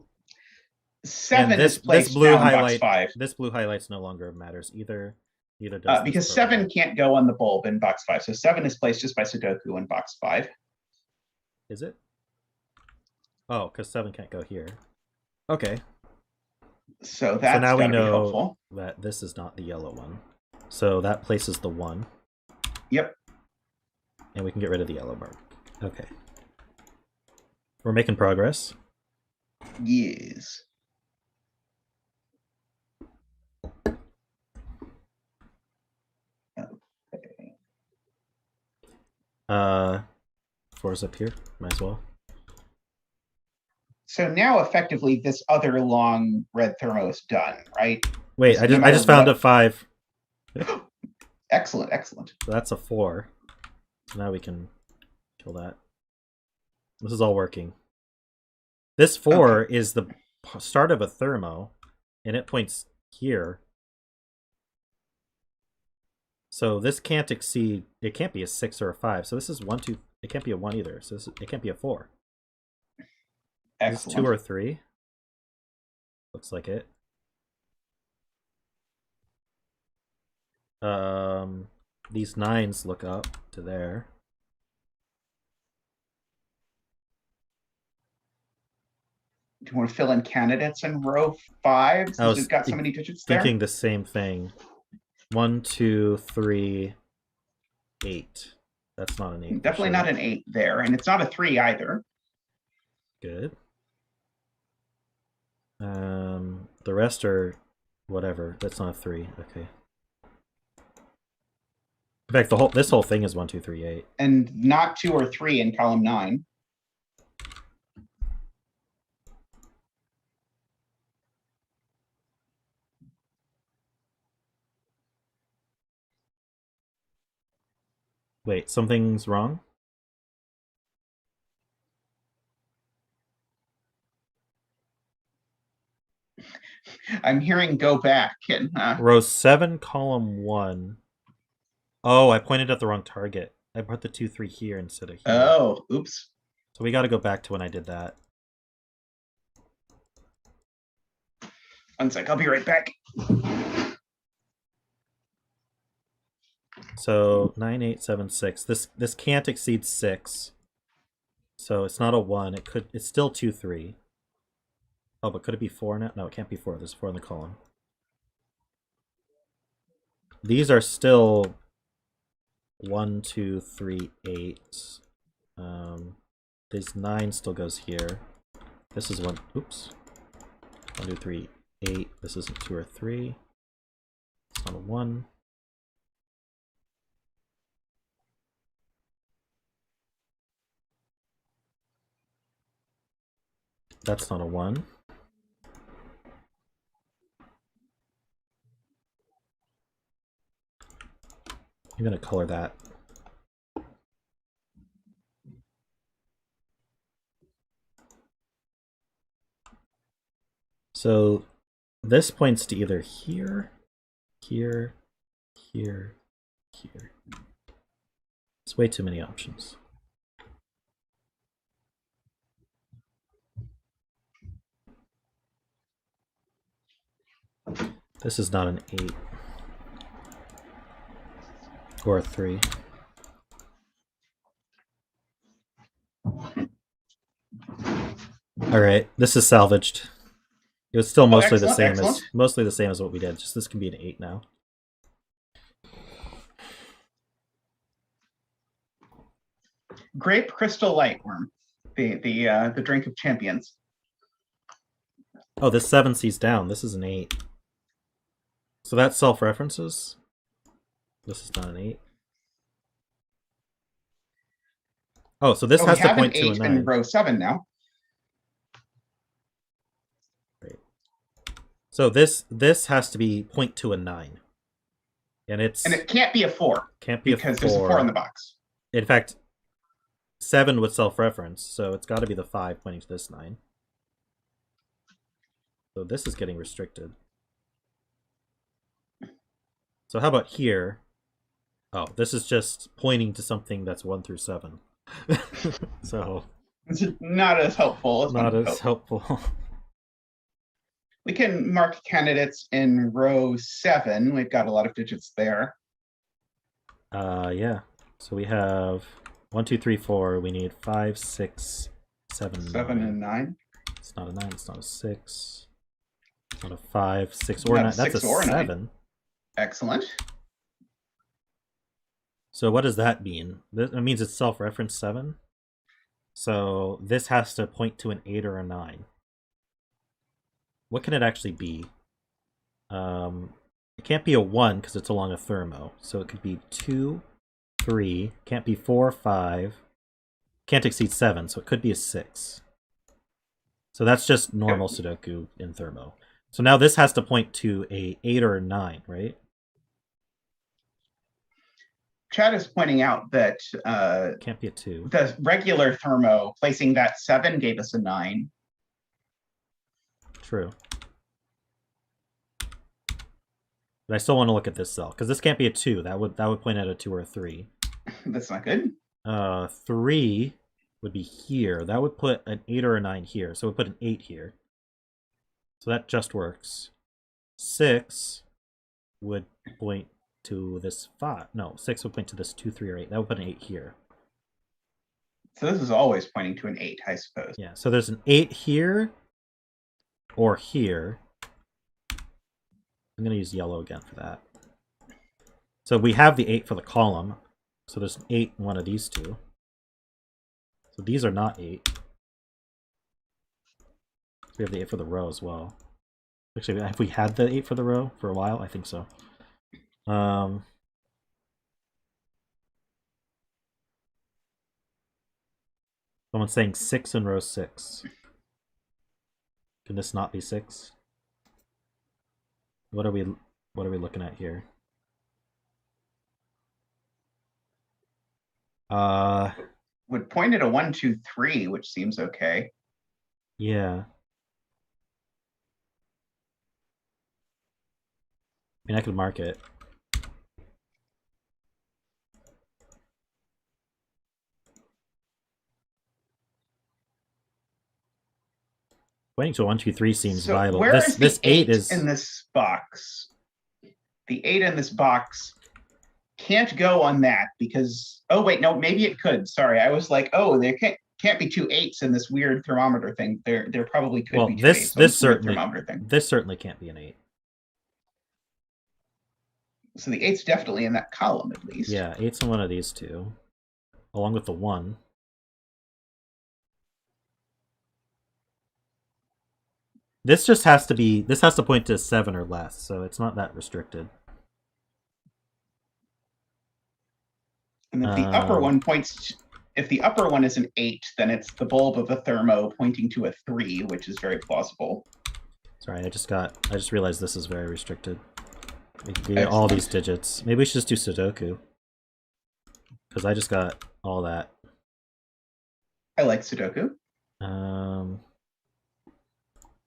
7 is placed now in box 5. This blue highlight's no longer matters either. Neither does because 7 can't go on the bulb in box 5. So 7 is placed just by Sudoku in box 5. Is it? Oh, because 7 can't go here. Okay. So that's now we gotta be know helpful. that this is not the yellow one. So that places the 1. Yep. And we can get rid of the yellow mark. Okay. We're making progress. Yes. 4's up here. Might as well. So now effectively this other long red thermo is done, right? Wait, So I no just matter found what- a 5. Excellent, excellent. So that's a 4. So now we can kill that. This is all working. This 4 is the start of a thermo, and it points here. So this can't exceed, it can't be a 6 or a 5. So this is 1, 2, it can't be a 1 either. So it can't be a 4. Is this 2 or 3? Looks like it. These 9s look up to there. Do you want to fill in candidates in row 5 since we've got so many digits there? Thinking the same thing. 1, 2, 3, 8. That's not an 8. Definitely not an 8 there, and it's not a 3 either. Good. The rest are whatever. That's not a 3. Okay. In fact, this whole thing is 1, 2, 3, 8. And not 2 or 3 in column 9. Wait, something's wrong? I'm hearing go back. And, Row 7, column 1. Oh, I pointed at the wrong target. I put the 2, 3 here instead of here. oh, oops. So we got to go back to when I did that. 1 sec, I'll be right back. So 9, 8, 7, 6. This can't exceed 6. So it's not a 1. It's still 2, 3. Oh, but could it be 4 now? No, it can't be 4. There's 4 in the column. These are still 1, 2, 3, 8. This 9 still goes here. This is 1. Oops. 1, 2, 3, 8. This isn't 2 or 3. It's not a 1. That's not a 1. I'm going to color that. So this points to either here, here, here, here. It's way too many options. This is not an 8 or a 3. All right, this is salvaged. It was still mostly the same as what we did. Just this can be an 8 now. Grape Crystal Lightworm, the drink of champions. Oh, this 7 sees down. This is an 8. So that self-references. This is not an 8. Oh, so this has to point to a 9. In row 7 now. Right. So this has to be point to a 9. And it can't be a 4. Can't be because there's a 4 in the box. In fact, 7 would self-reference, so it's got to be the 5 pointing to this 9. So this is getting restricted. So how about here? Oh, this is just pointing to something that's 1 through 7. So it's not as helpful. Not as helpful. We can mark candidates in row 7. We've got a lot of digits there. Yeah. So we have 1, 2, 3, 4. We need 5, 6, 7, 7 and 9. It's not a 9. It's not a 6. It's not a 5, 6, or 9. That's a 7. 9. Excellent. So what does that mean? That means it's self-reference 7. So this has to point to an 8 or a 9. What can it actually be? It can't be a 1 because it's along a thermo. So it could be 2, 3. Can't be 4, 5. Can't exceed 7, so it could be a 6. So that's just normal Sudoku in Thermo. So now this has to point to a 8 or a 9, right? Chad is pointing out that Can't be a 2. the regular Thermo, placing that 7 gave us a 9. True. But I still want to look at this cell, because this can't be a 2. That would point at a 2 or a 3. That's not good. 3 would be here. That would put an 8 or a 9 here. So it would put an 8 here. So that just works. 6 would point to this 5. No, 6 would point to this 2, 3, or 8. That would put an 8 here. So this is always pointing to an 8, I suppose. Yeah, so there's an 8 here or here. I'm going to use yellow again for that. So we have the 8 for the column. So there's an 8 in one of these two. So these are not 8. We have the 8 for the row as well. Actually, have we had the 8 for the row for a while? I think so. Someone's saying 6 in row 6. Can this not be 6? What are we looking at here? Would point at a 1, 2, 3, which seems okay. Yeah. I mean, I could mark it. Pointing to a 1, 2, 3 seems So viable. where is This the 8 8 is in this box? The 8 in this box can't go on that because, oh wait, no, maybe it could. Sorry, I was like, oh, there can't be 2 8s in this weird thermometer thing. There probably could be 2 8s on this certainly thermometer thing. This certainly can't be an 8. So the 8's definitely in that column at least. Yeah, 8's in one of these two, along with the 1. This just has to be. This has to point to 7 or less, so it's not that restricted. And if the upper one points, if the upper one is an 8, then it's the bulb of a thermo pointing to a 3, which is very plausible. Sorry, I just realized this is very restricted. We can do all these digits. Maybe we should just do Sudoku. Because I just got all that. I like Sudoku.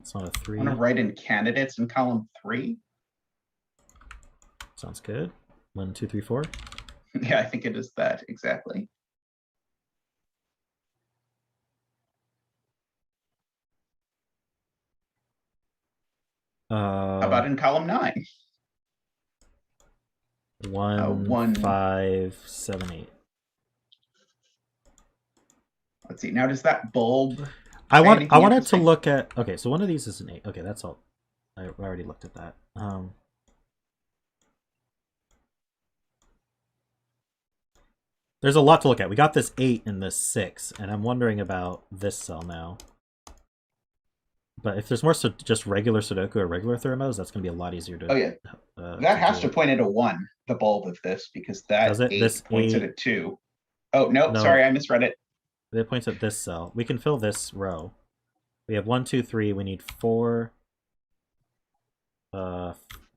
It's not a 3. I want to write in candidates in column 3. Sounds good. 1, 2, 3, 4. Yeah, I think it is that, exactly. How about in column 9? 1, 5, 7, 8. Let's see. Now, does that bulb? I wanted to look at. Okay, so one of these is an 8. Okay, that's all. I already looked at that. There's a lot to look at. We got this 8 and this 6, and I'm wondering about this cell now. But if there's more just regular Sudoku or regular thermos, that's going to be a lot easier to. Oh yeah, that has to point at a 1, the bulb of this, because that 8 points at a 2. Oh no, sorry, I misread it. It points at this cell. We can fill this row. We have 1, 2, 3. We need 4. We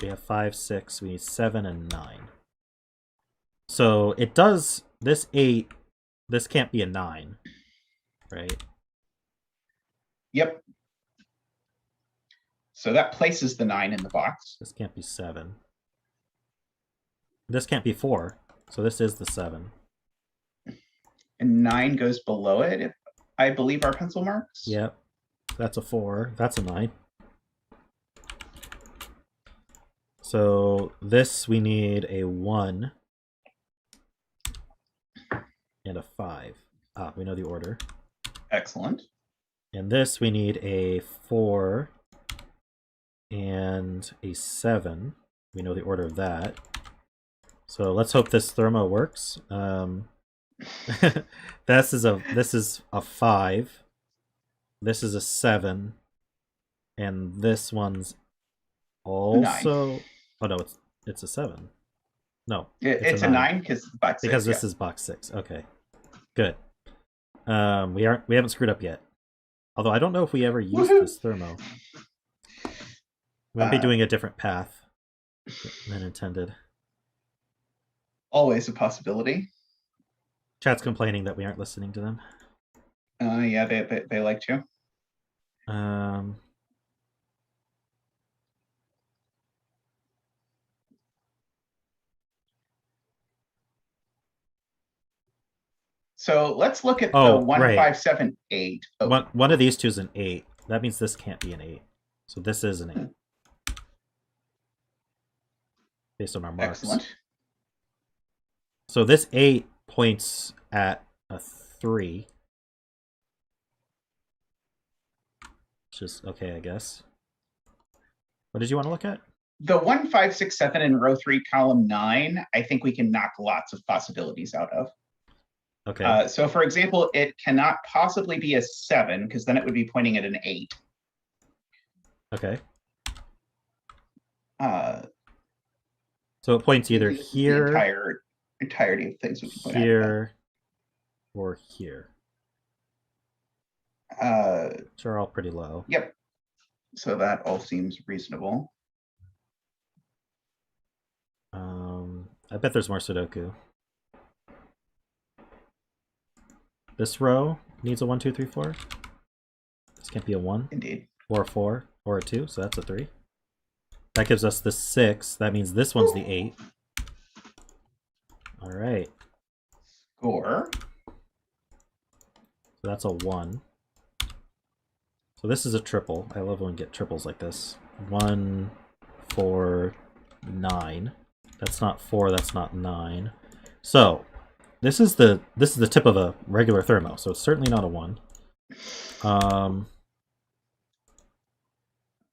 have 5, 6. We need 7 and 9. So it does this 8. This can't be a 9, right? Yep. So that places the 9 in the box. This can't be 7. This can't be 4. So this is the 7. And 9 goes below it, if I believe our pencil marks. Yep. That's a 4. That's a 9. So this we need a 1 and a 5. Ah, we know the order. Excellent. And this we need a 4 and a 7. We know the order of that. So let's hope this thermo works. This is a 5. This is a 7. And this one's also 9. Oh no, it's a 7. No. It's a 9 because it's box 6. Because this is box 6. Okay. Good. We haven't screwed up yet. Although I don't know if we ever used this thermo. We might be doing a different path than intended. Always a possibility. Chat's complaining that we aren't listening to them. Yeah, they like to. So let's look at the 1, 5, 7, 8. Oh. One of these two is an 8. That means this can't be an 8. So this is an 8. Based on our marks. Excellent. So this 8 points at a 3. Which is okay, I guess. What did you want to look at? The 1, 5, 6, 7 in row 3, column 9, I think we can knock lots of possibilities out of. Okay. So for example, it cannot possibly be a 7 because then it would be pointing at an 8. Okay. So it points either here, the entirety of things we can point here, or here. Which are all pretty low. Yep. So that all seems reasonable. I bet there's more Sudoku. This row needs a 1, 2, 3, 4. This can't be a 1. Indeed. Or a 4, or a 2, so that's a 3. That gives us the 6. That means this one's the 8. All right. Score. So that's a 1. So this is a triple. I love when we get triples like this. 1, 4, 9. That's not 4, that's not 9. So this is the tip of a regular thermo, so it's certainly not a 1.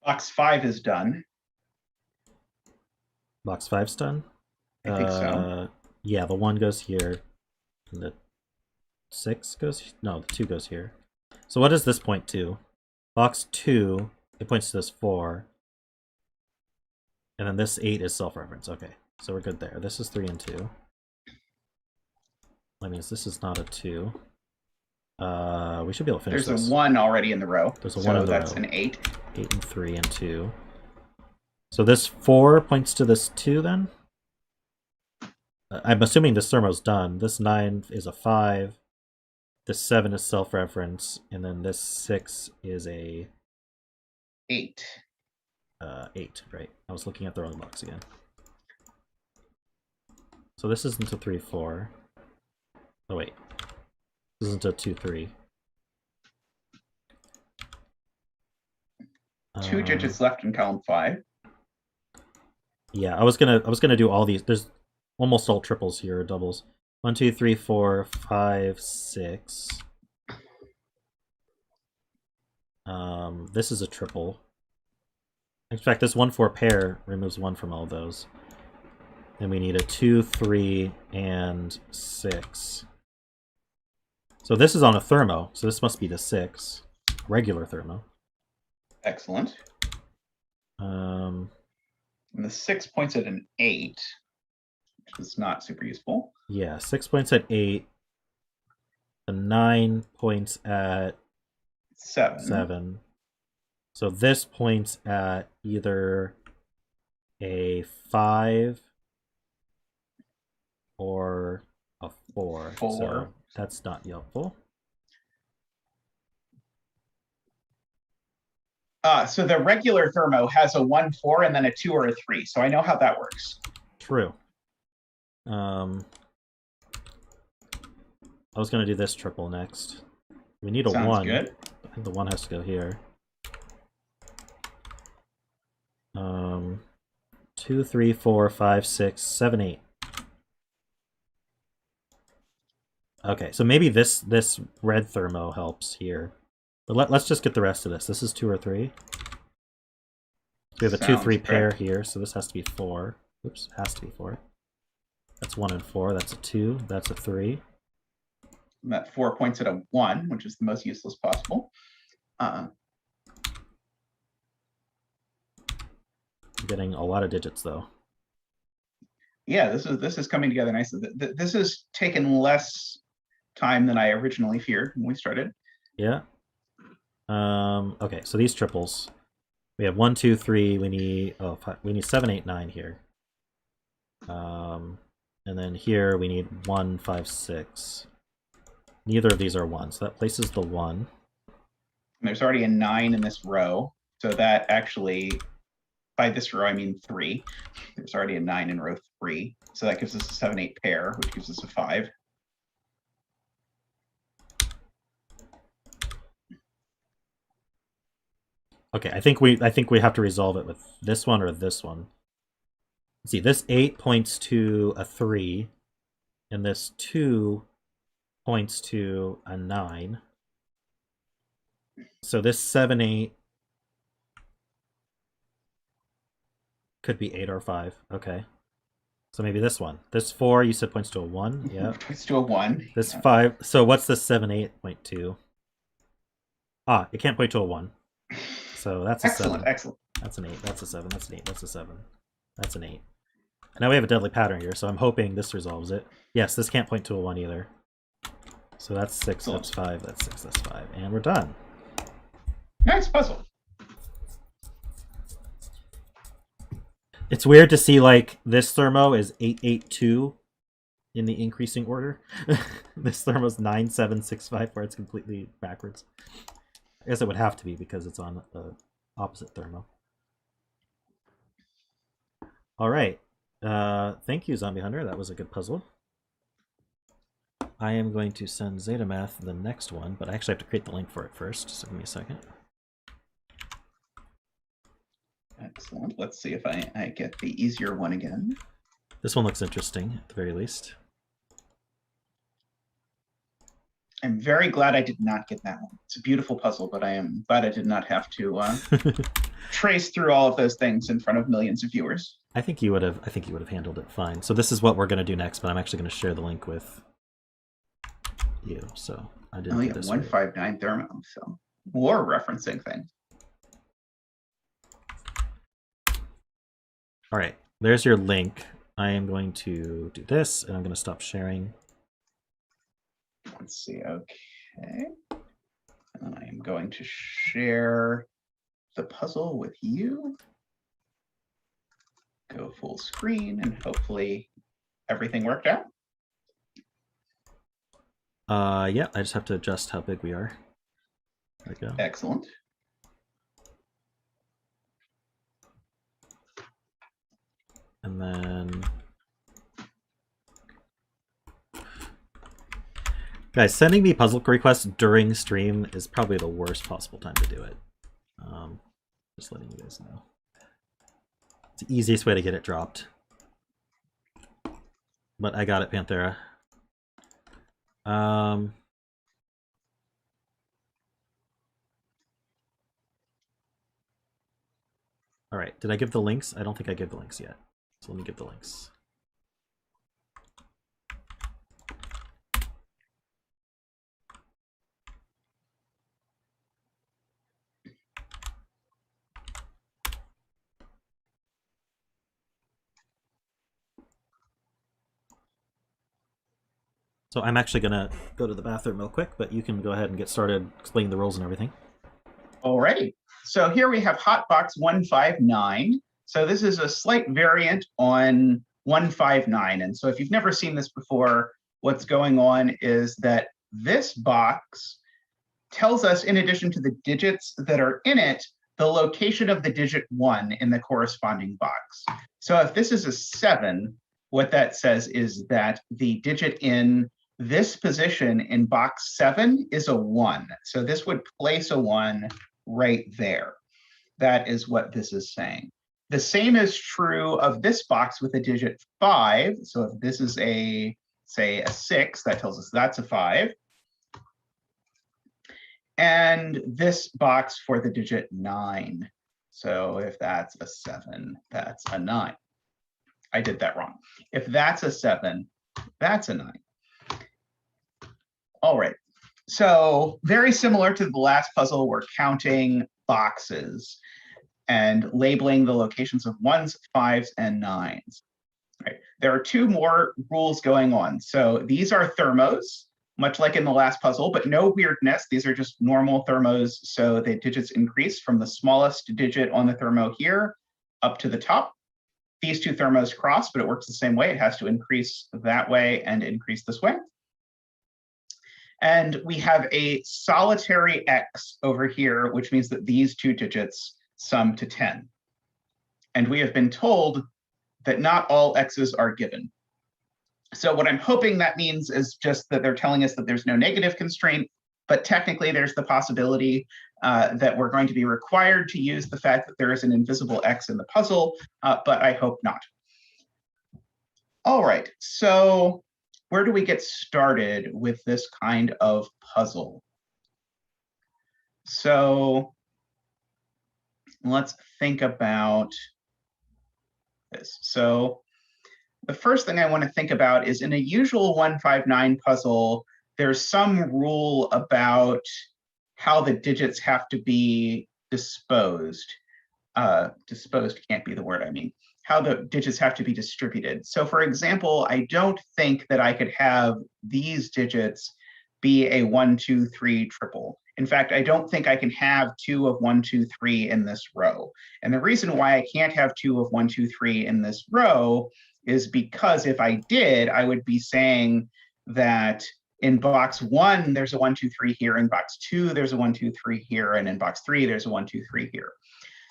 Box 5 is done. Box 5's done? I think so. Yeah, the 1 goes here. And the 6 goes... No, the 2 goes here. So what does this point to? Box 2, it points to this 4. And then this 8 is self-reference. Okay, so we're good there. This is 3 and 2. That means this is not a 2. We should be able to finish There's this. a 1 already in the row. There's a 1 in the row. So that's an 8. 8 and 3 and 2. So this 4 points to this 2 then? I'm assuming this thermo's done. This 9 is a 5. This 7 is self-reference. And then this 6 is a... 8. 8, right. I was looking at the wrong box again. So this isn't a 3, 4. Oh wait. This isn't a 2, 3. 2 digits left in column 5. Yeah, I was gonna do all these. There's almost all triples here, or doubles. 1, 2, 3, 4, 5, 6. This is a triple. In fact, this 1, 4 pair removes 1 from all of those. Then we need a 2, 3, and 6. So this is on a thermo, so this must be the 6. Regular thermo. Excellent. And the 6 points at an 8, which is not super useful. Yeah, 6 points at 8. The 9 points at 7. So this points at either a 5 or a 4. So that's not helpful. So the regular thermo has a 1, 4, and then a 2 or a 3. So I know how that works. True. I was going to do this triple next. We need a Sounds 1. Good. I think the 1 has to go here. 2, 3, 4, 5, 6, 7, 8. Okay, so maybe this red thermo helps here. But let's just get the rest of this. This is 2 or 3. We have a 2, 3 pair here, so this has to be 4. Oops, has to be 4. That's 1 and 4. That's a 2. That's a 3. And that 4 points at a 1, which is the most useless possible. I'm getting a lot of digits, though. Yeah, this is coming together nicely. This has taken less time than I originally feared when we started. Yeah. Okay, so these triples. We have 1, 2, 3. We need we need 7, 8, 9 here. And then here we need 1, 5, 6. Neither of these are 1, so that places the 1. And there's already a 9 in this row, so that actually, by this row I mean 3. There's already a 9 in row 3, so that gives us a 7, 8 pair, which gives us a 5. Okay, I think we have to resolve it with this one or this one. Let's see, this 8 points to a 3, and this 2 points to a 9. So this 7, 8 could be 8 or 5. Okay. So maybe this one. This 4 you said points to a 1. Yeah. Points to a 1. This 5. So what's this 7, 8 point to? Ah, it can't point to a 1. So that's a 7. Excellent. That's an 8. That's a 7. That's an 8. That's a 7. That's an 8. Now we have a deadly pattern here, so I'm hoping this resolves it. Yes, this can't point to a 1 either. So that's 6, that's 5, that's 6, that's 5. And we're done. Nice puzzle. It's weird to see, like, this thermo is 882 in the increasing order. This thermo is 9765, where it's completely backwards. I guess it would have to be because it's on the opposite thermo. All right. Thank you, Zombie Hunter. That was a good puzzle. I am going to send Zetamath the next one, but I actually have to create the link for it first, so give me a second. Excellent. Let's see if I get the easier one again. This one looks interesting, at the very least. I'm very glad I did not get that one. It's a beautiful puzzle, but I am glad I did not have to trace through all of those things in front of millions of viewers. I think you would have handled it fine. So this is what we're going to do next, but I'm actually going to share the link with you. So I didn't do this. 159 thermo. So war referencing things. All right, there's your link. I am going to do this, and I'm going to stop sharing. Let's see. Okay. I am going to share the puzzle with you. Go full screen, and hopefully everything worked out. Yeah, I just have to adjust how big we are. There we go. Excellent. And then, guys, sending me puzzle requests during stream is probably the worst possible time to do it. Just letting you guys know. It's the easiest way to get it dropped. But I got it, Panthera. All right, did I give the links? I don't think I gave the links yet. So let me give the links. So I'm actually going to go to the bathroom real quick, but you can go ahead and get started explaining the rules and everything. Alrighty. So here we have Hotbox 159. So this is a slight variant on 159. And so if you've never seen this before, what's going on is that this box tells us, in addition to the digits that are in it, the location of the digit 1 in the corresponding box. So if this is a 7, what that says is that the digit in this position in box 7 is a 1. So this would place a 1 right there. That is what this is saying. The same is true of this box with a digit 5. So if this is a, say, a 6, that tells us that's a 5. And this box for the digit 9. So if that's a 7, that's a 9. I did that wrong. If that's a 7, that's a 9. All right. So very similar to the last puzzle, we're counting boxes and labeling the locations of 1s, 5s, and 9s. Right. There are two more rules going on. So these are thermos, much like in the last puzzle, but no weirdness. These are just normal thermos. So the digits increase from the smallest digit on the thermo here up to the top. These two thermos cross, but it works the same way. It has to increase that way and increase this way. And we have a solitary X over here, which means that these two digits sum to 10. And we have been told that not all X's are given. So what I'm hoping that means is just that they're telling us that there's no negative constraint, but technically there's the possibility that we're going to be required to use the fact that there is an invisible X in the puzzle, but I hope not. All right, so where do we get started with this kind of puzzle? So let's think about this. So the first thing I want to think about is in a usual 159 puzzle, there's some rule about how the digits have to be disposed. Disposed can't be the word I mean. How the digits have to be distributed. So for example, I don't think that I could have these digits be a 1, 2, 3 triple. In fact, I don't think I can have 2 of 1, 2, 3 in this row. And the reason why I can't have 2 of 1, 2, 3 in this row is because if I did, I would be saying that in box 1, there's a 1, 2, 3 here. In box 2, there's a 1, 2, 3 here. And in box 3, there's a 1, 2, 3 here.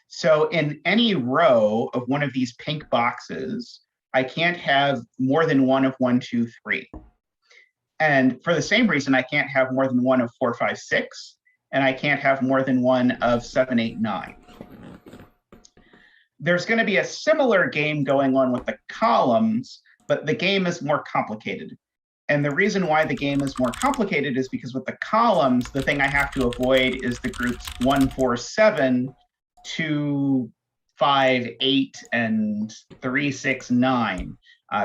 So in any row of one of these pink boxes, I can't have more than one of 1, 2, 3. And for the same reason, I can't have more than one of 4, 5, 6. And I can't have more than one of 7, 8, 9. There's going to be a similar game going on with the columns, but the game is more complicated. And the reason why the game is more complicated is because with the columns, the thing I have to avoid is the groups 1, 4, 7, 2, 5, 8, and 3, 6, 9.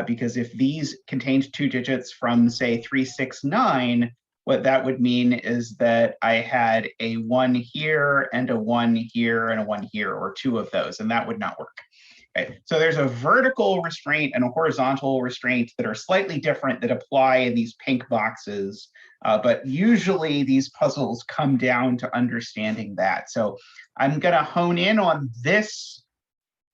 Because if these contained two digits from, say, 3, 6, 9, what that would mean is that I had a 1 here and a 1 here and a 1 here, or two of those, and that would not work. Okay. So there's a vertical restraint and a horizontal restraint that are slightly different that apply in these pink boxes, but usually these puzzles come down to understanding that. So I'm going to hone in on this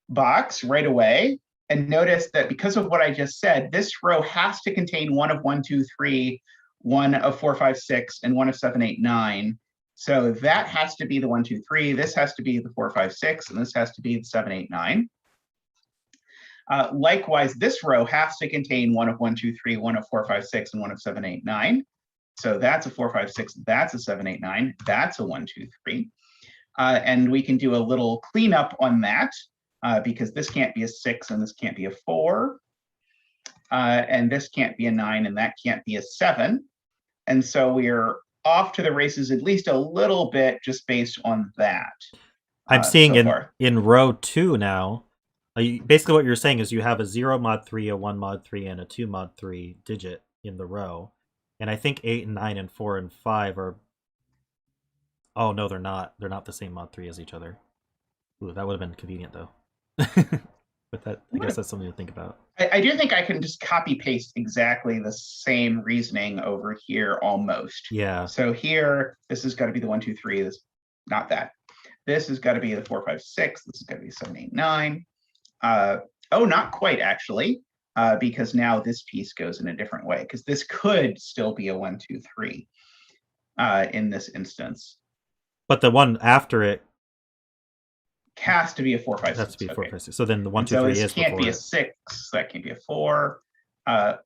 box right away and notice that because of what I just said, this row has to contain one of 1, 2, 3, 1 of 4, 5, 6, and 1 of 7, 8, 9. So that has to be the 1, 2, 3. This has to be the 4, 5, 6, and this has to be the 7, 8, 9. Likewise, this row has to contain 1 of 1, 2, 3, 1 of 4, 5, 6, and 1 of 7, 8, 9. So that's a 4, 5, 6, that's a 7, 8, 9, that's a 1, 2, 3. And we can do a little cleanup on that because this can't be a 6 and this can't be a 4. And this can't be a 9 and that can't be a 7. And so we're off to the races at least a little bit just based on that. I'm seeing so in row 2 now. Basically what you're saying is you have a 0 mod 3, a 1 mod 3, and a 2 mod 3 digit in the row. And I think 8 and 9 and 4 and 5 are... Oh, no, they're not. They're not the same mod 3 as each other. Ooh, that would have been convenient, though. But that, I guess that's something to think about. I do think I can just copy paste exactly the same reasoning over here almost. Yeah. So here, this has got to be the 1, 2, 3. This, not that. This has got to be the 4, 5, 6. This has got to be 7, 8, 9. Oh, not quite actually, because now this piece goes in a different way, because this could still be a 1, 2, 3 in this instance. But the one after it has to be a 4, 5, 6. Has to be a 4, 5, 6. So then the 1, 2, so 3 this is can't before be a it. 6. That can't be a 4. Oh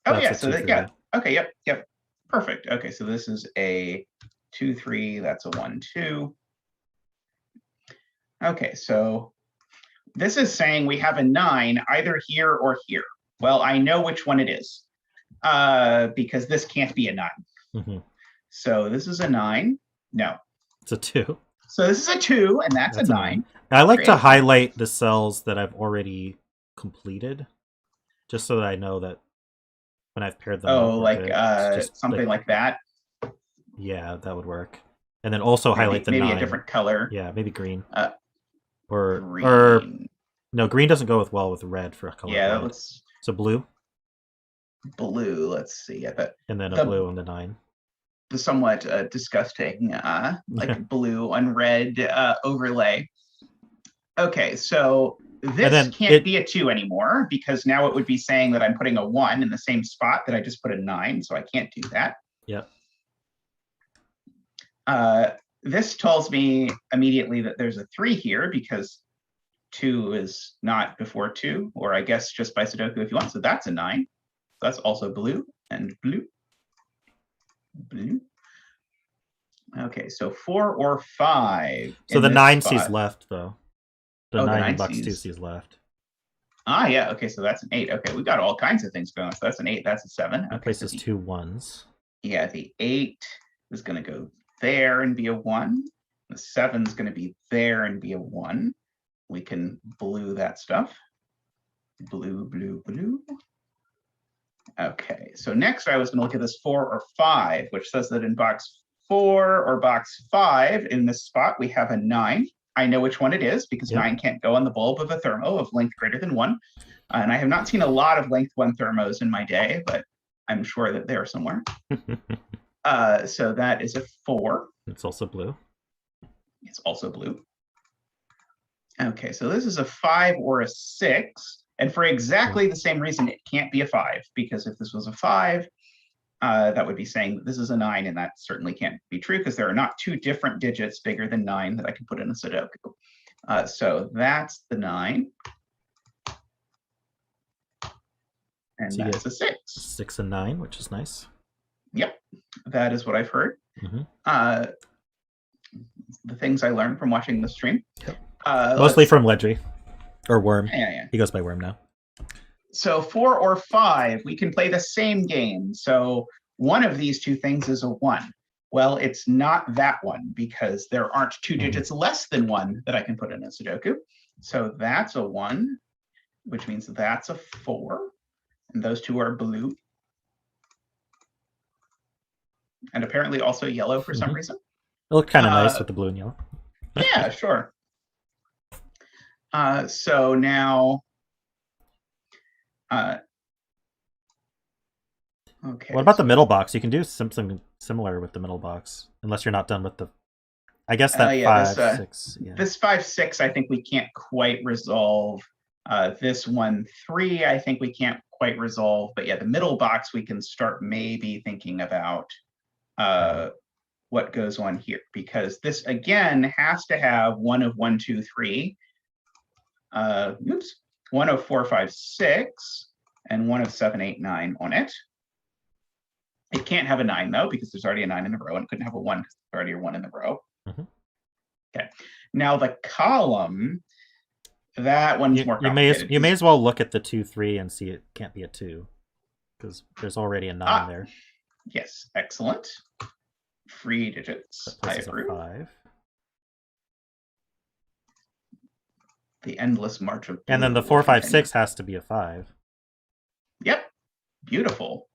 That's yeah, a so 2, that, yeah. Okay, yep. Perfect. Okay, so this is a 2, 3. That's a 1, 2. Okay, so this is saying we have a 9 either here or here. Well, I know which one it is because this can't be a 9. Mm-hmm. So this is a 9. No. It's a 2. So this is a 2, and that's a 9. I like Great. to highlight the cells that I've already completed, just so that I know that when I've paired them up. Oh, like something like that? Yeah, that would work. And then also highlight the 9. Maybe a different color. Yeah, maybe green. Green. Or No, green doesn't go with well with red for a color. Yeah, red. let's So blue, blue. Let's see. Yeah, and then a the blue on the 9. the somewhat disgusting like blue on red overlay. Okay, so this can't be a 2 anymore because now it would be saying that I'm putting a 1 in the same spot that I just put a 9, so I can't do that. Yep. This tells me immediately that there's a 3 here because 2 is not before 2, or I guess just by Sudoku if you want. So that's a 9. That's also blue and blue. Blue. Okay, so 4 or 5. So the 9 sees left, though. The 9 9 in box 2 sees sees left. Ah, yeah. Okay, so that's an 8. Okay, we got all kinds of things going. So that's an 8. That's a 7. Okay, Places so 2 1s. Yeah, the 8 is going to go there and be a 1. The 7 is going to be there and be a 1. We can blue that stuff. Blue, blue, blue. Okay, so next I was going to look at this 4 or 5, which says that in box 4 or box 5 in this spot we have a 9. I know which one it is because 9 can't go on the bulb of a thermo of length greater than 1. And I have not seen a lot of length 1 thermos in my day, but I'm sure that they're somewhere. So that is a 4. It's also blue. It's also blue. Okay, so this is a 5 or a 6. And for exactly the same reason, it can't be a 5, because if this was a 5, that would be saying that this is a 9, and that certainly can't be true because there are not 2 different digits bigger than 9 that I can put in a Sudoku. So that's the 9. And so that's a 6. 6 and 9, which is nice. Yep, that is what I've heard. Mm-hmm. The things I learned from watching the stream. Yep. Mostly from Ledry. Or Worm. Yeah. He goes by Worm now. So 4 or 5, we can play the same game. So one of these 2 things is a 1. Well, it's not that one because there aren't 2 digits less than 1 that I can put in a Sudoku. So that's a 1, which means that's a 4. And those 2 are blue. And apparently also yellow for some reason. It looked kind of nice with the blue and yellow. Yeah, sure. So now, okay. What about the middle box? You can do something similar with the middle box, unless you're not done with the. I guess that 5, 6. Yeah. This 5, 6, I think we can't quite resolve. This 1, 3, I think we can't quite resolve. But yeah, the middle box we can start maybe thinking about what goes on here, because this again has to have 1 of 1, 2, 3. 1 of 4, 5, 6, and 1 of 7, 8, 9 on it. It can't have a 9 though, because there's already a 9 in the row, and it couldn't have a 1 because there's already a 1 in the row. Okay. Now the column, that one's more complicated. You may as well look at the 2, 3 and see it can't be a 2, because there's already a 9 there. Yes, excellent. Free digits. I approve. 5. The endless march of blue. And then the 4, 5, 6 has to be a 5. Yep. Beautiful.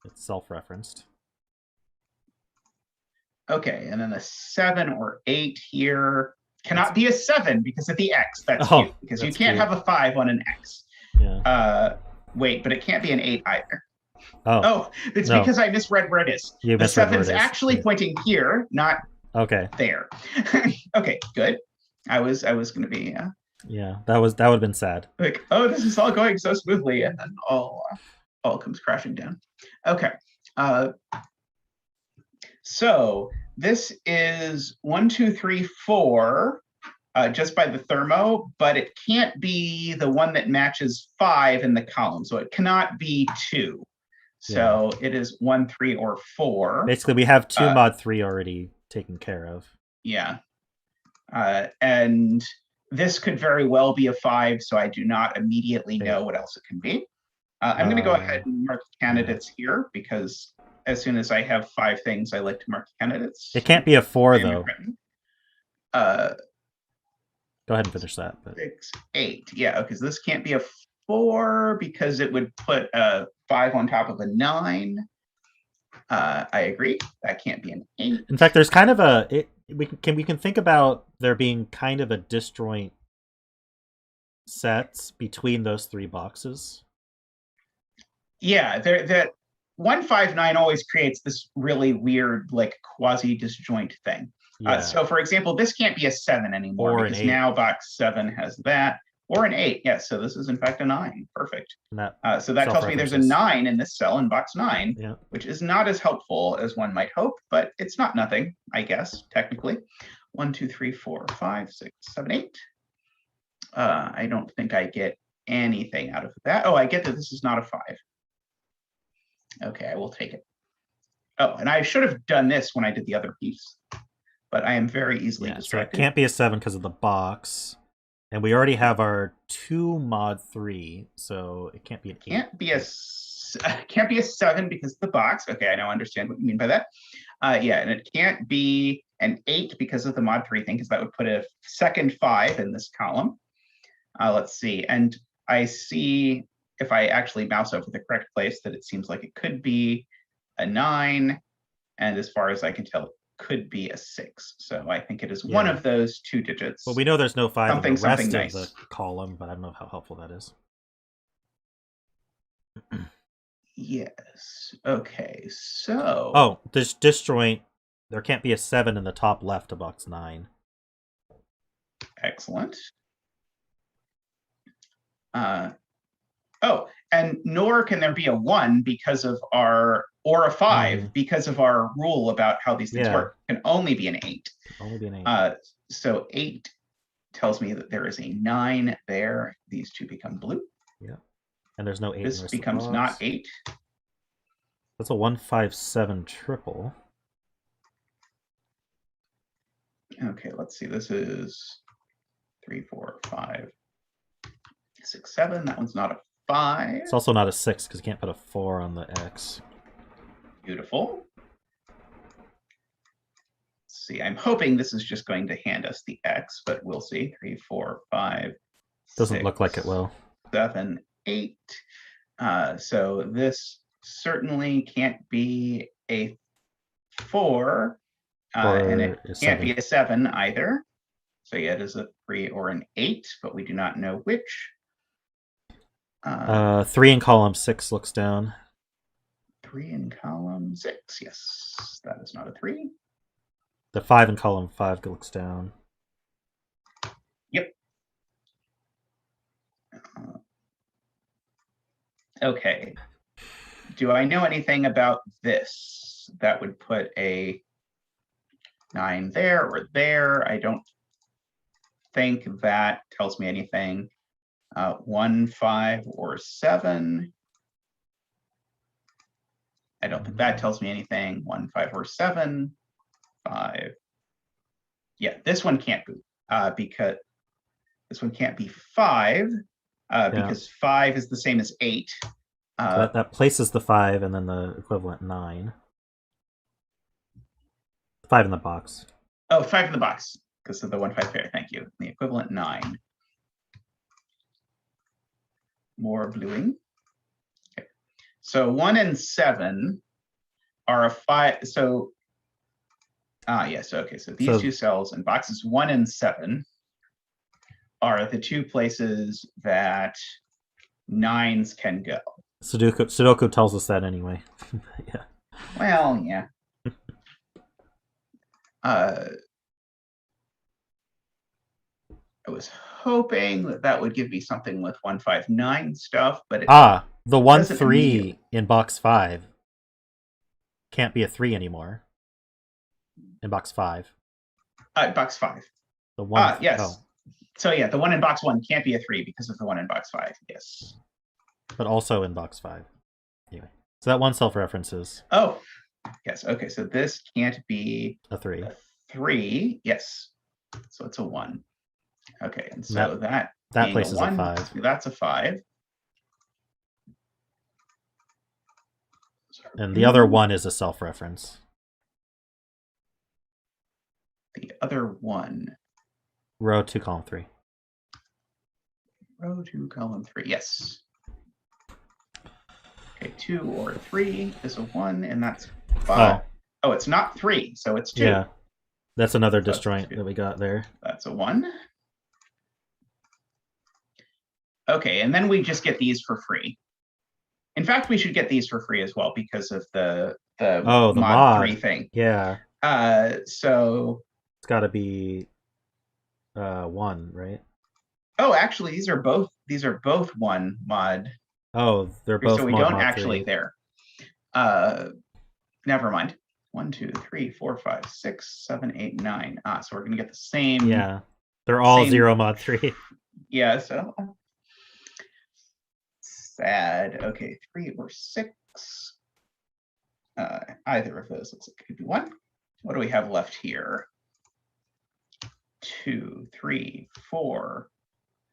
It's self-referenced. Okay, and then a 7 or 8 here cannot be a 7 because of the X. That's cute, because you can't have a 5 on an X. Yeah. Wait, but it can't be an 8 either. Oh, it's because I misread where it is. The 7's actually pointing here, not there. Okay, good. I was going to be yeah, that would have been sad. Like, oh, this is all going so smoothly, and then all comes crashing down. Okay, so this is 1, 2, 3, 4, just by the thermo, but it can't be the one that matches 5 in the column, so it cannot be 2. So it is 1, 3, or 4. Basically, we have 2 mod 3 already taken care of. Yeah. And this could very well be a 5, so I do not immediately know what else it can be. I'm going to go ahead and mark candidates here, because as soon as I have 5 things, I like to mark candidates. It can't be a 4, though. Go ahead and finish that. 6, 8. Yeah, because this can't be a 4 because it would put a 5 on top of a 9. I agree. That can't be an 8. In fact, there's kind of a we can think about there being kind of a disjoint sets between those 3 boxes. Yeah, that 159 always creates this really weird, like quasi disjoint thing. Yeah. So, for example, this can't be a 7 anymore Or an because 8. now box 7 has that, or an 8. Yes, so this is in fact a 9. Perfect. So that tells me there's a 9 in this cell in box 9, Yeah. which is not as helpful as one might hope, but it's not nothing, I guess, technically. 1, 2, 3, 4, 5, 6, 7, 8. I don't think I get anything out of that. Oh, I get that this is not a 5. Okay, I will take it. Oh, and I should have done this when I did the other piece, but I am very easily distracted. So it can't be a 7 because of the box. And we already have our 2 mod 3, so it can't be an 8. Can't be a 7 because of the box. Okay, I now understand what you mean by that. Yeah, and it can't be an 8 because of the mod 3 thing, because that would put a second 5 in this column. Let's see, and I see if I actually mouse over the correct place that it seems like it could be a 9, and as far as I can tell, it could be a 6. So I think it is one of those 2 digits. Well, we know there's no 5 in the rest nice. of the column, but I don't know how helpful that is. Yes. Okay, so... Oh, this disjoint, there can't be a 7 in the top left of box 9. Excellent. Oh, and nor can there be a 1 because of our, or a 5 because of our rule about how these things work. It can only be an 8. Only be an 8. So 8 tells me that there is a 9 there. These 2 become blue. Yeah. And there's no 8. This becomes not 8. That's a 157 triple. Okay, let's see. This is 3, 4, 5, 6, 7. That one's not a 5. It's also not a 6 because you can't put a 4 on the X. Beautiful. Let's see. I'm hoping this is just going to hand us the X, but we'll see. 3, 4, 5. Doesn't 6, look like it will. 7, 8. So this certainly can't be a 4, and it can't be a 7 either. So yeah, it is a 3 or an 8, but we do not know which. 3 in column 6 looks down. 3 in column 6, yes. That is not a 3. The 5 in column 5 looks down. Yep. Okay. Do I know anything about this that would put a 9 there or there? I don't think that tells me anything. 1, 5, or 7. I don't think that tells me anything. 1, 5, or 7. 5. Yeah, this one can't be because this one can't be 5 because 5 is the same as 8. That places the 5 and then the equivalent 9. 5 in the box. Oh, 5 in the box because of the 1, 5 pair. Thank you. The equivalent 9. More bluing. Okay. So 1 and 7 are a 5. So yes. Okay. So these 2 cells in boxes 1 and 7 are the 2 places that 9s can go. Sudoku tells us that anyway. Yeah. Well, yeah. I was hoping that would give me something with 159 stuff, but it the 1, 3 in box 5 can't be a 3 anymore. In box 5. Box 5. The 1. Yes. Oh. So yeah, the 1 in box 1 can't be a 3 because of the 1 in box 5. Yes. But also in box 5. Anyway, so that one self-references. Oh, yes. Okay, so this can't be a 3. A 3. Yes. So it's a 1. Okay, and so that places a 5. That's a 5. And the other 1 is a self-reference. The other 1. Row 2, column 3. Row 2, column 3. Yes. Okay, 2 or 3 is a 1, and that's 5. Oh, it's not 3, so it's 2. Yeah, that's another disjoint that we got there. That's a 1. Okay, and then we just get these for free. In fact, we should get these for free as well because of the the mod 3 thing. Yeah. So it's got to be 1, right? Oh, actually, these are both 1 mod. Oh, they're both. So we mod don't mod actually 3. there. Never mind. 1, 2, 3, 4, 5, 6, 7, 8, 9. So we're gonna get the same. Yeah, they're all same, 0 mod 3. Yeah, so sad. Okay, 3 or 6. Either of those looks like it could be 1. What do we have left here? 2, 3, 4,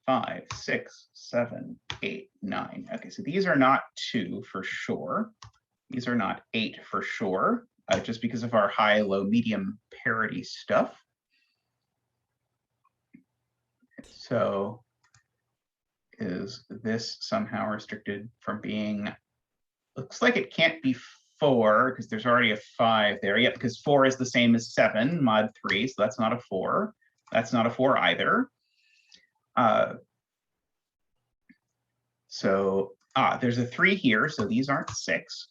5, 6, 7, 8, 9. Okay, so these are not 2 for sure. These are not 8 for sure, just because of our high, low, medium parity stuff. So is this somehow restricted from being, looks like it can't be 4 because there's already a 5 there. Yep, because 4 is the same as 7 mod 3, so that's not a 4. That's not a 4 either. So there's a 3 here, so these aren't 6.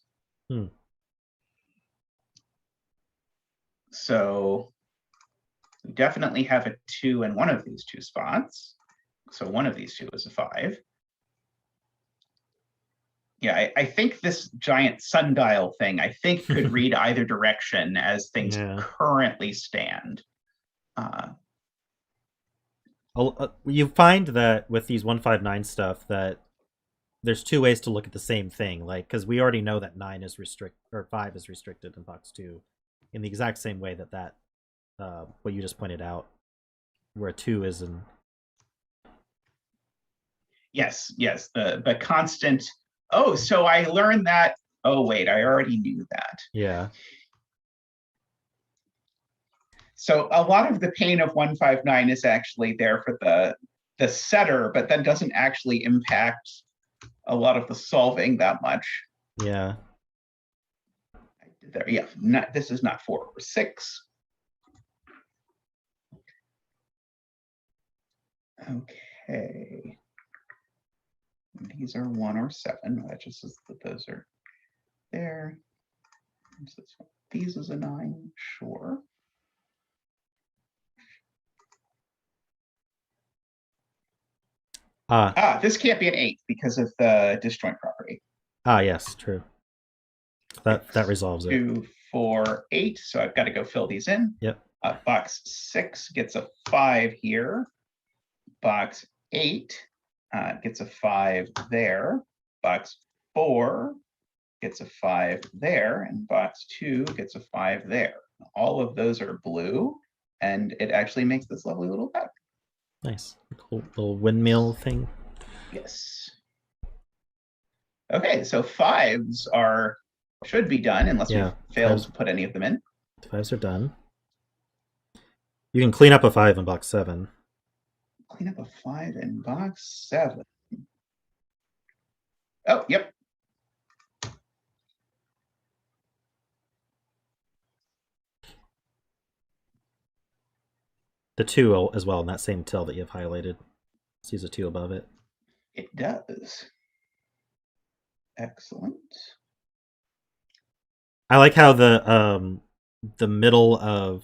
So we definitely have a 2 in one of these 2 spots. So one of these 2 is a 5. Yeah, I think this giant sundial thing, I think, could read either direction as things currently stand. You find that with these 159 stuff that there's 2 ways to look at the same thing, like, because we already know that 9 is restricted, or 5 is restricted in box 2 in the exact same way that what you just pointed out, where 2 is in. Yes, the constant. Oh, so I learned that. Oh, wait, I already knew that. Yeah. So a lot of the pain of 159 is actually there for the setter, but that doesn't actually impact a lot of the solving that much. Yeah. There, yeah. This is not 4 or 6. Okay. These are 1 or 7. That just says that those are there. These is a 9, sure. This can't be an 8 because of the disjoint property. Yes, true. That resolves it. 2, 4, 8. So I've got to go fill these in. Yep. Box 6 gets a 5 here. Box 8 gets a 5 there. Box 4 gets a 5 there, and box 2 gets a 5 there. All of those are blue, and it actually makes this lovely little pattern. Nice. Cool little windmill thing. Yes. Okay, so 5s should be done unless we fail to put any of them in. 5s are done. You can clean up a 5 in box 7. Clean up a 5 in box 7. Oh, yep. The 2 as well in that same till that you have highlighted. Sees a 2 above it. It does. Excellent. I like how the middle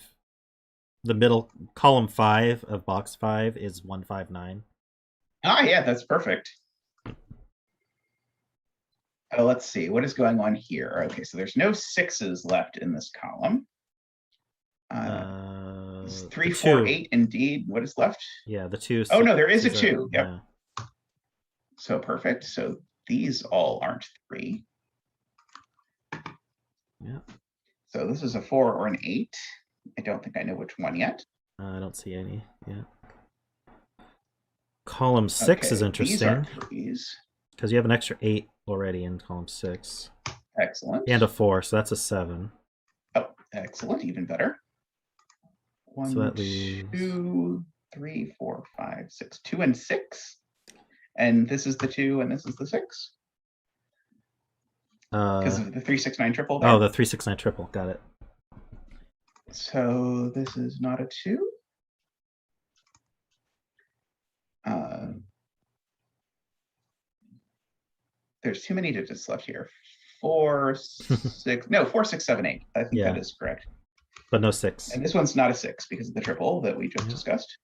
column 5 of box 5 is 159. Yeah, that's perfect. Let's see what is going on here. Okay, so there's no 6s left in this column. 3, 4, 8 indeed. What is left? Yeah, the 2. Oh no, there is a 2. Yep. Yeah. So perfect. So these all aren't 3. Yeah. So this is a 4 or an 8. I don't think I know which one yet. I don't see any. Yeah. Column 6 is interesting. Because you have an extra 8 already in column 6. Excellent. And a 4, so that's a 7. Oh, excellent. Even better. 1, so that leaves 2, 3, 4, 5, 6. 2 and 6. And this is the 2 and this is the 6. Because of the 3, 6, 9 triple there. Oh, the 3, 6, 9 triple. Got it. So this is not a 2. There's too many digits left here. 4, 6, no, 4, 6, 7, 8. I think Yeah. that is correct. But no 6. And this one's not a 6 because of the triple that we just discussed.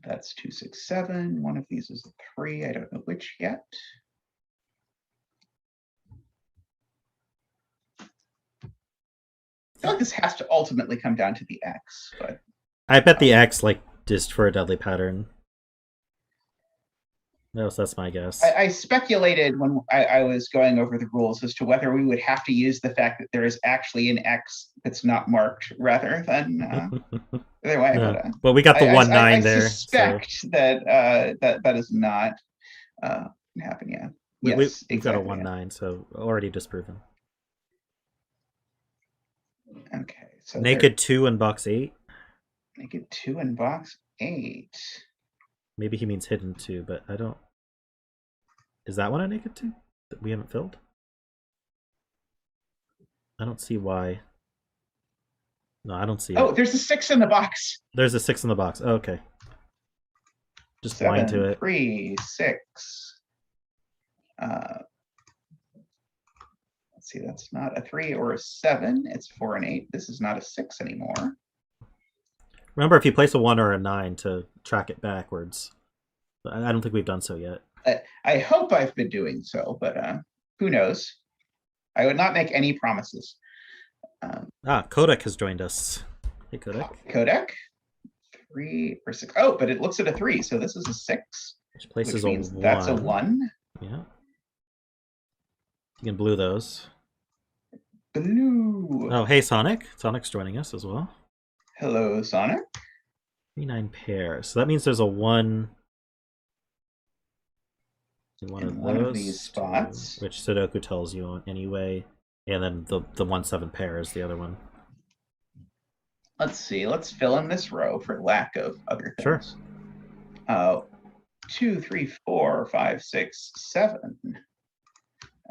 That's 2, 6, 7. One of these is a 3. I don't know which yet. I feel like this has to ultimately come down to the X, but I bet the X, like, just for a deadly pattern. No, so that's my guess. I speculated when I was going over the rules as to whether we would have to use the fact that there is actually an X that's not marked rather than either way. Yeah. But we got the 1, 9 there. I suspect that that is not happening yet. Yes, we've got a exactly, 1, 9, so already disproven. Okay, so Naked 2 in box 8. Naked 2 in box 8. Maybe he means hidden 2, but I don't. Is that one a naked 2 that we haven't filled? I don't see why. No, I don't see Oh, it. there's a 6 in the box. There's a 6 in the box. Oh, okay. Just 7, blind to it. 3, 6. Let's see, that's not a 3 or a 7. It's 4 and 8. This is not a 6 anymore. Remember, if you place a 1 or a 9 to track it backwards. But I don't think we've done so yet. I hope I've been doing so, but who knows? I would not make any promises. Kodak has joined us. Hey, Kodak. Kodak, 3 or 6. Oh, but it looks at a 3, so this is a 6. Which places which means a 1. that's a 1. Yeah. You can blue those. Blue. Oh, hey, Sonic. Sonic's joining us as well. Hello, Sonic. 3-9 pair. So that means there's a 1 in one of these spots. Which Sudoku tells you on anyway. And then the 1-7 pair is the other one. Let's see. Let's fill in this row for lack of other things. Sure. 2, 3, 4, 5, 6, 7.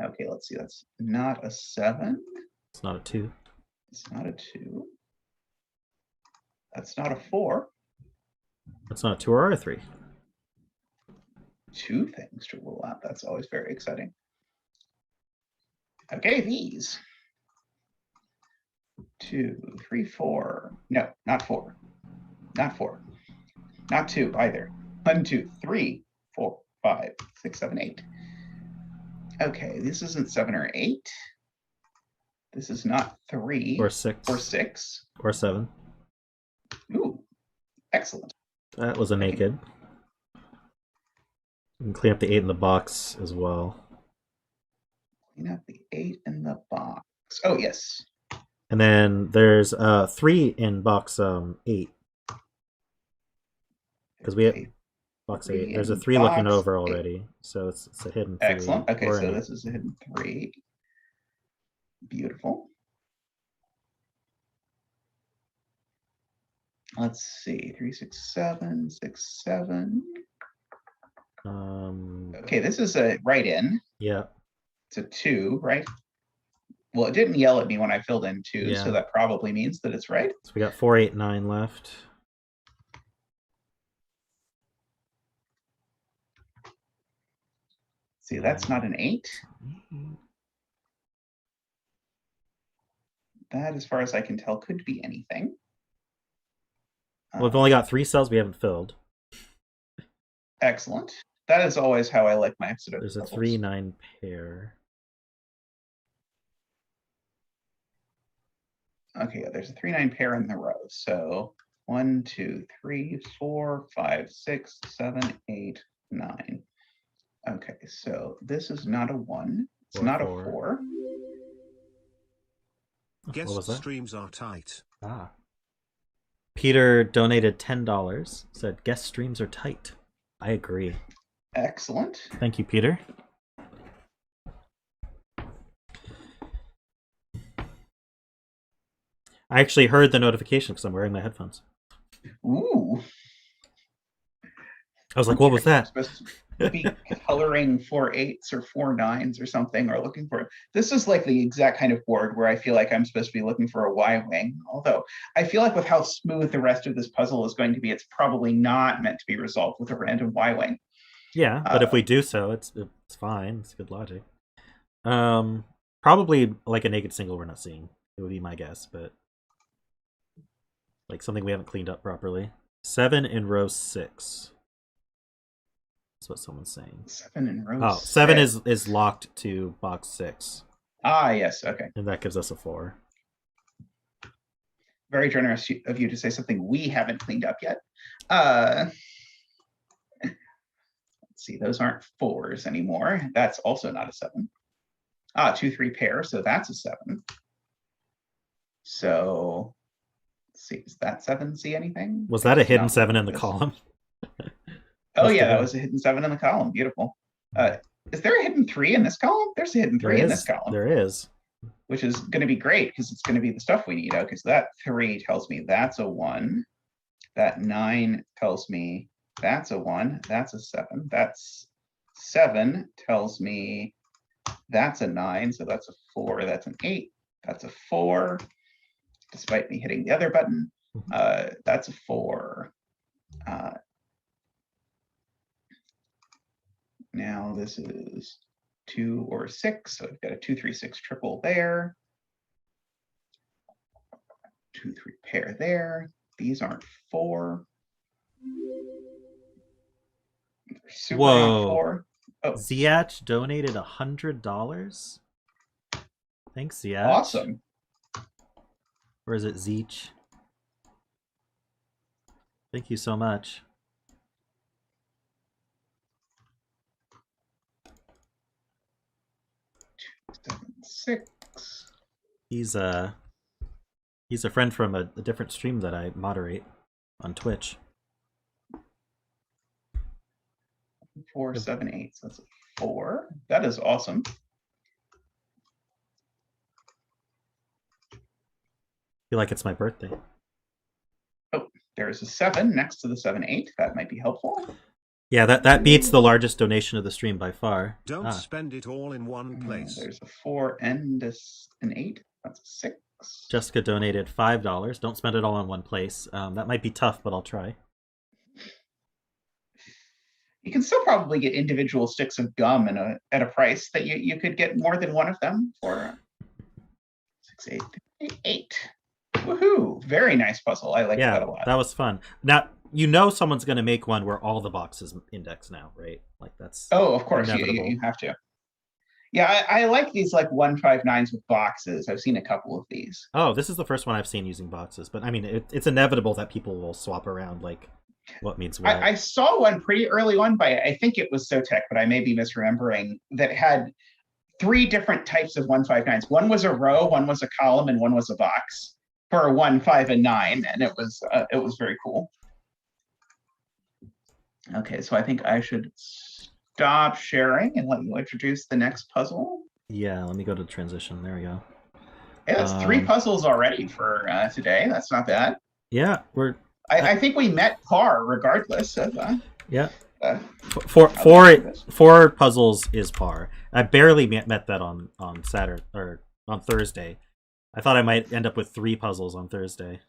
Okay, let's see. That's not a 7. It's not a 2. It's not a 2. That's not a 4. That's not a 2 or a 3. 2 things to rule out. That's always very exciting. Okay, these. 2, 3, 4. No, not 4. Not 4. Not 2 either. 1, 2, 3, 4, 5, 6, 7, 8. Okay, this isn't 7 or 8. This is not 3. Or 6. Or 6. Or 7. Ooh, excellent. That was a naked. You can clean up the 8 in the box as well. Clean up the 8 in the box. Oh, yes. And then there's 3 in box 8. Because we have box 8. There's a 3 looking over already. So it's a hidden 3. Excellent. Okay, so an this is a hidden 3. Beautiful. Let's see. 3, 6, 7, 6, 7. Okay, this is a right in. Yeah. It's a 2, right? Well, it didn't yell at me when I filled in 2, Yeah. so that probably means that it's right. So we got 4, 8, 9 left. See, that's not an 8. That, as far as I can tell, could be anything. Well, we've only got 3 cells we haven't filled. Excellent. That is always how I like my Sudoku. There's a puzzles. 3-9 pair. Okay, there's a 3-9 pair in the row. So 1, 2, 3, 4, 5, 6, 7, 8, 9. Okay, so this is not a 1. It's Or not 4. a 4. What was Guest that? streams are tight. Peter donated $10. Said guest streams are tight. I agree. Excellent. Thank you, Peter. I actually heard the notification because I'm wearing my headphones. Ooh. I was like, what was that? Supposed to be coloring 4/8s or 4/9s or something, or looking for. This is like the exact kind of board where I feel like I'm supposed to be looking for a Y-wing. Although I feel like with how smooth the rest of this puzzle is going to be, it's probably not meant to be resolved with a random Y-wing. Yeah, but if we do so, it's fine. It's good logic. Probably like a naked single we're not seeing. It would be my guess, but like something we haven't cleaned up properly. 7 in row 6. That's what someone's saying. 7 in row. Oh, 7 is locked to box 6. Ah, yes. Okay. And that gives us a 4. Very generous of you to say something we haven't cleaned up yet. Let's see. Those aren't 4s anymore. That's also not a 7. 2-3 pair. So that's a 7. So let's see. Is that 7? See anything? Was that a hidden 7 in the column? Oh yeah, that was a hidden 7 in the column. Beautiful. Is there a hidden 3 in this column? There's a hidden 3 in this column. There is. Which is going to be great because it's going to be the stuff we need. Okay, so that 3 tells me that's a 1. That 9 tells me that's a 1. That's a 7. That's 7 tells me that's a 9. So that's a 4. That's an 8. That's a 4. Despite me hitting the other button, that's a 4. Now this is 2 or 6, so I've got a 2-3-6 triple there. 2-3 pair there. These aren't 4. Super Whoa. 4. Oh, Ziach donated $100. Thanks, Ziach. awesome. Or is it Zeech? Thank you so much. Six. He's a friend from a different stream that I moderate on Twitch. 4, 7, 8. So that's a 4. That is awesome. Feel like it's my birthday. Oh, there's a 7 next to the 7, 8. That might be helpful. Yeah, that beats the largest donation of the stream by far. Don't spend it all in one place. There's a 4 and an 8. That's a 6. Jessica donated $5. Don't spend it all in one place. That might be tough, but I'll try. You can still probably get individual sticks of gum at a price that you could get more than one of them for 6, 8, 8. Woohoo! Very nice puzzle. I like that a lot. That was fun. Now you know someone's going to make one where all the boxes index now, right? Like that's of course you have to. Yeah, I like these like 159s with boxes. I've seen a couple of these. Oh, this is the first one I've seen using boxes, but I mean it's inevitable that people will swap around like what means what. I saw one pretty early on by I think it was Sotec, but I may be misremembering, that had 3 different types of 159s. One was a row, one was a column, and one was a box for 1, 5, and 9, and it was very cool. Okay, so I think I should stop sharing and let you introduce the next puzzle. Yeah, let me go to transition. There we go. Yeah, that's 3 puzzles already for today. That's not bad. Yeah, I think we met par regardless of. Yeah. Four puzzles is par. I barely met that on Saturday or on Thursday. I thought I might end up with 3 puzzles on Thursday.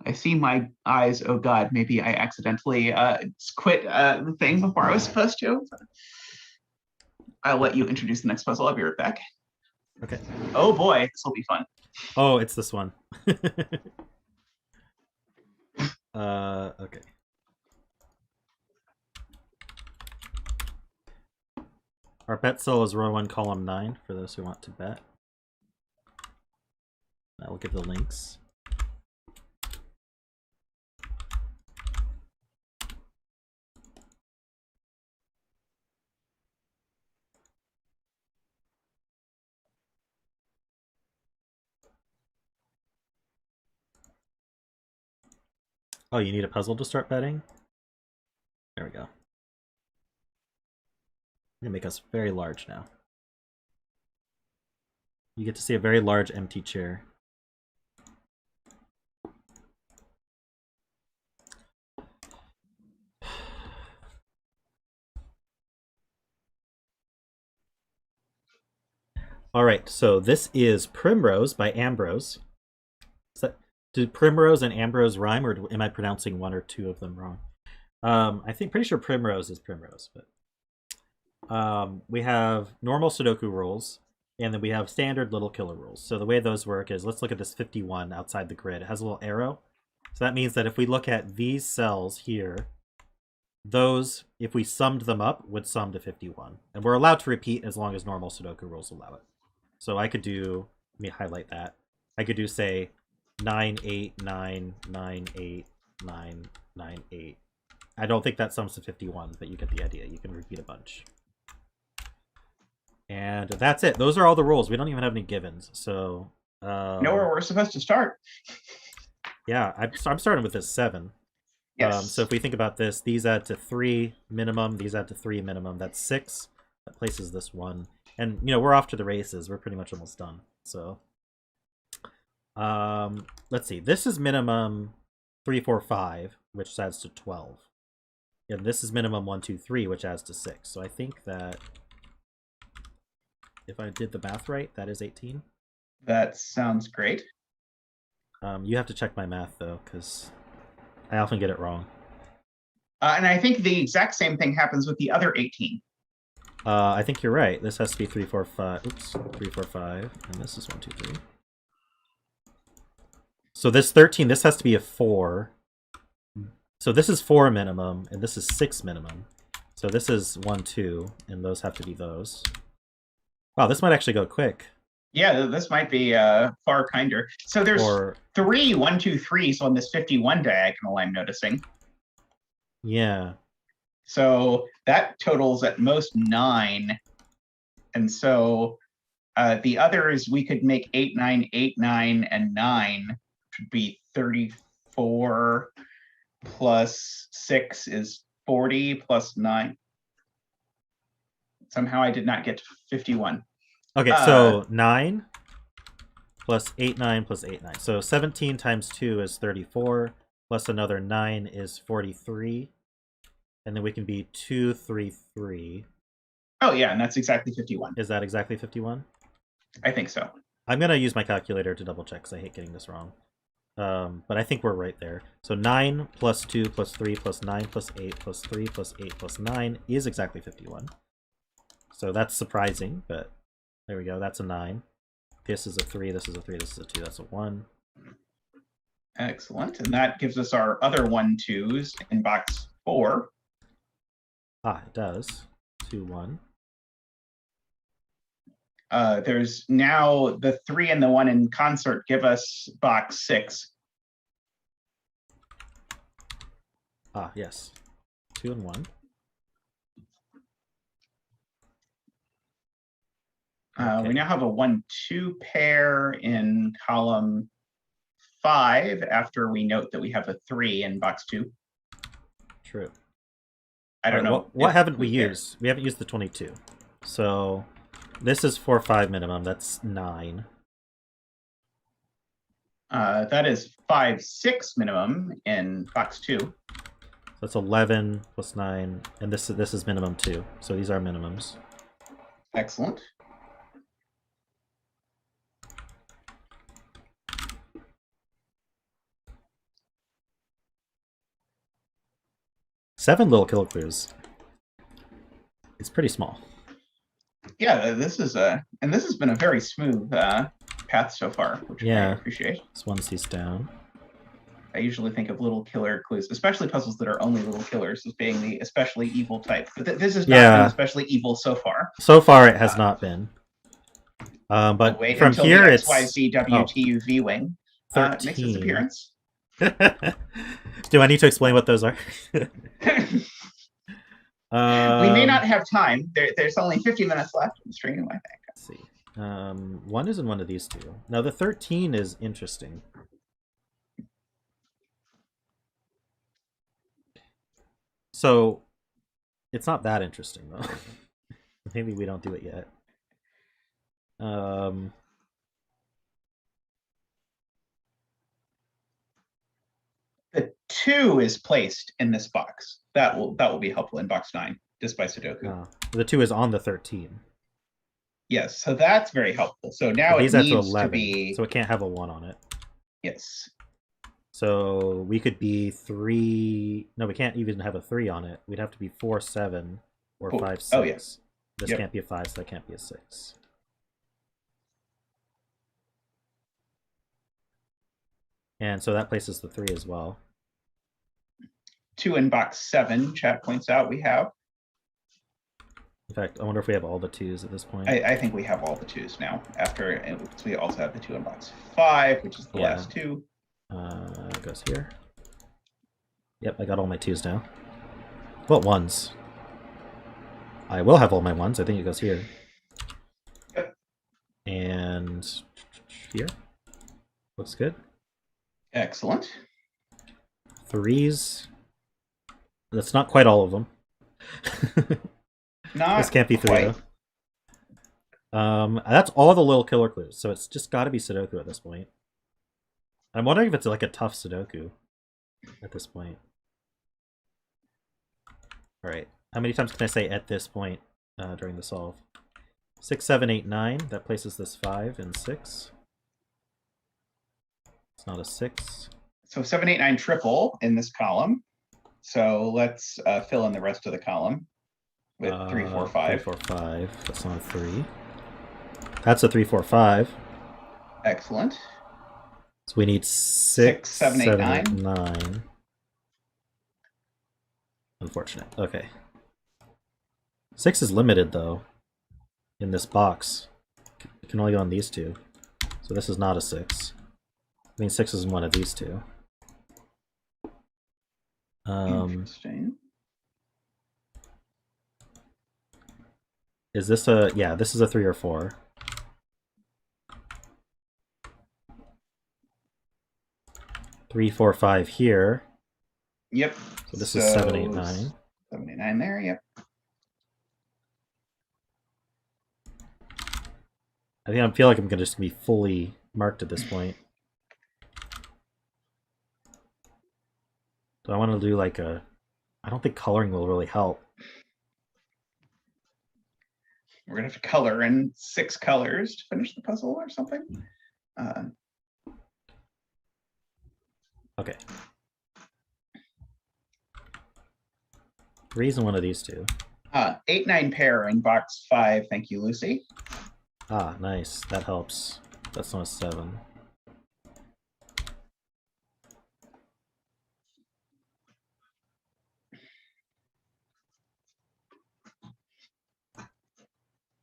I see my eyes. Oh God, maybe I accidentally quit the thing before I was supposed to. I'll let you introduce the next puzzle. I'll be right back. Okay. Oh boy, this will be fun. Oh, it's this one. Okay. Our bet cell is row 1, column 9 for those who want to bet. I will give the links. Oh, you need a puzzle to start betting? There we go. I'm gonna make us very large now. You get to see a very large empty chair. All right, so this is Primrose by Ambrose. Did Primrose and Ambrose rhyme, or am I pronouncing one or two of them wrong? I think pretty sure Primrose is Primrose, but we have normal Sudoku rules, and then we have standard little killer rules. So the way those work is, let's look at this 51 outside the grid. It has a little arrow. So that means that if we look at these cells here, those, if we summed them up, would sum to 51. And we're allowed to repeat as long as normal Sudoku rules allow it. So I could do, let me highlight that. I could do, say, 9, 8, 9, 9, 8, 9, 9, 8. I don't think that sums to 51, but you get the idea. You can repeat a bunch. And that's it. Those are all the rules. We don't even have any givens. So Know where we're supposed to start. yeah, I'm starting with this 7. Yes. So if we think about this, these add to 3 minimum, these add to 3 minimum. That's 6. That places this 1. And, you know, we're off to the races. We're pretty much almost done. So let's see. This is minimum 3, 4, 5, which adds to 12. And this is minimum 1, 2, 3, which adds to 6. So I think that if I did the math right, that is 18. That sounds great. You have to check my math, though, because I often get it wrong. And I think the exact same thing happens with the other 18. I think you're right. This has to be 3, 4, 5. Oops, 3, 4, 5, and this is 1, 2, 3. So this 13, this has to be a 4. So this is 4 minimum, and this is 6 minimum. So this is 1, 2, and those have to be those. Wow, this might actually go quick. Yeah, this might be far kinder. So there's 3, 1, 2, 3s on this 51 diagonal I'm noticing. Yeah. So that totals at most 9. And so the others, we could make 8, 9, 8, 9, and 9, which would be 34 plus 6 is 40 plus 9. Somehow I did not get to 51. Okay, so 9 plus 8, 9 plus 8, 9. So 17 times 2 is 34, plus another 9 is 43. And then we can be 2, 3, 3. Oh, yeah, and that's exactly 51. Is that exactly 51? I think so. I'm going to use my calculator to double check because I hate getting this wrong. But I think we're right there. So 9 plus 2 plus 3 plus 9 plus 8 plus 3 plus 8 plus 9 is exactly 51. So that's surprising, but there we go. That's a 9. This is a 3, this is a 3, this is a 2, that's a 1. Excellent. And that gives us our other 1, 2s in box 4. Ah, it does. 2, 1. There's now the 3 and the 1 in concert give us box 6. Ah, yes. 2 and 1. Okay. We now have a 1, 2 pair in column 5 after we note that we have a 3 in box 2. True. I don't know. What haven't we used? We haven't used the 22. So this is 4, 5 minimum. That's 9. That is 5, 6 minimum in box 2. That's 11 plus 9, and this is minimum 2. So these are minimums. Excellent. Seven little killer clues. It's pretty small. Yeah, this is and this has been a very smooth path so far, which I appreciate. This one sees down. I usually think of little killer clues, especially puzzles that are only little killers, as being the especially evil type. But this has not been especially evil so far. So far, it has not been. But wait from until here, the it's XYZWTUV wing 13. makes its appearance. Do I need to explain what those are? We may not have time. There's only 50 minutes left in the stream, I think. Let's see. One is in one of these two. Now, the 13 is interesting. So, it's not that interesting, though. Maybe we don't do it yet. The 2 is placed in this box. That will be helpful in box 9, just by Sudoku. The 2 is on the 13. Yes, so that's very helpful. So now But it these have to needs to 11, be, so it can't have a 1 on it. yes. So we could be 3. No, we can't even have a 3 on it. We'd have to be 4, 7, or Oh, 5, 6. oh, yeah. This Yep. can't be a 5, so that can't be a 6. And so that places the 3 as well. 2 in box 7, chat points out we have. In fact, I wonder if we have all the 2s at this point. I think we have all the 2s now. After, and we also have the 2 in box 5, which is the last 2. It goes here. Yep, I got all my 2s now. What 1s? I will have all my 1s. I think it goes here. Yep. And here. Looks good. Excellent. 3s. That's not quite all of them. This can't be 3 quite. though. That's all the little killer clues, so it's just got to be Sudoku at this point. I'm wondering if it's like a tough Sudoku at this point. Alright, how many times can I say at this point during the solve? 6, 7, 8, 9. That places this 5 and 6. It's not a 6. So 7, 8, 9 triple in this column. So let's fill in the rest of the column with 3, 4, 5. 3, 4, 5. That's not a 3. That's a 3, 4, 5. Excellent. So we need 6, 7, 8, 9. 9. Unfortunate. Okay. 6 is limited though. In this box, it can only go on these 2. So this is not a 6. I mean, 6 is in one of these 2. Interesting. Is this a... Yeah, this is a 3 or 4. Three, 4, 5 here. Yep. So this is 7, 8, 9. 7, 8, 9 there, yep. I feel like I'm gonna just be fully marked at this point. So I want to do like a... I don't think coloring will really help. We're gonna have to color in 6 colors to finish the puzzle or something. Okay. 3's in one of these 2. 8, 9 pair in box 5. Thank you, Lucy. Ah, nice. That helps. That's not a 7.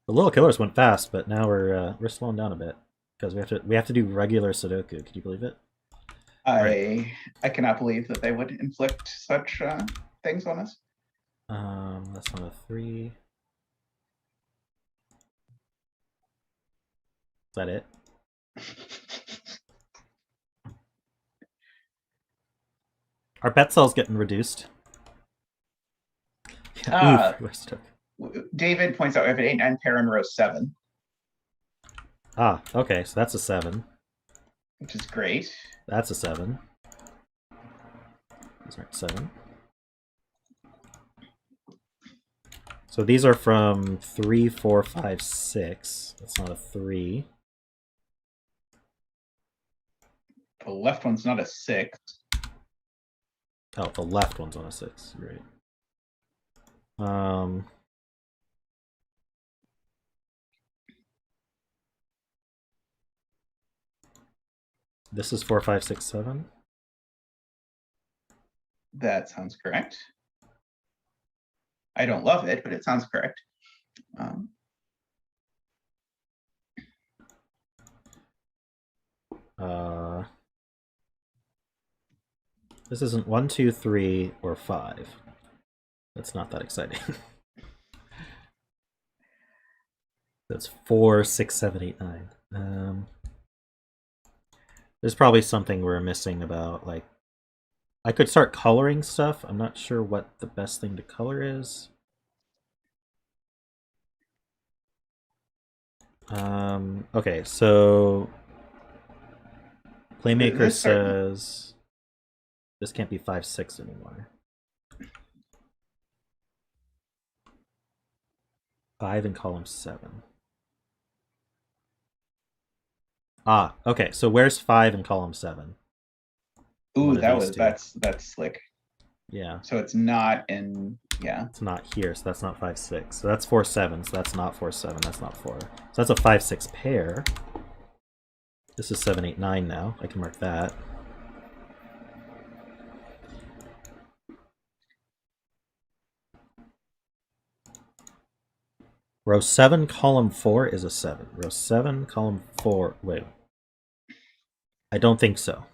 The little killers went fast, but now we're slowing down a bit because we have to do regular Sudoku. Can you believe it? I cannot believe that they would inflict such things on us. That's not a 3. Is that it? Our bet cell's getting reduced. Yeah, oof, David points out we have an 8, 9 pair in row 7. Ah, okay, so that's a 7. Which is great. That's a 7. These aren't 7. So these are from 3, 4, 5, 6. That's not a 3. The left one's not a 6. Oh, the left one's on a 6. Right. This is 4, 5, 6, 7. That sounds correct. I don't love it, but it sounds correct. This isn't 1, 2, 3, or 5. That's not that exciting. That's 4, 6, 7, 8, 9. There's probably something we're missing about, like, I could start coloring stuff. I'm not sure what the best thing to color is. Okay, so Playmaker says this can't be 5, 6 anymore. 5 in column 7. Ah, okay. So where's 5 in column 7? Ooh, One of these two. that's slick. Yeah, So it's not in, yeah. it's not here, so that's not 5, 6. So that's 4, 7. So that's not 4, 7. That's not 4. So that's a 5, 6 pair. This is 7, 8, 9 now. I can mark that. Row 7, column 4 is a 7. Row 7, column 4. Wait. I don't think so.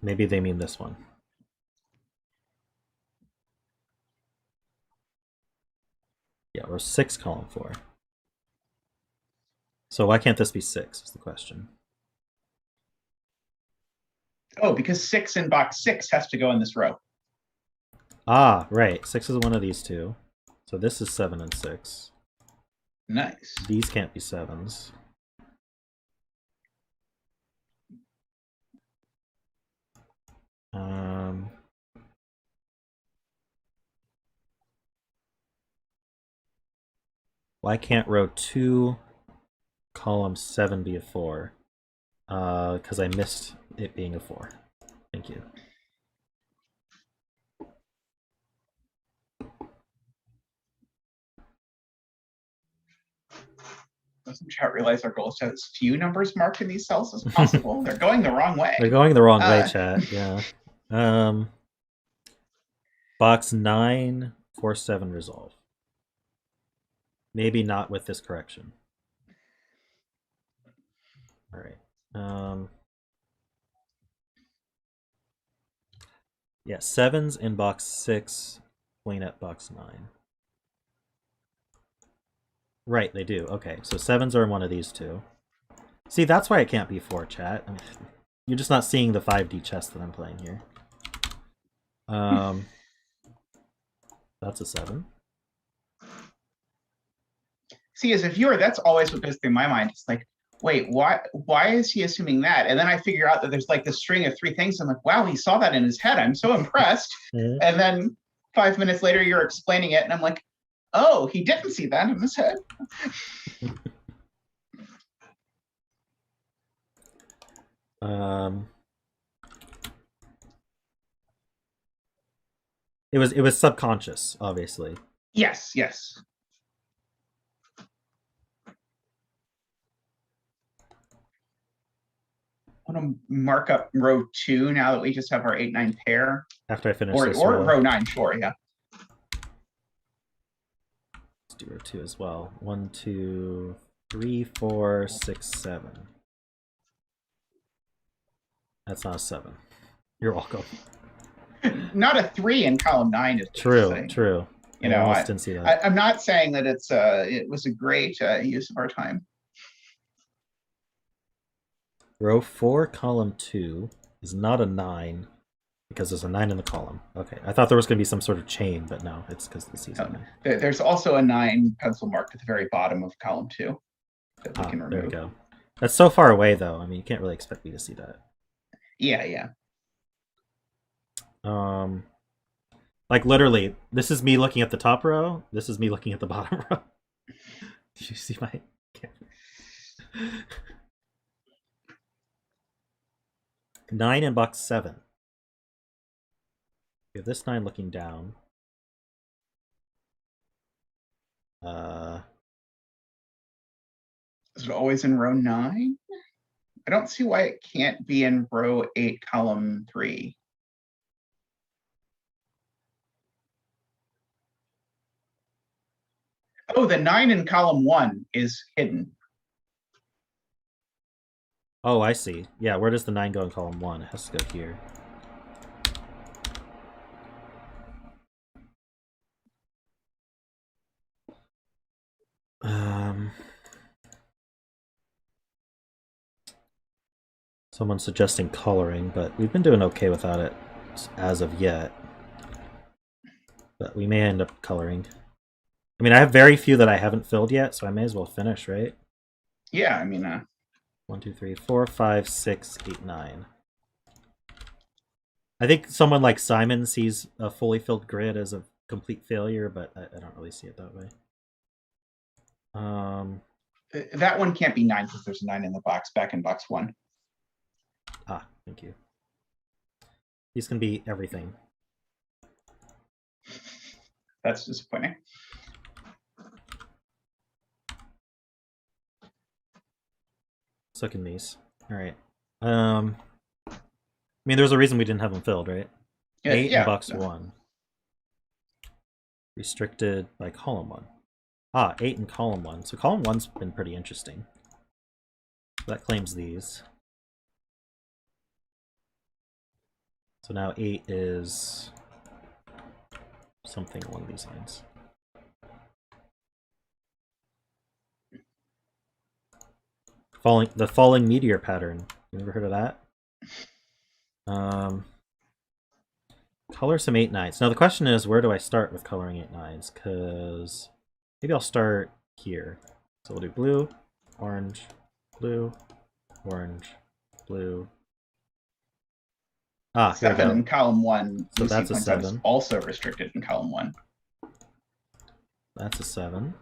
Maybe they mean this one. Yeah, row 6, column 4. So why can't this be 6 is the question. Oh, because 6 in box 6 has to go in this row. Ah, right. 6 is one of these two. So this is 7 and 6. Nice. These can't be 7s. Why can't row 2, column 7 be a 4? Because I missed it being a 4. Thank you. Doesn't chat realize our goal is to have as few numbers marked in these cells as possible? They're going the wrong way. They're going the wrong way, chat. Yeah. Box 9, 4, 7 resolve. Maybe not with this correction. All right. Yeah, 7s in box 6, plain at box 9. Right, they do. Okay, so 7s are in one of these two. See, that's why it can't be 4, chat. I mean, you're just not seeing the 5D chess that I'm playing here. That's a 7. See, as a viewer, that's always what goes through my mind. It's like, wait, why is he assuming that? And then I figure out that there's like this string of 3 things. I'm like, wow, he saw that in his head. I'm so impressed. And then 5 minutes later, you're explaining it, and I'm like, oh, he didn't see that in his head. It was subconscious, obviously. Yes, yes. I want to mark up row 2 now that we just have our 8, 9 pair. After I finish Or this row 9, sure, yeah. Let's do row 2 as well. 1, 2, 3, 4, 6, 7. That's not a 7. You're welcome. Not a 3 in column 9 is True, true. You know, I didn't see that. I'm not saying that it was a great use of our time. Row 4, column 2 is not a 9 because there's a 9 in the column. Okay, I thought there was going to be some sort of chain, but no, it's because the season. No. There's also a 9 pencil marked at the very bottom of column 2 that we can remove. There we go. That's so far away, though. I mean, you can't really expect me to see that. Yeah, yeah. Like literally, this is me looking at the top row. This is me looking at the bottom row. Did you see my camera? 9 in box 7. We have this 9 looking down. Is it always in row 9? I don't see why it can't be in row 8, column 3. Oh, the 9 in column 1 is hidden. Oh, I see. Yeah, where does the 9 go in column 1? It has to go here. Someone's suggesting coloring, but we've been doing okay without it as of yet. But we may end up coloring. I mean, I have very few that I haven't filled yet, so I may as well finish, right? Yeah, I mean... 1, 2, 3, 4, 5, 6, 8, 9. I think someone like Simon sees a fully filled grid as a complete failure, but I don't really see it that way. That one can't be 9 because there's a 9 in the box, back in box 1. Ah, thank you. These can be everything. That's disappointing. So can these. All right. I mean, there's a reason we didn't have them filled, right? 8 in box 1. Restricted by column 1. Ah, 8 in column 1. So column 1's been pretty interesting. That claims these. So now 8 is something along these lines. The falling meteor pattern. You ever heard of that? Color some 8/9s. Now the question is, where do I start with coloring 8/9s? Because maybe I'll start here. So we'll do blue, orange, blue, orange, blue. Ah, here we 7 go. in column 1. So Lucy that's a points out is 7. also restricted in column 1. That's a 7.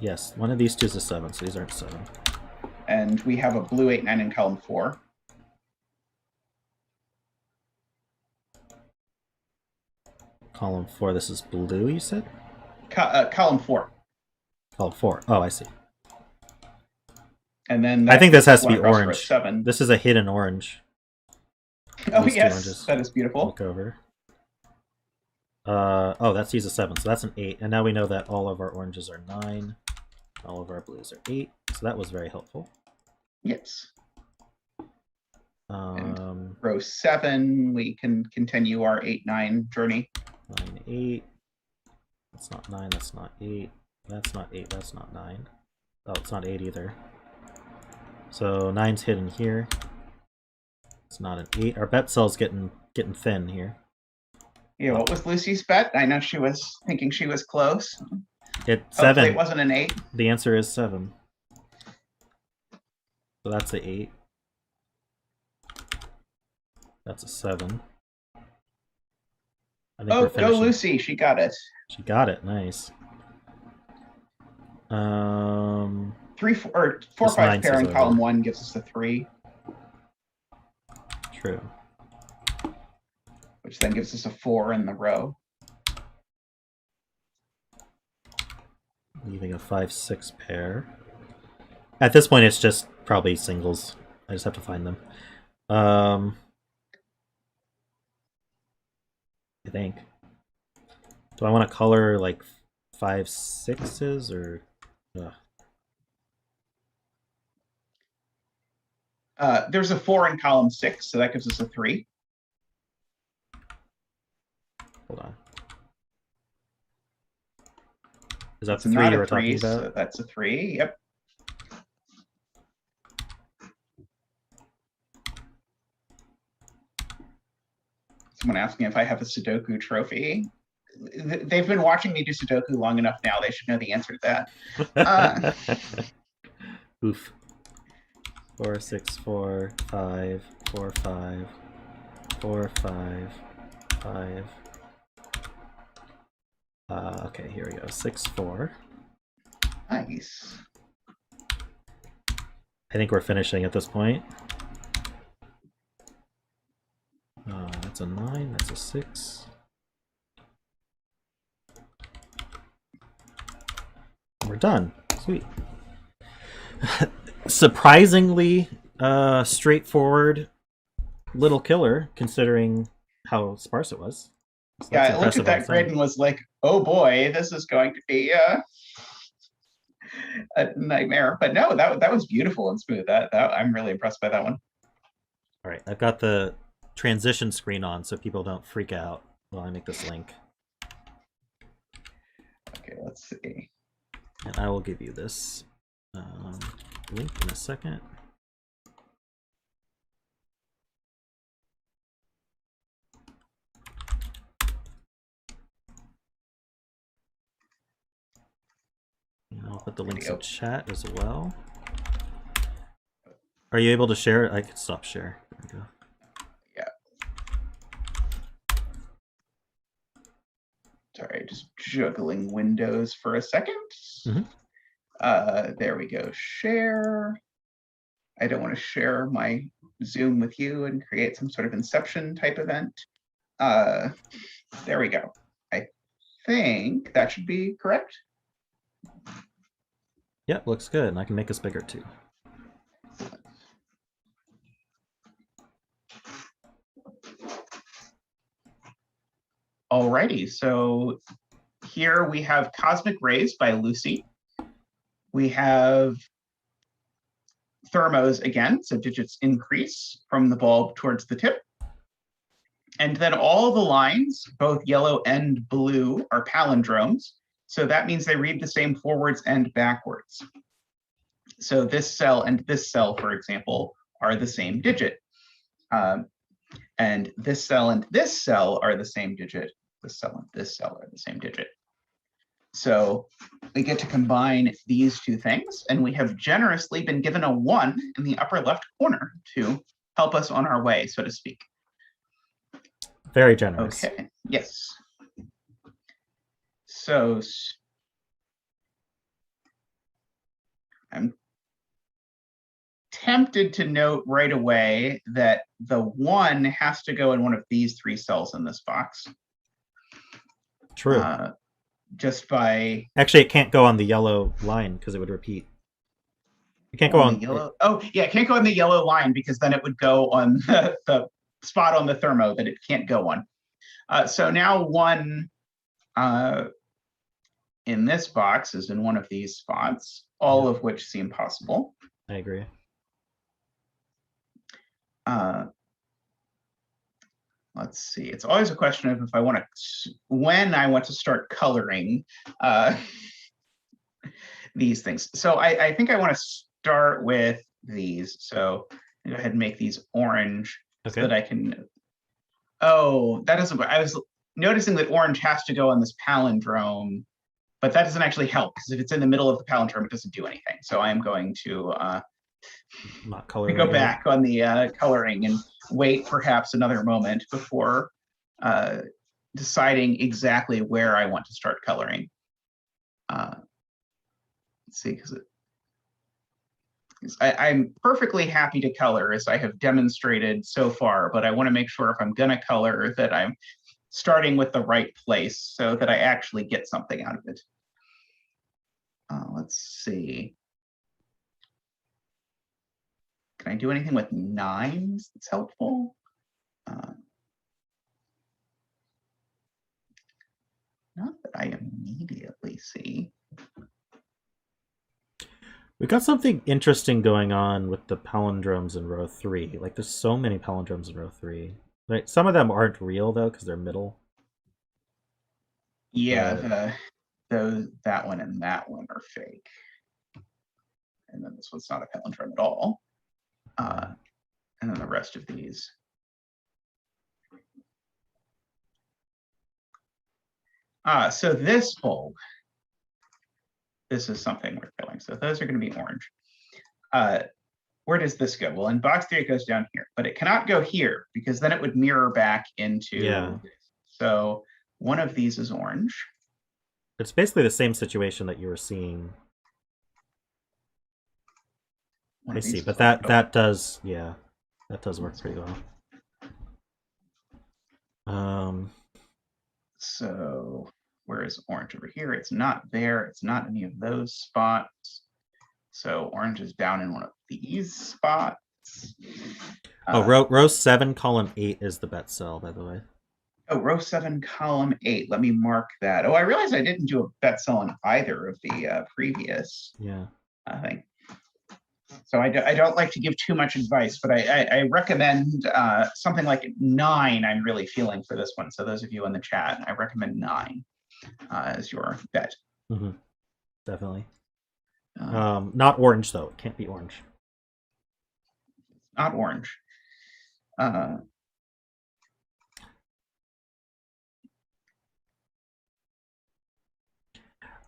Yes, one of these two is a 7, so these aren't 7. And we have a blue 8/9 in column 4. Column 4, this is blue, you said? Column 4. Column 4. Oh, I see. And then I think this has to be one across row orange. 7. This is a hidden orange. Oh, These two yes, oranges. that is beautiful. Look over. Oh, that's a 7, so that's an 8. And now we know that all of our oranges are 9. All of our blues are 8. So that was very helpful. Yes. Row 7, we can continue our 8/9 journey. 9, 8. That's not 9, that's not 8. That's not 8, that's not 9. Oh, it's not 8 either. So 9's hidden here. It's not an 8. Our bet cell's getting thin here. Yeah, what was Lucy's bet? I know she was thinking she was close. It's Hopefully 7. it wasn't an 8. The answer is 7. So that's a 8. That's a 7. I think Oh, we're go finishing. Lucy, she got it. She got it. Nice. 3, 4, or 4, This 5 nine pair says in over. column 1 gives us a 3, True. which then gives us a 4 in the row. Leaving a 5, 6 pair. At this point, it's just probably singles. I just have to find them. I think. Do I want to color like 5, 6s or? There's a 4 in column 6, so that gives us a 3. Hold on. Is that It's the 3 not you a were 3, talking about? so that's a 3. Yep. Someone asking if I have a Sudoku trophy. They've been watching me do Sudoku long enough now. They should know the answer to that. Oof. 4, 6, 4, 5, 4, 5, 4, 5, 5. Okay, here we go. 6, 4. Nice. I think we're finishing at this point. That's a 9, that's a 6. We're done. Sweet. Surprisingly straightforward little killer, considering how sparse it was. So Yeah, that's I looked at impressive on that its grid own. and was like, oh boy, this is going to be a nightmare. But no, that was beautiful and smooth. That I'm really impressed by that one. All right, I've got the transition screen on so people don't freak out while I make this link. Okay, let's see. And I will give you this link in a second. And I'll put the links in chat as well. Are you able to share? I can stop share. There we go. Yeah. Sorry. Sorry, just juggling windows for a second. Mhm. There we go. Share. I don't want to share my Zoom with you and create some sort of Inception type event. There we go. I think that should be correct. Yep, looks good. And I can make this bigger too. Alrighty, so here we have Cosmic Rays by Lucy. We have thermos again, so digits increase from the bulb towards the tip. And then all the lines, both yellow and blue, are palindromes. So that means they read the same forwards and backwards. So this cell and this cell, for example, are the same digit. And this cell and this cell are the same digit. This cell and this cell are the same digit. So we get to combine these two things, and we have generously been given a 1 in the upper left corner to help us on our way, so to speak. Very generous. Okay, yes. So I'm tempted to note right away that the 1 has to go in one of these 3 cells in this box. True. Just by Actually, it can't go on the yellow line because it would repeat. It can't go on the yellow. Oh, yeah, it can't go on the yellow line because then it would go on the spot on the thermo that it can't go on. So now 1 in this box is in one of these spots, all of which seem possible. I agree. Let's see. It's always a question of if I want to, when I want to start coloring these things. So I think I want to start with these. So go ahead and make these orange so that I can. Oh, that doesn't. I was noticing that orange has to go on this palindrome, but that doesn't actually help because if it's in the middle of the palindrome, it doesn't do anything. So I am going to not color. Go back on the coloring and wait perhaps another moment before deciding exactly where I want to start coloring. Let's see, because I'm perfectly happy to color as I have demonstrated so far, but I want to make sure if I'm going to color that I'm starting with the right place so that I actually get something out of it. Let's see. Can I do anything with 9s that's helpful? Not that I immediately see. We got something interesting going on with the palindromes in row 3. Like, there's so many palindromes in row 3. Right? Some of them aren't real, though, because they're middle. Yeah, that one and that one are fake. And then this one's not a palindrome at all. And then the rest of these. So this bulb, this is something we're filling. So those are going to be orange. Where does this go? Well, in box 3, it goes down here, but it cannot go here because then it would mirror back into. Yeah. So one of these is orange. It's basically the same situation that you were seeing. I see, but that does, yeah, that does work pretty well. So where is orange over here? It's not there. It's not any of those spots. So orange is down in one of these spots. Row 7, column 8 is the bet cell, by the way. Oh, row 7, column 8. Let me mark that. Oh, I realized I didn't do a bet cell on either of the previous. Yeah. Thing. So I don't like to give too much advice, but I recommend something like 9. I'm really feeling for this one. So those of you in the chat, I recommend 9 as your bet. Mm-hmm. Definitely. Not orange though. It can't be orange. Not orange. I'm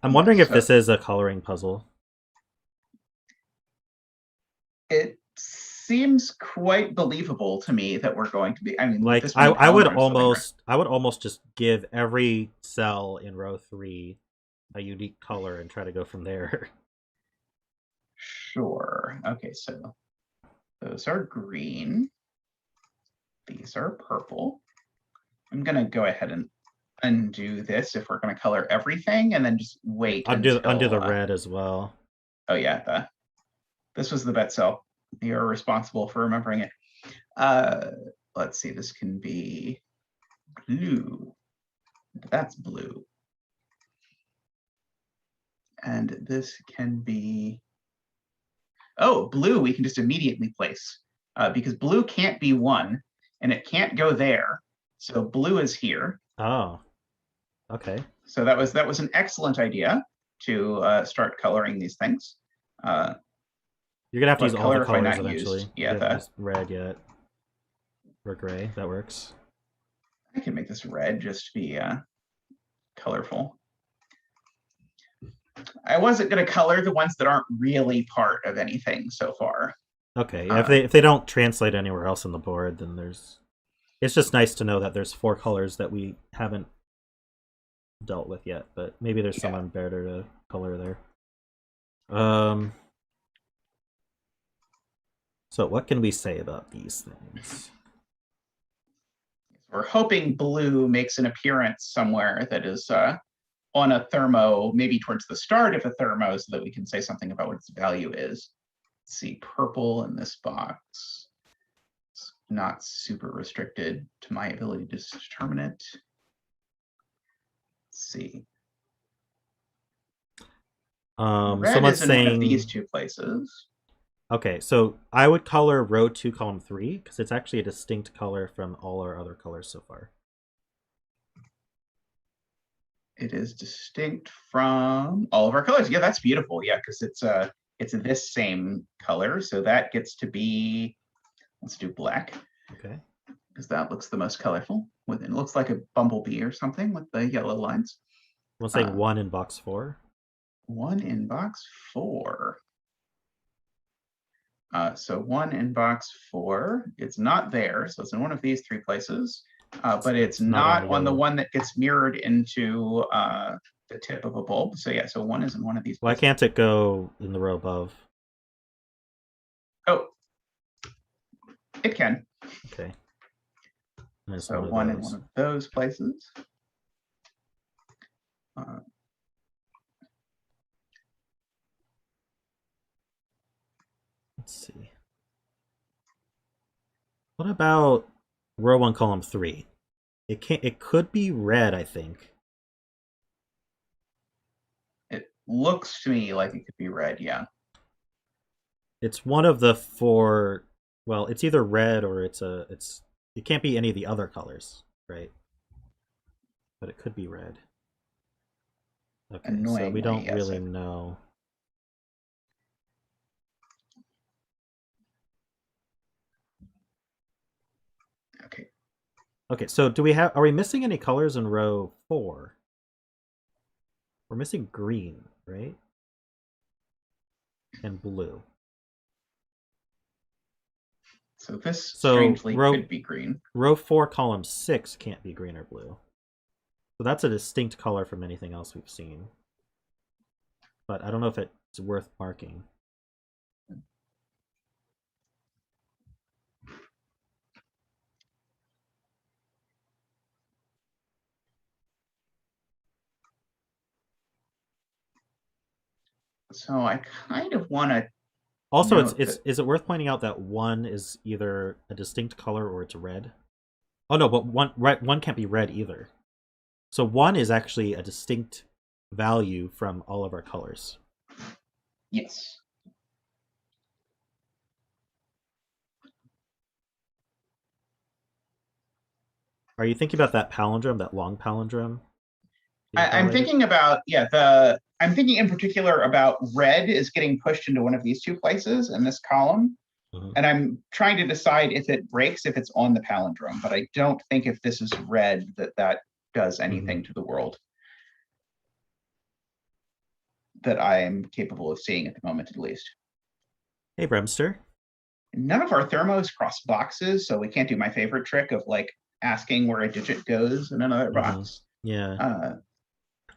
wondering if this is a coloring puzzle. It seems quite believable to me that we're going to be. I mean, with Like this many I would palindromes sitting almost just give every cell in row 3 a unique color and try to go from there. Sure. Okay, so those are green. These are purple. I'm gonna go ahead and undo this if we're gonna color everything, and then just wait undo until the red as well. Oh yeah, this was the bet cell. You're responsible for remembering it. Let's see. This can be blue. That's blue. And this can be, oh, blue we can just immediately place because blue can't be 1 and it can't go there. So blue is here. Oh, okay. So that was an excellent idea to start coloring these things. You're gonna have to What use all the color have I colors not eventually. used? Yeah, You haven't used red yet. Or gray, that works. I can make this red just to be colorful. I wasn't going to color the ones that aren't really part of anything so far. Okay, yeah, if they don't translate anywhere else on the board, then there's. It's just nice to know that there's 4 colors that we haven't dealt with yet, but maybe there's someone better to color there. So what can we say about these things? We're hoping blue makes an appearance somewhere that is on a thermo, maybe towards the start of a thermo, so that we can say something about what its value is. Let's see, purple in this box. It's not super restricted to my ability to determine it. Let's see. Red Someone's is in saying one of these 2 places. Okay, so I would color row 2, column 3, because it's actually a distinct color from all our other colors so far. It is distinct from all of our colors. Yeah, that's beautiful. Yeah, because it's this same color, so that gets to be. Let's do black. Okay. Because that looks the most colorful. It looks like a bumblebee or something with the yellow lines. We'll say 1 in box 4. 1 in box 4. So 1 in box 4. It's not there, so it's in one of these 3 places. But it's not on the one that gets mirrored into the tip of a bulb. So yeah, so 1 is in one of these. Why can't it go in the row above? Oh, it can. Okay. Nice, So 1 in one of those places. Let's see. What about row 1, column 3? It could be red, I think. It looks to me like it could be red, yeah. It's one of the 4. Well, it's either red or it can't be any of the other colors, right? But it could be red. Okay, so we don't really know. Okay. Okay, so are we missing any colors in row 4? We're missing green, right? And blue. So this strangely could be green. Row 4, column 6 can't be green or blue. So that's a distinct color from anything else we've seen. But I don't know if it's worth marking. So I kind of want to. Also, is it worth pointing out that 1 is either a distinct color or it's red? Oh no, but 1 can't be red either. So 1 is actually a distinct value from all of our colors. Yes. Are you thinking about that palindrome, that long palindrome? I'm thinking about, I'm thinking in particular about red is getting pushed into one of these 2 places in this column. And I'm trying to decide if it breaks, if it's on the palindrome, but I don't think if this is red that does anything to the world that I am capable of seeing at the moment, at least. Hey, Bremster. None of our thermos cross boxes, so we can't do my favorite trick of like asking where a digit goes in another box. Yeah.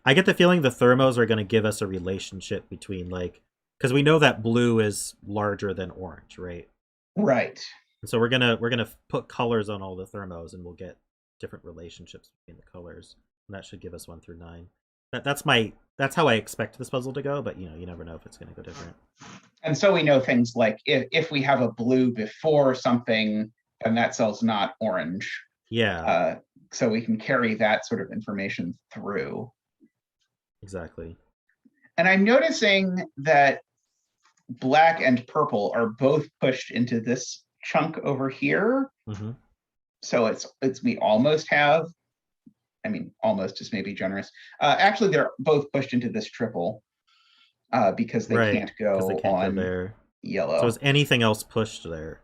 I get the feeling the thermos are going to give us a relationship between like, because we know that blue is larger than orange, right? Right. And so we're gonna put colors on all the thermos, and we'll get different relationships between the colors, and that should give us 1 through 9. That's how I expect this puzzle to go, but you never know if it's going to go different. And so we know things like if we have a blue before something, and that cell's not orange. Yeah. So we can carry that sort of information through. Exactly. And I'm noticing that black and purple are both pushed into this chunk over here. Mm-hmm. So it's we almost have, I mean, almost is maybe generous. Actually, they're both pushed into this triple because they can't go on there. Yellow. So is anything else pushed there?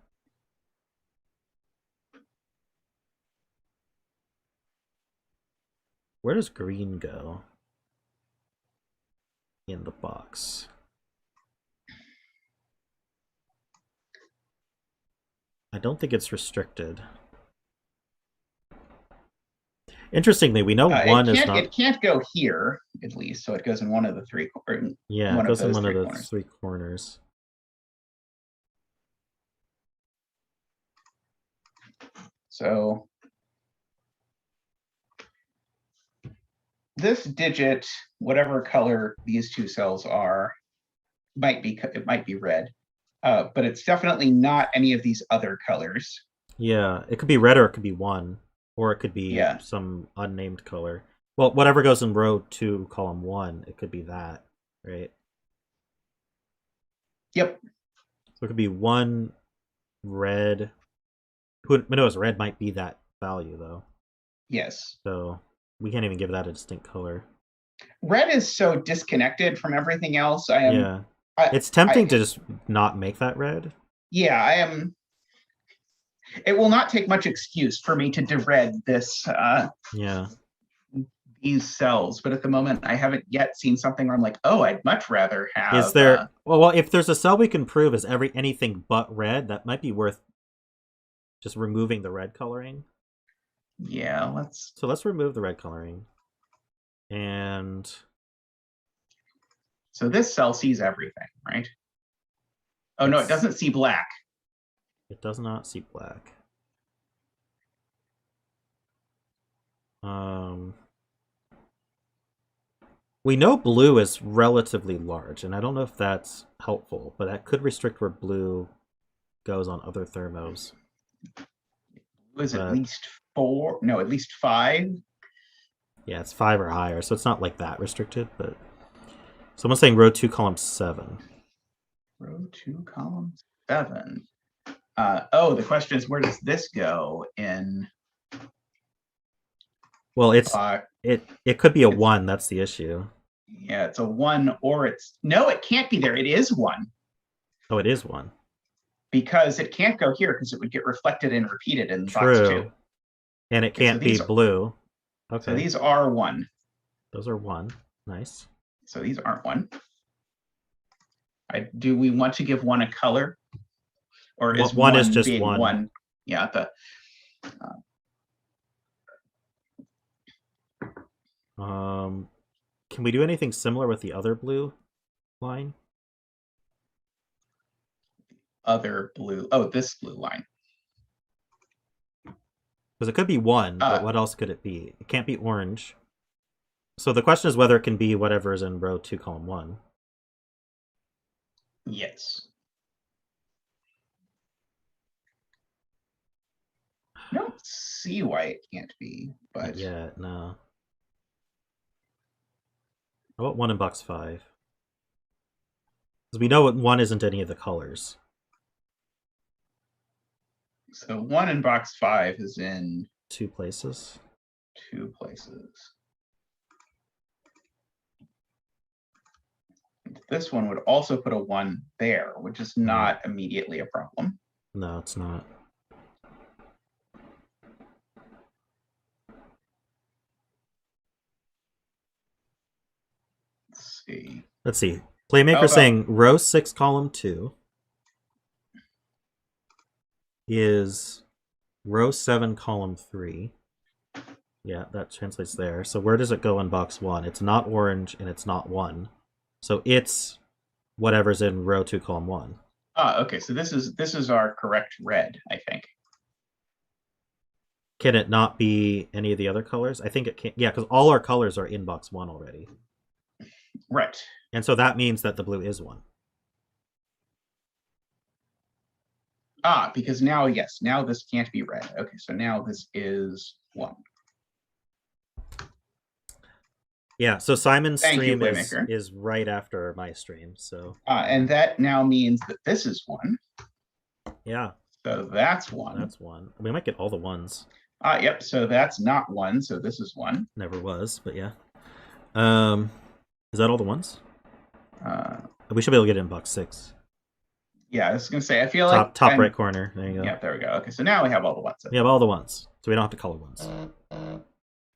Where does green go in the box? I don't think it's restricted. Interestingly, we know one is not. It can't go here, at least, so it goes in one of the three. Yeah, it goes in one of the 3 corners. So this digit, whatever color these two cells are, it might be red, but it's definitely not any of these other colors. Yeah, it could be red or it could be 1, or it could be some unnamed color. Well, whatever goes in row 2, column 1, it could be that, right? Yep. So it could be 1 red. Who knows? Red might be that value, though. Yes. So we can't even give that a distinct color. Red is so disconnected from everything else. It's tempting to just not make that red. Yeah, I am. It will not take much excuse for me to dered this. These cells, but at the moment I haven't yet seen something where I'm like, oh, I'd much rather have. Is there? Well, if there's a cell we can prove is anything but red, that might be worth just removing the red coloring. Yeah, let's remove the red coloring. And so this cell sees everything, right? Oh no, it doesn't see black. It does not see black. We know blue is relatively large, and I don't know if that's helpful, but that could restrict where blue goes on other thermos. Was at least 4? No, at least 5. Yeah, it's 5 or higher, so it's not like that restricted, but someone's saying row 2, column 7. Row 2, column 7. The question is, where does this go in? Well, it could be a 1. That's the issue. Yeah, it's a 1, or it can't be there. It is 1. Oh, it is 1. Because it can't go here because it would get reflected and repeated in True. box 2. And it can't be blue. Okay. So these are 1. Those are 1. Nice. So these aren't 1. Do we want to give 1 a color? Or is 1 is just 1? Yeah, can we do anything similar with the other blue line? Other blue. Oh, this blue line. Because it could be 1, but what else could it be? It can't be orange. So the question is whether it can be whatever is in row 2, column 1. Yes. I don't see why it can't be, but yeah, no. How about 1 in box 5? Because we know 1 isn't any of the colors. So 1 in box 5 is in 2 places. 2 places. This one would also put a 1 there, which is not immediately a problem. No, it's not. Let's see. Playmaker saying row 6, column 2. is row 7, column 3. Yeah, that translates there. So where does it go in box 1? It's not orange and it's not 1. So it's whatever's in row 2, column 1. Okay, so this is our correct red, I think. Can it not be any of the other colors? I think it can. Yeah, because all our colors are in box 1 already. Right. And so that means that the blue is 1. Because now, yes, now this can't be red. Okay, so now this is 1. Yeah, so Simon's Thank you, stream Playmaker. is right after my stream. So And that now means that this is 1. yeah, So that's 1. that's 1. We might get all the ones. Yep, so that's not 1, so this is 1. Never was, but yeah. Is that all the ones? We should be able to get it in box 6. Yeah, I was gonna say, I feel like Top right corner. There you go. Yeah, there we go. Okay, so now we have all the ones. We have all the ones, so we don't have to color ones.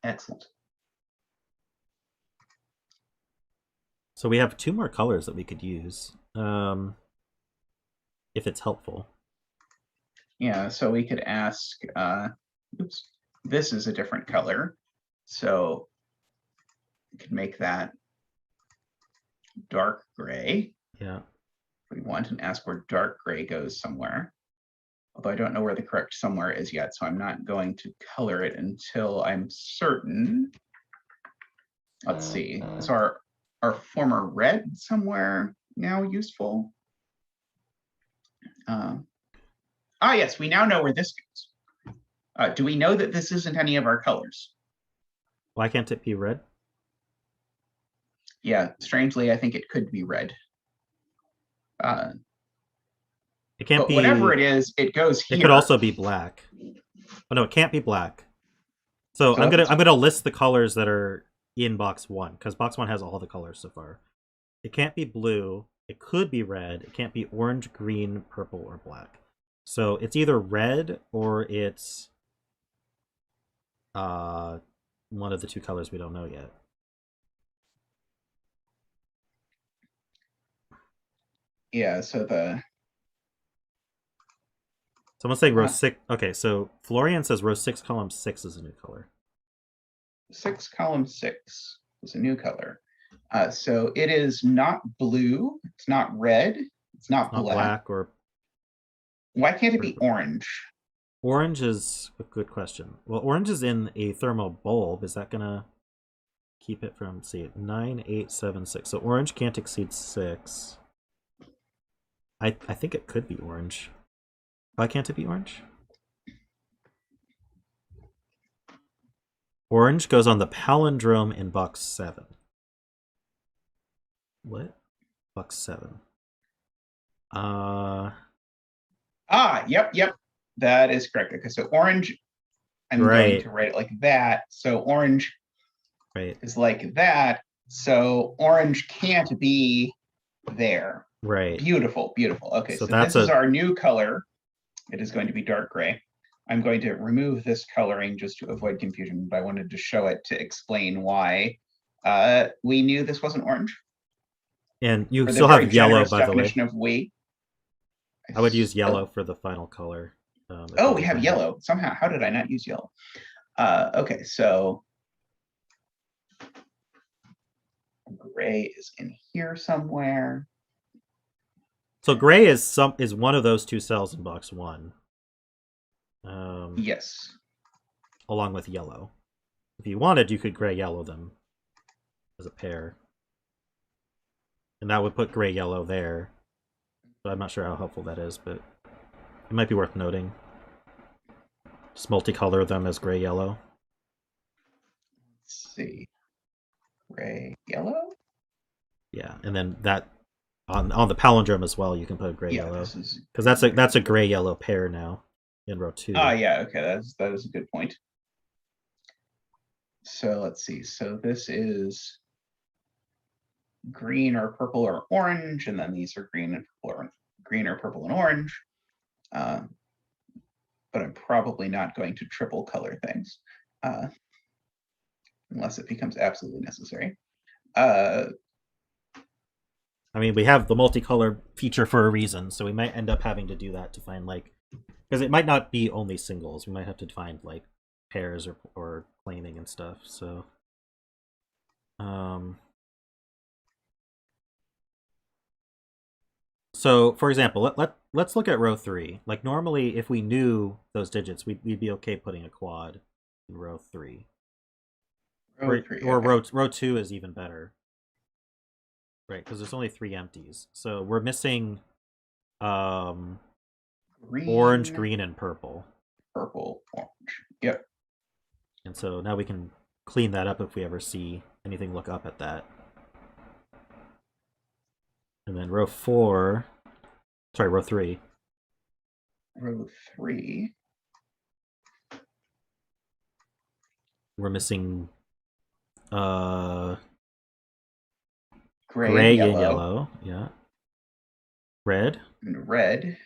Excellent. So we have 2 more colors that we could use, if it's helpful. Yeah, so we could ask, oops, this is a different color. So we could make that dark gray. Yeah. If we want, and ask where dark gray goes somewhere. Although I don't know where the correct somewhere is yet, so I'm not going to color it until I'm certain. Let's see, is our former red somewhere now useful? Yes, we now know where this goes. Do we know that this isn't any of our colors? Why can't it be red? Yeah, strangely, I think it could be red. It can't But be. whatever it is, it goes here. It could also be black. Oh no, it can't be black. So I'm gonna list the colors that are in box 1, because box 1 has all the colors so far. It can't be blue. It could be red. It can't be orange, green, purple, or black. So it's either red or it's one of the 2 colors we don't know yet. Yeah, so Someone's saying row 6. Okay, so Florian says row 6, column 6 is a new color. 6, column 6 is a new color. So it is not blue. It's not red. It's not black. Or why can't it be orange? Orange is a good question. Well, orange is in a thermal bulb. Is that gonna keep it from, see, 9, 8, 7, 6? So orange can't exceed 6. I think it could be orange. Why can't it be orange? Orange goes on the palindrome in box 7. What? Box 7. Yep. That is correct. Okay, so orange, I'm going to write it like that. So orange is like that. So orange can't be there. Right. Beautiful, beautiful. Okay, so that's this is our new color. It is going to be dark gray. I'm going to remove this coloring just to avoid confusion, but I wanted to show it to explain why we knew this wasn't orange. And you still have yellow, by the way. Of we. I would use yellow for the final color. We have yellow. Somehow, how did I not use yellow? Okay, so gray is in here somewhere. So gray is one of those 2 cells in box 1. Yes. Along with yellow. If you wanted, you could gray yellow them as a pair. And that would put gray yellow there. But I'm not sure how helpful that is, but it might be worth noting. Just multicolor them as gray yellow. Let's see. Gray yellow? Yeah, and then that on the palindrome as well, you can put gray yellow. Because that's a gray yellow pair now in row 2. Yeah, okay, that is a good point. So let's see. So this is green or purple or orange, and then these are green or purple and orange. But I'm probably not going to triple color things unless it becomes absolutely necessary. I mean, we have the multicolor feature for a reason, so we might end up having to do that to find like Because it might not be only singles. We might have to find like pairs or claiming and stuff. So, so for example, let's look at row 3. Like normally, if we knew those digits, we'd be okay putting a quad in row 3. Row 3, or okay. row 2 is even better, right? Because there's only 3 empties, so we're missing Green, orange, green, and purple. purple, orange. Yep. And so now we can clean that up if we ever see anything look up at that. And then row 3. Row 3. We're missing Gray, and yellow. Yeah. Red. And red.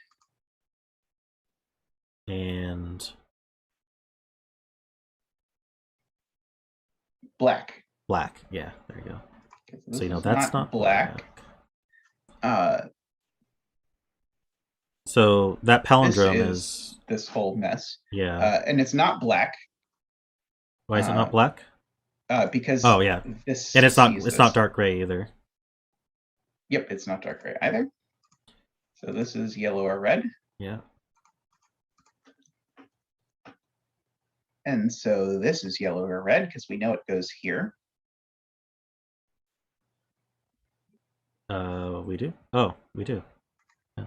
And Black. black. Yeah, there you go. This So, is that's not black. So that palindrome This is this whole mess. yeah. And it's not black. Why is it not black? Because Oh yeah, this and it's not sees this. not dark gray either. Yep, it's not dark gray either. So this is yellow or red. Yeah. And so this is yellow or red because we know it goes here. We do. Oh, we do. Yeah.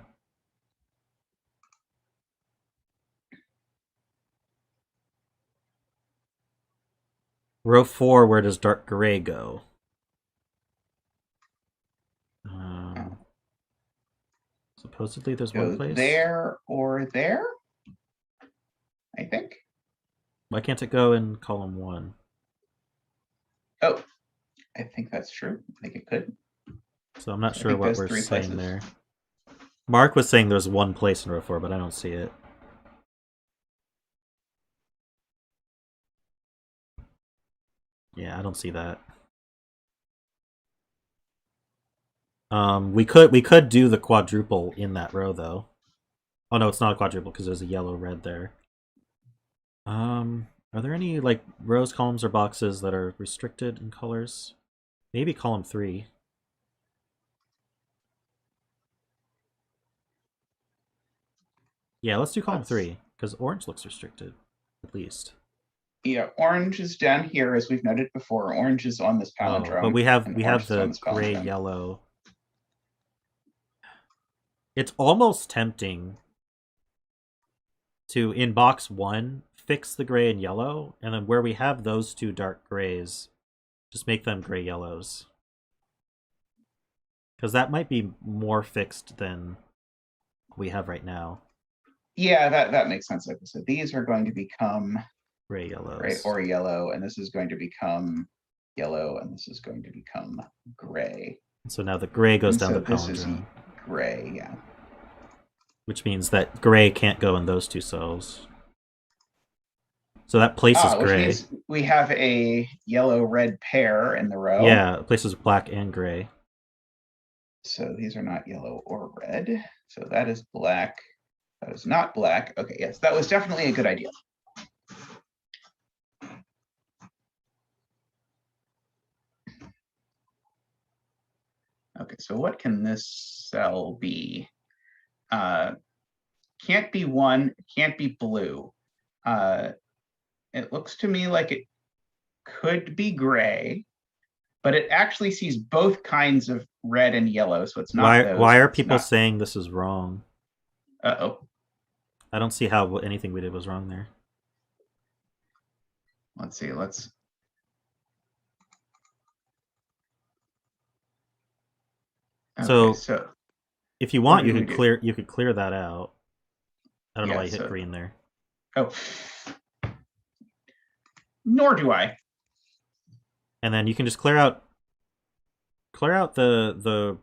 Row 4, where does dark gray go? Supposedly there's one place. There or there, I think. Why can't it go in column 1? Oh, I think that's true. I think it could. So I'm not I sure think what there's we're 3 saying places. there. Mark was saying there's one place in row 4, but I don't see it. Yeah, I don't see that. We could do the quadruple in that row though. Oh no, it's not a quadruple because there's a yellow red there. Are there any like rows, columns, or boxes that are restricted in colors? Maybe column 3. Yeah, let's do column 3 because orange looks restricted, at least. Yeah, orange is down here, as we've noted before. Orange is on this palindrome. But we have and the orange is on this gray palindrome. yellow. It's almost tempting to, in box 1, fix the gray and yellow, and then where we have those 2 dark grays, just make them gray yellows. Because that might be more fixed than we have right now. Yeah, that makes sense. Like I said, these are going to become Gray yellows. gray or yellow, and this is going to become yellow, and this is going to become gray. So now the gray goes And down so the this is palindrome. gray, yeah. Which means that gray can't go in those 2 cells. So that places Which gray. means we have a yellow-red pair in the row. Yeah, it places black and gray. So these are not yellow or red. So that is black. That is not black. Okay, yes, that was definitely a good idea. Okay, so what can this cell be? Can't be 1, can't be blue. It looks to me like it could be gray, but it actually sees both kinds of red and yellow, so it's not those. Why are people saying this is wrong? Uh-oh. I don't see how anything we did was wrong there. Let's see, So, so if you want, you could clear that out. I don't know why you hit green there. Oh. Nor do I. And then you can just clear out the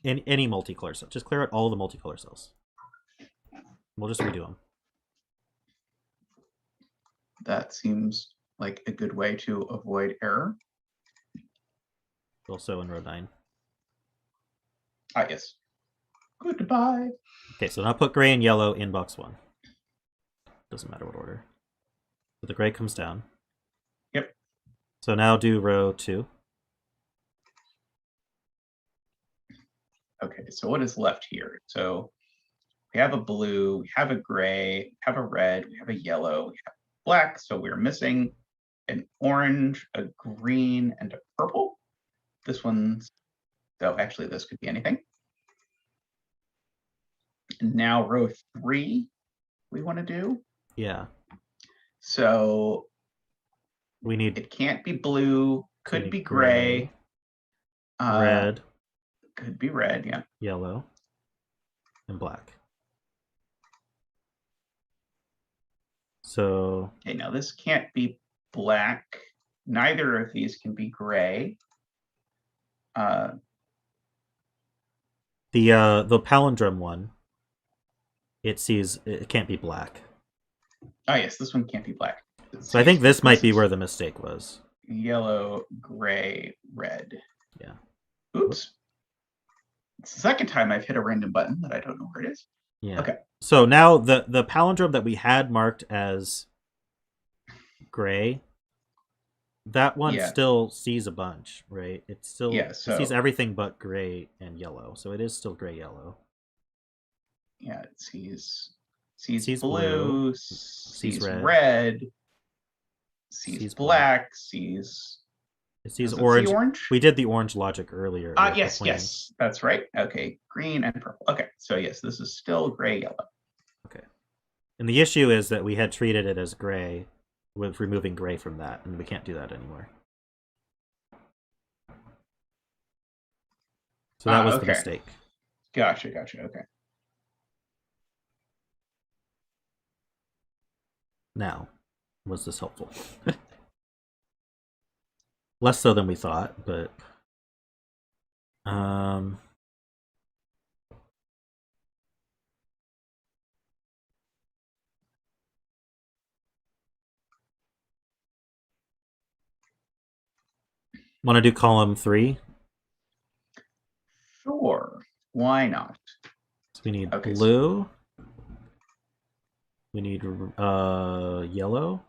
any multicolor cell. Just clear out all the multicolor cells. We'll just redo them. That seems like a good way to avoid error. Also in row 9. Ah, yes. Goodbye. Okay, so now put gray and yellow in box 1. Doesn't matter what order. So the gray comes down. Yep. So now do row 2. Okay, so what is left here? So we have a blue, we have a gray, we have a red, we have a yellow, we have black. So we're missing an orange, a green, and a purple. This one's, so actually this could be anything. And now row 3 we want to do. Yeah. So We need it can't be blue, could need be gray. red, Could be red, yeah. yellow, and black. So Okay, now this can't be black. Neither of these can be gray. the palindrome one, it can't be black. Oh yes, this one can't be black. So I think this might be where the mistake was. Yellow, gray, red. Yeah. Oops. It's the second time I've hit a random button that I don't know where it is. Yeah. Okay. So now the palindrome that we had marked as gray, that one still sees a bunch, right? It's still it sees everything but gray and yellow. So it is still gray yellow. Yeah, it sees blue, sees red, sees black, it sees orange. Orange. We did the orange logic earlier. Yes, that's right. Okay, green and purple. Okay, so yes, this is still gray yellow. Okay, and the issue is that we had treated it as gray with removing gray from that, and we can't do that anymore. So that was the mistake. Gotcha. Okay. Now, was this helpful? Less so than we thought, but want to do column 3? Sure. Why not? So we need blue. We need yellow.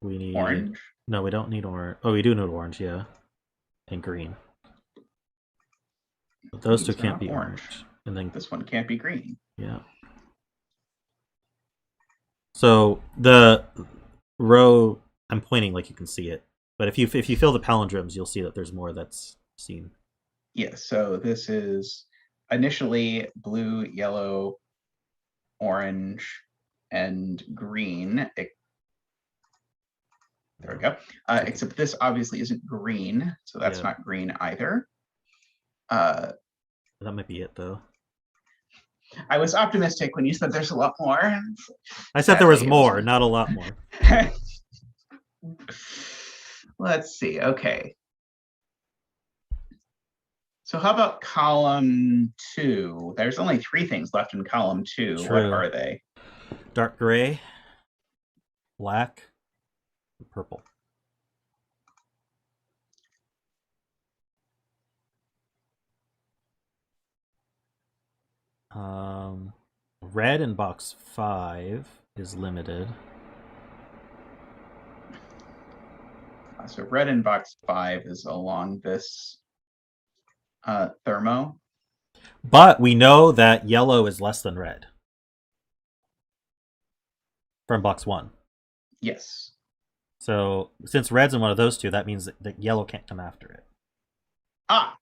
We need orange. No, we don't need orange. Oh, we do need orange, yeah. And green. But those two can't be orange. And then this one can't be green. Yeah. So the row, I'm pointing like you can see it. But if you fill the palindromes, you'll see that there's more that's seen. Yeah, so this is initially blue, yellow, orange, and green. There we go. Except this obviously isn't green, so that's not green either. That might be it, though. I was optimistic when you said there's a lot more. I said there was more, not a lot more. Let's see. Okay. So how about column 2? There's only 3 things left in column 2. True. What are they? Dark gray, black, and purple. Red in box 5 is limited. So red in box 5 is along this thermo. But we know that yellow is less than red from box 1. Yes. So since red's in one of those two, that means that yellow can't come after it. Ah,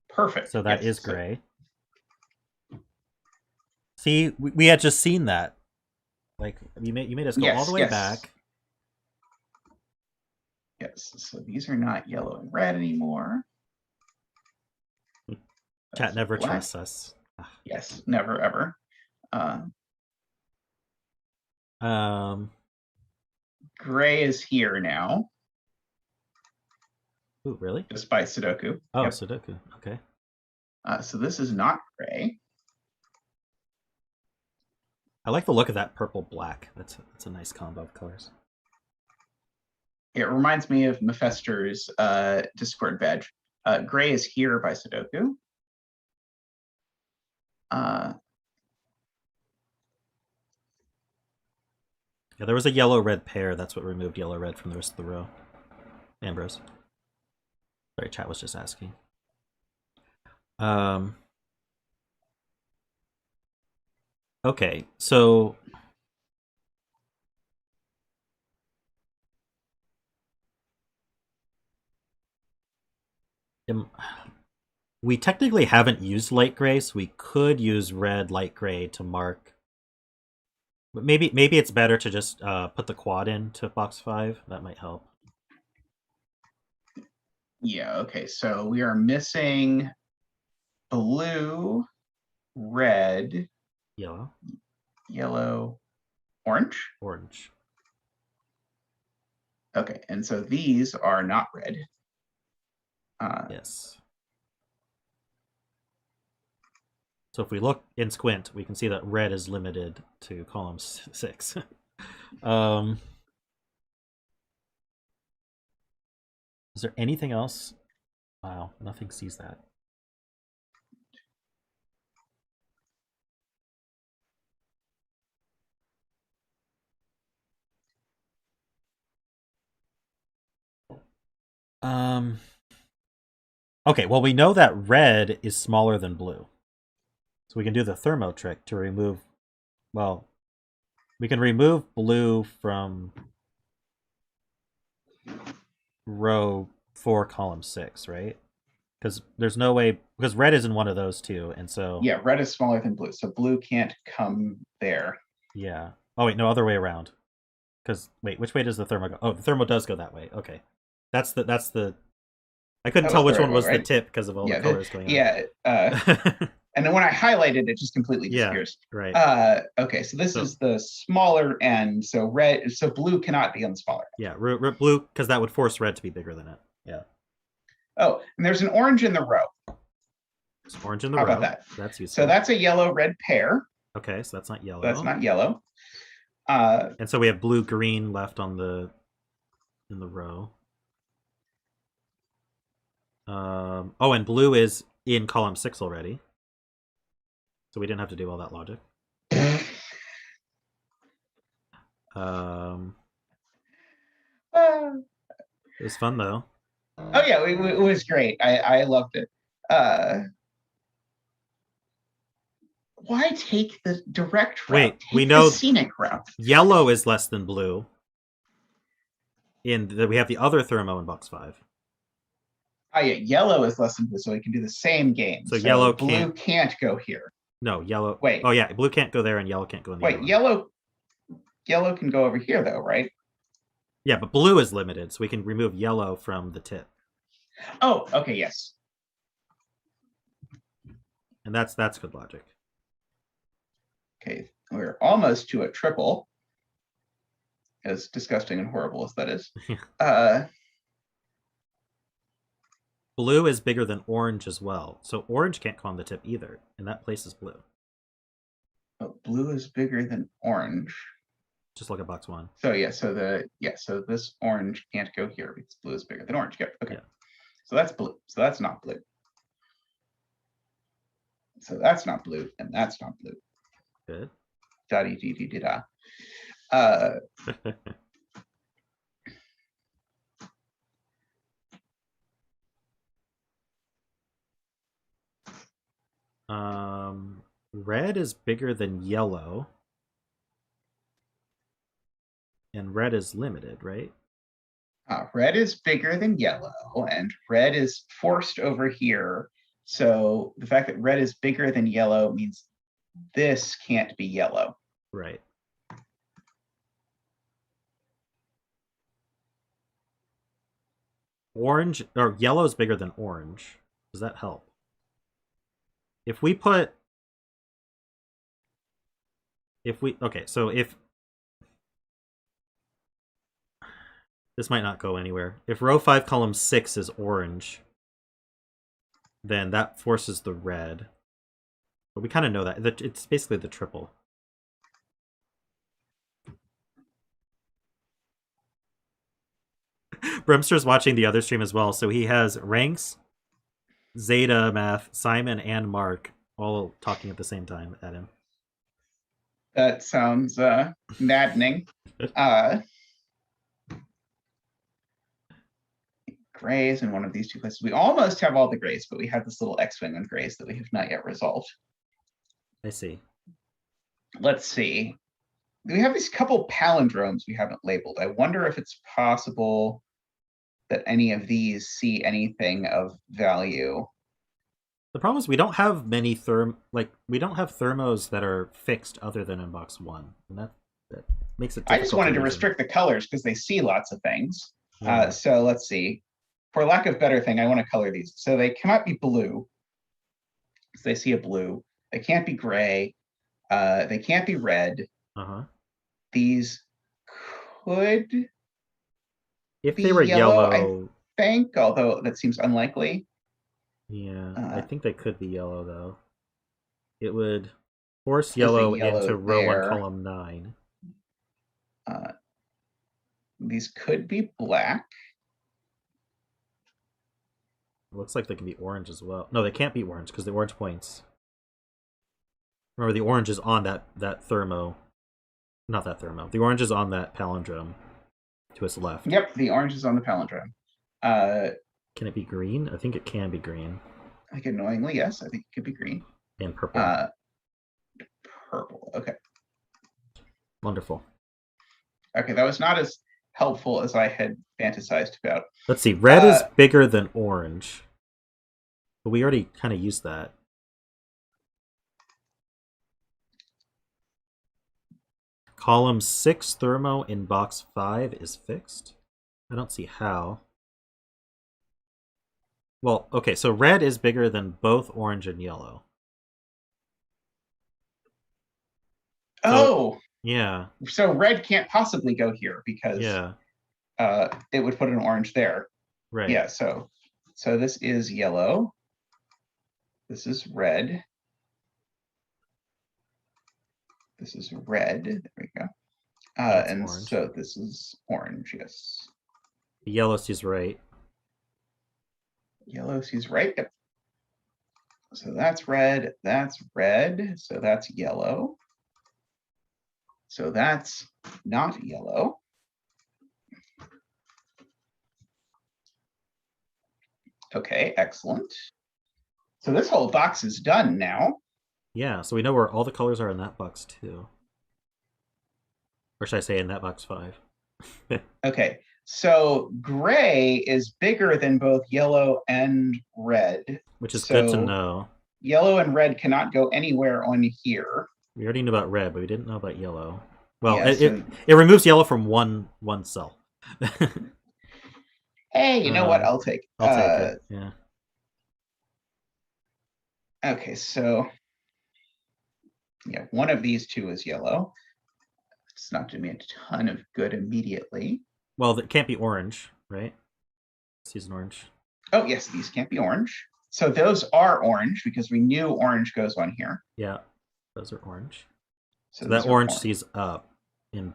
perfect. So that is gray. See, we had just seen that. Like you made us go all the way back. Yes. So these are not yellow and red anymore. Chat never trusts us. Yes, never ever. Gray is here now. Ooh, really? Just by Sudoku. Oh, yep. Sudoku. Okay. So this is not gray. I like the look of that purple black. That's a nice combo of colors. It reminds me of Mephester's Discord badge. Gray is here by Sudoku. Yeah, there was a yellow-red pair. That's what removed yellow-red from the rest of the row. Ambrose. Sorry, chat was just asking. Okay, so we technically haven't used light gray, so we could use red, light gray to mark. But maybe it's better to just put the quad into box 5. That might help. Yeah, okay, so we are missing blue, red, Yellow, yellow, orange. orange. Okay, and so these are not red. Yes. So if we look in squint, we can see that red is limited to column 6. Is there anything else? Wow, nothing sees that. Okay, well, we know that red is smaller than blue. So we can do the thermo trick to remove, well, we can remove blue from row 4, column 6, right? Because there's no way, because red is in one of those two, and so... Yeah, red is smaller than blue, so blue can't come there. Yeah. Oh, wait, no, other way around. Because, wait, which way does the thermo go? Oh, the thermo does go that way. Okay. That's the... I couldn't tell which one was the tip because of all the colors going on. Yeah, and then when I highlight it, it just completely disappears. Yeah, right. Okay, so this is the smaller end, so blue cannot be on the smaller end. Yeah, blue, because that would force red to be bigger than it. Yeah. Oh, and there's an orange in the row. There's orange in the row. How about that? That's useful. So that's a yellow-red pair. Okay, so that's not yellow. That's not yellow. And so we have blue-green left on in the row. Oh, and blue is in column 6 already. So we didn't have to do all that logic. It was fun, though. Oh, yeah, it was great. I loved it. Why take the direct route? Wait, take we know the scenic route. Yellow is less than blue. We have the other thermo in box 5. Oh, yeah, yellow is less than blue, so we can do the same game. So blue can't go here. No, yellow. Wait. Oh, yeah, blue can't go there, and yellow can't go in the other one. Yellow can go over here, though, right? Yeah, but blue is limited, so we can remove yellow from the tip. Oh, okay, yes. And that's good logic. Okay, we're almost to a triple. As disgusting and horrible as that is. Blue is bigger than orange as well, so orange can't come on the tip either, and that places blue. Oh, blue is bigger than orange. Just look at box 1. So yeah, so this orange can't go here because blue is bigger than orange. Good. Okay. Yeah. So that's blue. So that's not blue. So that's not blue, and that's not blue. Good. Da-dee-dee-dee-dee-da. Red is bigger than yellow. And red is limited, right? Red is bigger than yellow, and red is forced over here. So the fact that red is bigger than yellow means this can't be yellow. Right. Orange or yellow is bigger than orange. Does that help? If we okay, so if this might not go anywhere. If row 5, column 6 is orange, then that forces the red. But we kind of know that. It's basically the triple. Brimster's watching the other stream as well, so he has Ranks, Zetamath, Simon, and Mark all talking at the same time at him. That sounds maddening. Grays in one of these two places. We almost have all the grays, but we have this little X-wing on grays that we have not yet resolved. I see. Let's see. We have these couple palindromes we haven't labeled. I wonder if it's possible that any of these see anything of value. The problem is we don't have many we don't have thermos that are fixed other than in box 1. And that makes it difficult. I just wanted to restrict the colors because they see lots of things. Yeah. So let's see. For lack of better thing, I want to color these. So they cannot be blue. So they see a blue. They can't be gray. They can't be red. Uh-huh. These could If be they were yellow, yellow, I think, although that seems unlikely. yeah, I think they could be yellow though. It would force There's a yellow yellow into row 1, there. column 9. These could be black. It looks like they can be orange as well. No, they can't be orange because the orange points. Remember, the orange is on that thermo. Not that thermo. The orange is on that palindrome to its left. Yep, the orange is on the palindrome. Can it be green? I think it can be green. Like annoyingly, yes, I think it could be green. And purple. Purple. Okay. Wonderful. Okay, that was not as helpful as I had fantasized about. Let's see. Red is bigger than orange. But we already kind of used that. Column 6 thermo in box 5 is fixed. I don't see how. Well, okay, so red is bigger than both orange and yellow. Oh! Yeah. So red can't possibly go here because Yeah. It would put an orange there. Right. Yeah, so this is yellow. This is red. This is red. There we go. And orange. so this is orange, yes. The yellow sees right. Yellow sees right. Yep. So that's red. So that's yellow. So that's not yellow. Okay, excellent. So this whole box is done now. Yeah, so we know where all the colors are in that box too. Or should I say in that box 5? Okay, so gray is bigger than both yellow and red. Which is good to know. Yellow and red cannot go anywhere on here. We already knew about red, but we didn't know about yellow. Well, Yeah, it removes yellow from one cell. Hey, you know what? I'll take it. Yeah. Okay, so yeah, one of these two is yellow. It's not doing me a ton of good immediately. Well, it can't be orange, right? Season orange. Oh, yes, these can't be orange. So those are orange because we knew orange goes on here. Yeah, those are orange. So that orange sees up in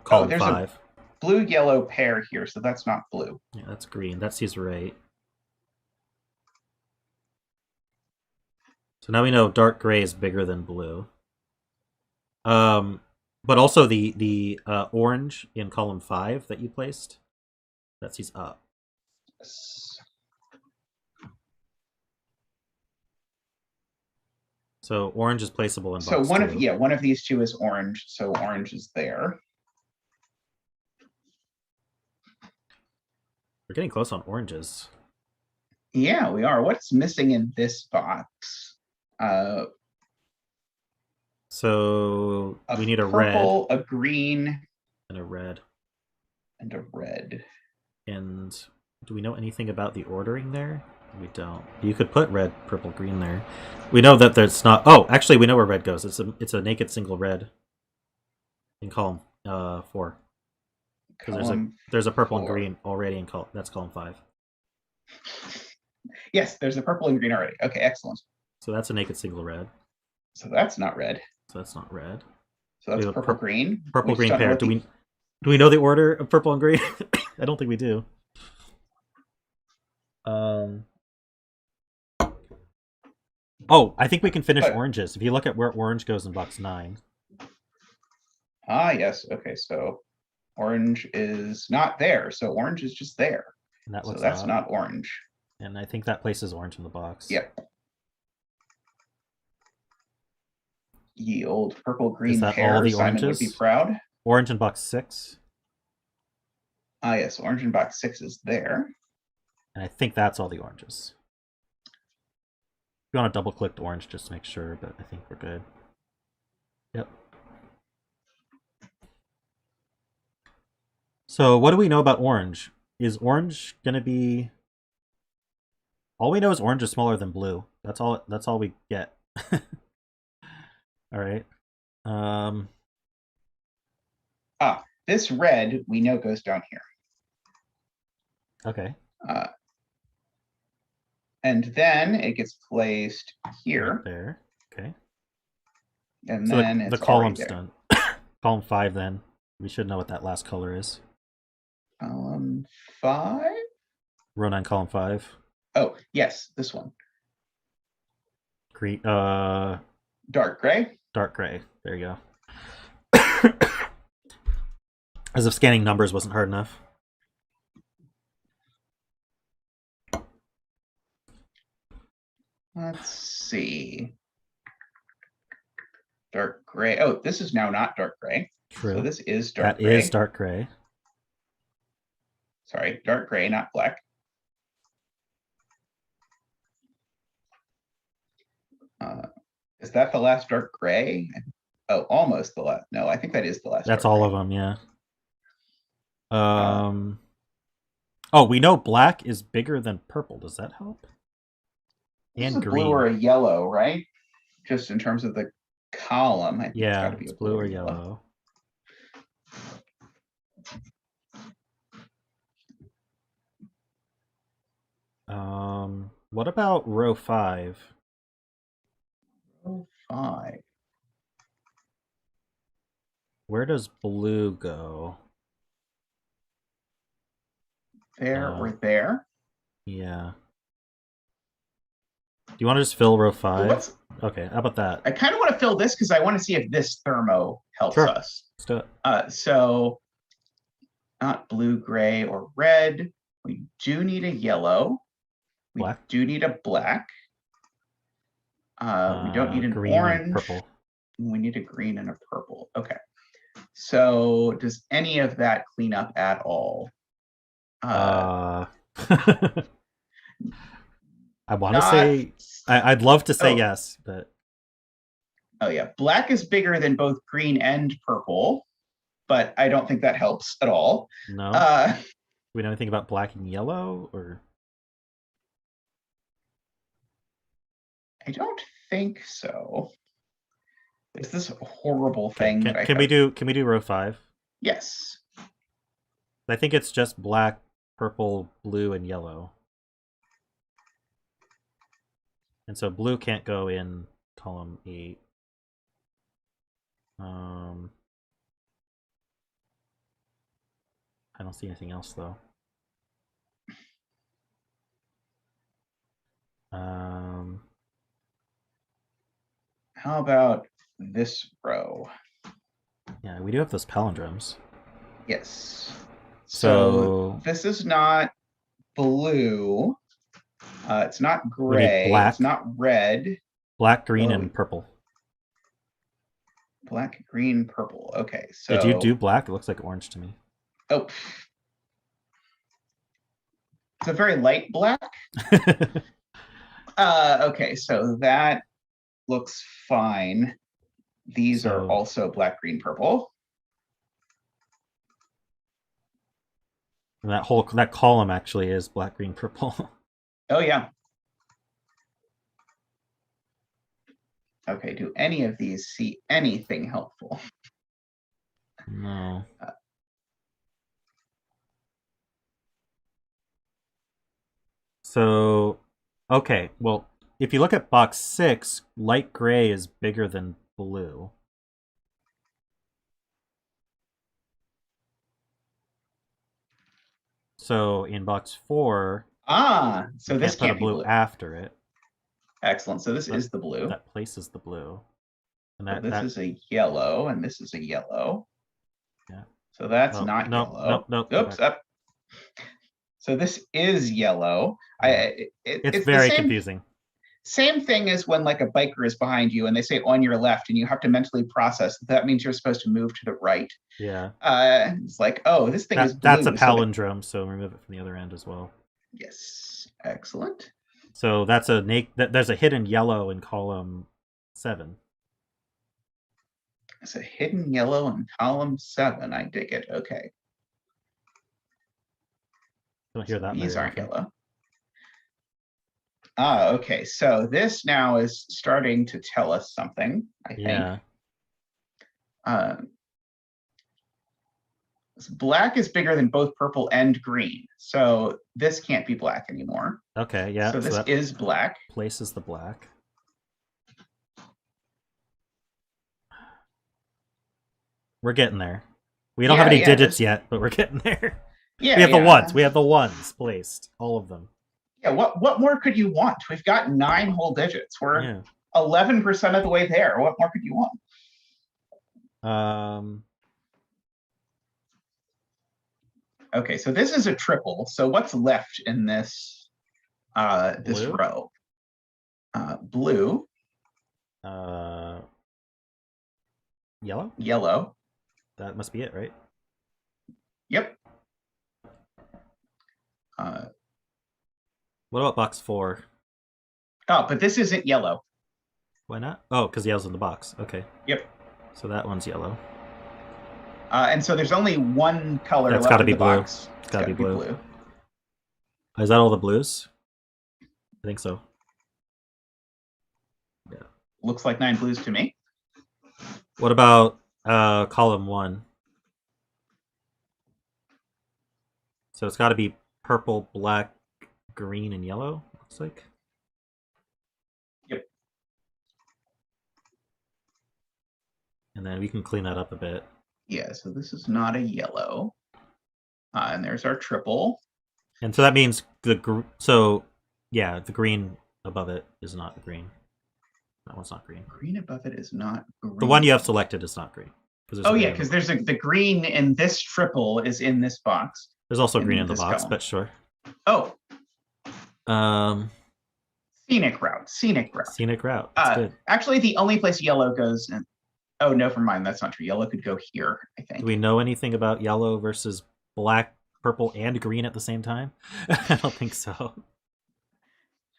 column 5. Blue-yellow pair here, so that's not blue. Yeah, that's green. That sees right. So now we know dark gray is bigger than blue. But also the orange in column 5 that you placed, that sees up. So orange is placeable in box 2. One of these two is orange, so orange is there. We're getting close on oranges. Yeah, we are. What's missing in this box? So we need a purple, red, a green, and a red. And a red. And do we know anything about the ordering there? We don't. You could put red, purple, green there. We know that there's not. Oh, actually, we know where red goes. It's a naked single red in column 4. Because there's a purple 4. And green already in column. That's column 5. Yes, there's a purple and green already. Okay, excellent. So that's a naked single red. So that's not red. So that's not red. So that's purple green. Purple green pair. Do we know the order of purple and green? I don't think we do. Oh, I think we can finish oranges. If you look at where orange goes in box 9. Ah, yes. Okay, so Orange is not there, so orange is just there. And that So looks that's odd. not orange. And I think that places orange in the box. Yep. Ye old purple-green that pair, all the Simon would be oranges? proud. Orange in box 6. Ah, yes, orange in box 6 is there. And I think that's all the oranges. You want to double click orange just to make sure, but I think we're good. Yep. So what do we know about orange? Is orange gonna be... All we know is orange is smaller than blue. That's all we get. Alright. This red we know goes down here. Okay. And then it gets placed here. Right there. Okay. And So then the it's column's already there. done. Column 5 then. We should know what that last color is. Column 5? Row 9, column 5. Oh, yes, this one. Green, Dark gray. dark gray. There you go. As if scanning numbers wasn't hard enough. Let's see. Dark gray. Oh, this is now not dark gray. True. So this is dark That gray. is dark gray. Sorry, dark gray, not black. Is that the last dark gray? Oh, almost the last. No, I think that is the last. That's dark all gray. of them, yeah. Oh, we know black is bigger than purple. Does that help? This And is a green. blue or a yellow, right? Just in terms of the column. I think Yeah, gotta be it's a blue or yellow. What about row 5? Row 5. Where does blue go? There or there. Yeah. Do you want to just fill row 5? What's, Okay, how about that? I kind of want to fill this because I want to see if this thermo helps Sure. us. Let's do it. So not blue, gray, or red. We do need a yellow. We Black. do need a black. We don't need an green orange. and purple. We need a green and a purple. Okay. So does any of that clean up at all? I want to say... I'd love to say yes, but... Oh yeah, black is bigger than both green and purple, but I don't think that helps at all. No? We know anything about black and yellow, or... I don't think so. It's this horrible thing that I can we do row 5? Yes. I think it's just black, purple, blue, and yellow. And so blue can't go in column 8. I don't see anything else though. How about this row? Yeah, we do have those palindromes. Yes. So this is not blue. It's not we need gray. black. It's not red. Black, green, and purple. Black, green, purple. Okay, so Did you do black? It looks like orange to me. Oh. It's a very light black. Okay, so that looks fine. These are also black, green, purple. And that column actually is black, green, purple. Oh yeah. Okay, do any of these see anything helpful? No. So, okay, well, if you look at box 6, light gray is bigger than blue. So in box 4, so this put a can't be blue after it. Excellent. So this is the blue. That places the blue. And so this is a yellow, and this is a yellow. Yeah. So that's Oh, not nope, yellow. nope, nope, go Oops, back. up. So this is yellow. Yeah. It's the very same, confusing. same thing as when like a biker is behind you and they say on your left, and you have to mentally process that means you're supposed to move to the right. Yeah. It's like, oh, this thing is blue. That's a so palindrome, so remove it from the other end as well. yes, excellent. So that's there's a hidden yellow in column 7. It's a hidden yellow in column 7. I dig it. Okay. Don't hear So that. these very aren't often. yellow. Okay, so this now is starting to tell us something, I think. Yeah. Black is bigger than both purple and green, so this can't be black anymore. Okay. Yeah. So this that is black. places the black. We're getting there. We don't have any digits yet, but we're getting there. Yeah, we have the ones. We have the ones placed. All of them. Yeah, what more could you want? We've got 9 whole digits. We're 11% of the way there. What more could you want? Okay, so this is a triple. So what's left in this this row? Blue. Yellow? Yellow. That must be it, right? Yep. What about box 4? Oh, but this isn't yellow. Why not? Oh, because yellow's in the box. Okay. Yep. So that one's yellow. And so there's only one color That's left gotta in be the blue. box. It's gotta be blue. Is that all the blues? I think so. Yeah. Looks like 9 blues to me. What about column 1? So it's got to be purple, black, green, and yellow, looks like. Yep. And then we can clean that up a bit. Yeah, so this is not a yellow. And there's our triple. And so that means the green above it is not green. That one's not green. Green above it is not green. The one you have selected is not green. Oh yeah, because there's the green in this triple is in this box. There's also green in the box, but sure. Oh. Scenic route. That's good. Actually, the only place yellow goes in. Oh, no, never mind. That's not true. Yellow could go here, I think. Do we know anything about yellow versus black, purple, and green at the same time? I don't think so.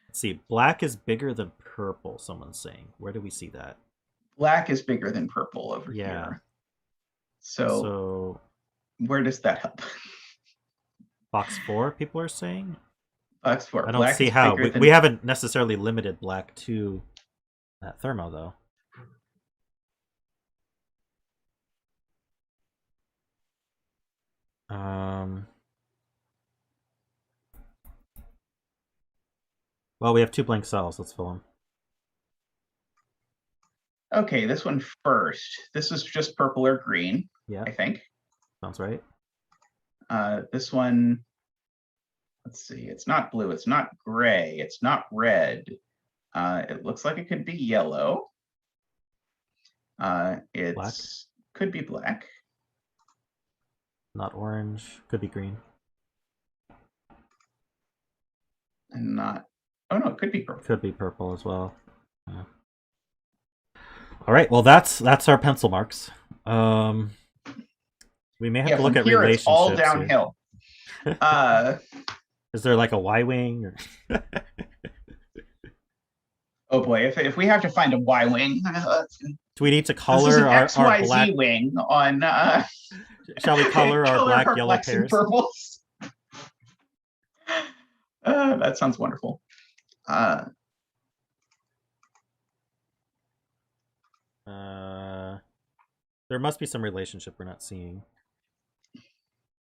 Let's see. Black is bigger than purple, someone's saying. Where do we see that? Black is bigger than purple over here. So where does that help? Box 4, people are saying? Box 4. I don't see how. We haven't necessarily limited black to that thermo, though. Well, we have 2 blank cells. Let's fill them. Okay, this one first. This is just purple or green, I think. Sounds right. This one, let's see. It's not blue. It's not gray. It's not red. It looks like it could be yellow. Could be black. Not orange. Could be green. And not. Oh no, it could be purple. Could be purple as well. Yeah. All right. Well, that's our pencil marks. We may have to look at relationships. It's all downhill. Is there like a Y wing? Or... Oh boy, if we have to find a Y wing, do we need to color our black wing on? Shall we color our black, yellow pairs? Purples. That sounds wonderful. There must be some relationship we're not seeing.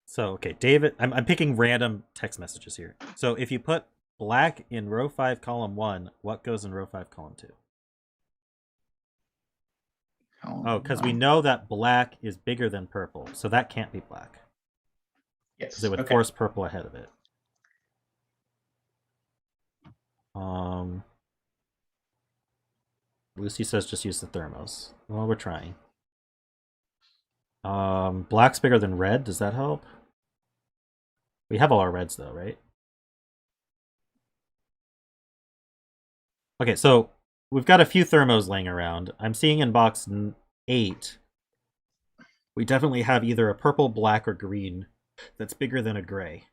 So, okay, David, I'm picking random text messages here. So if you put black in row 5, column 1, what goes in row 5, column 2? Oh, because we know that black is bigger than purple, so that can't be black. Yes. Because it would force purple ahead of it. Lucy says just use the thermos. Well, we're trying. Black's bigger than red. Does that help? We have all our reds though, right? Okay, so we've got a few thermos laying around. I'm seeing in box 8, we definitely have either a purple, black, or green that's bigger than a gray.